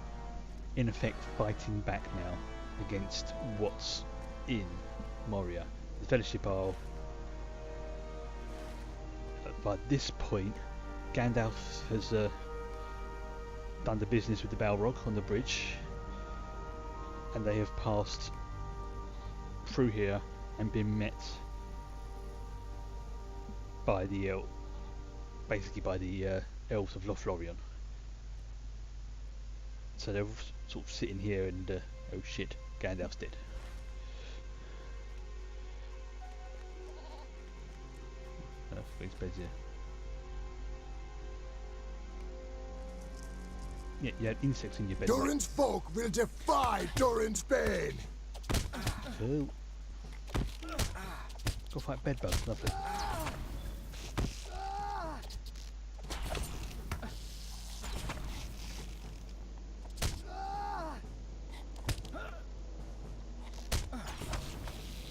in effect fighting back now against what's in Moria. The Fellowship are by this point, Gandalf has done the business with the Balrog on the bridge, and they have passed through here and been met by the basically by the elves of Lothlorien. So they're sort of sitting here and oh shit, Gandalf's dead. These beds here. Yeah, you had insects in your bed. Durin's folk will defy Durin's bane. Cool. Go fight bedbugs, lovely.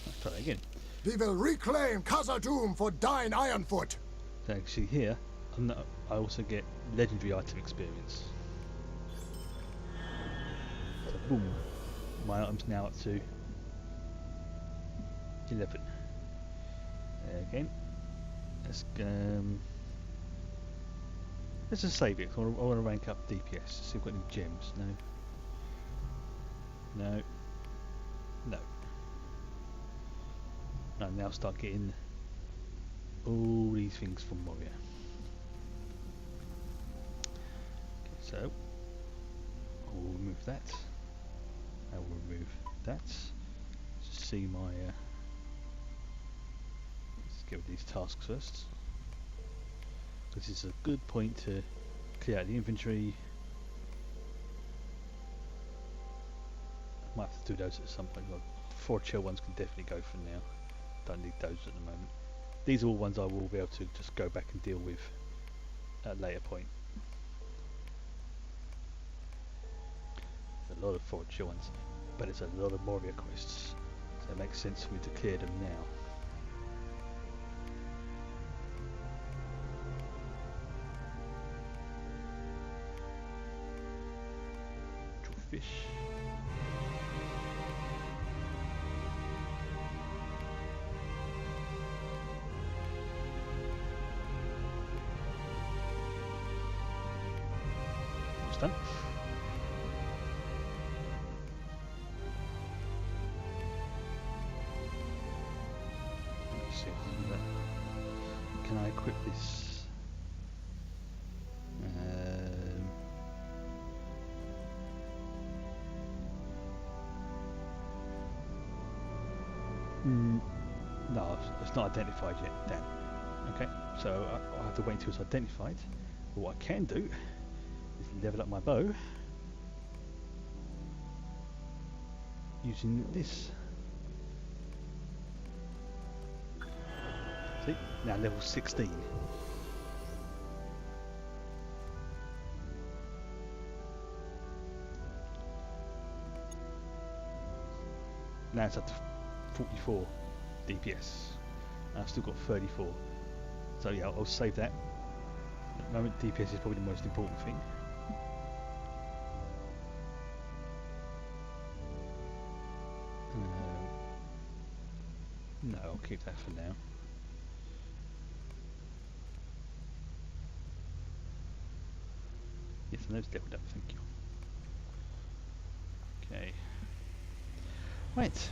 Let's try that again. We will reclaim Khazad-dûm for Dine Ironfoot. So actually here, I also get legendary item experience. So boom, my item's now up to 11. Again, let's just save it. I want to rank up DPS. See if we've got any gems. No. And now start getting all these things from Moria. Okay, so I'll remove that. I will remove that. Just see my. Let's get with these tasks first. This is a good point to clear out the inventory. Might have to do those at some point. Well, 4 chill ones can definitely go for now. Don't need those at the moment. These are all ones I will be able to just go back and deal with at a later point. There's a lot of 4 chill ones, but it's a lot of Moria quests, so it makes sense for me to clear them now. Fish. Done. Let's see, can I equip this? No, it's not identified yet. Damn. Okay, so I'll have to wait until it's identified. But what I can do is level up my bow using this. See, now level 16. Now it's up to 44 DPS. I've still got 34. So yeah, I'll save that. At the moment, DPS is probably the most important thing. No, I'll keep that for now. Yes, and those leveled up, thank you. Okay. Right.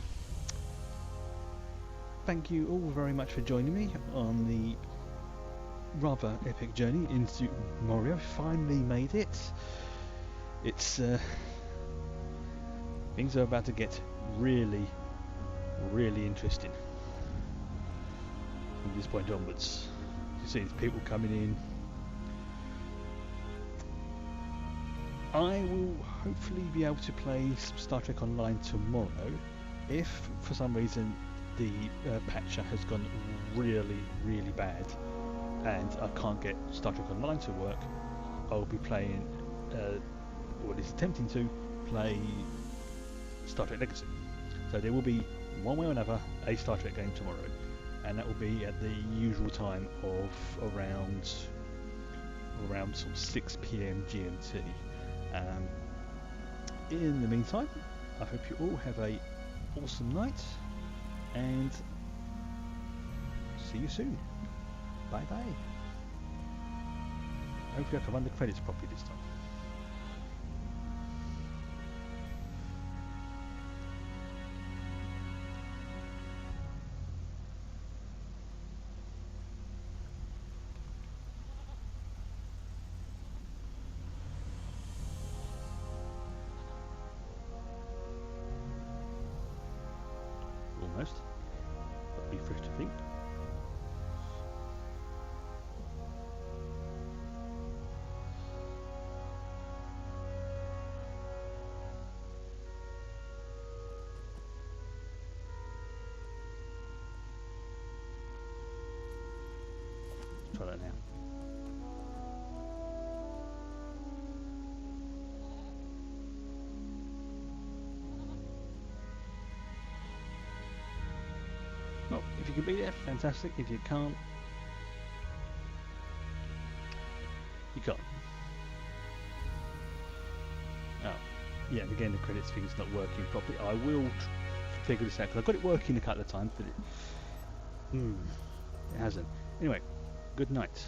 Thank you all very much for joining me on the rather epic journey into Moria. Finally made it. It's things are about to get really, really interesting from this point onwards. You see there's people coming in. I will hopefully be able to play some Star Trek Online tomorrow. If for some reason the patcher has gone really, really bad and I can't get Star Trek Online to work, I'll be playing, or at least attempting to play Star Trek Legacy. So there will be, one way or another, a Star Trek game tomorrow, and that will be at the usual time of around sort of 6 PM GMT. In the meantime, I hope you all have a awesome night, and see you soon. Bye bye. Hopefully I can run the credits properly this time. Almost. But refresh to think. Try that now. Well, if you can be there, fantastic. If you can't, you can't. Oh, yeah, and again the credits thing's not working properly. I will figure this out, because I've got it working a couple of times, but it hasn't. Anyway, good night.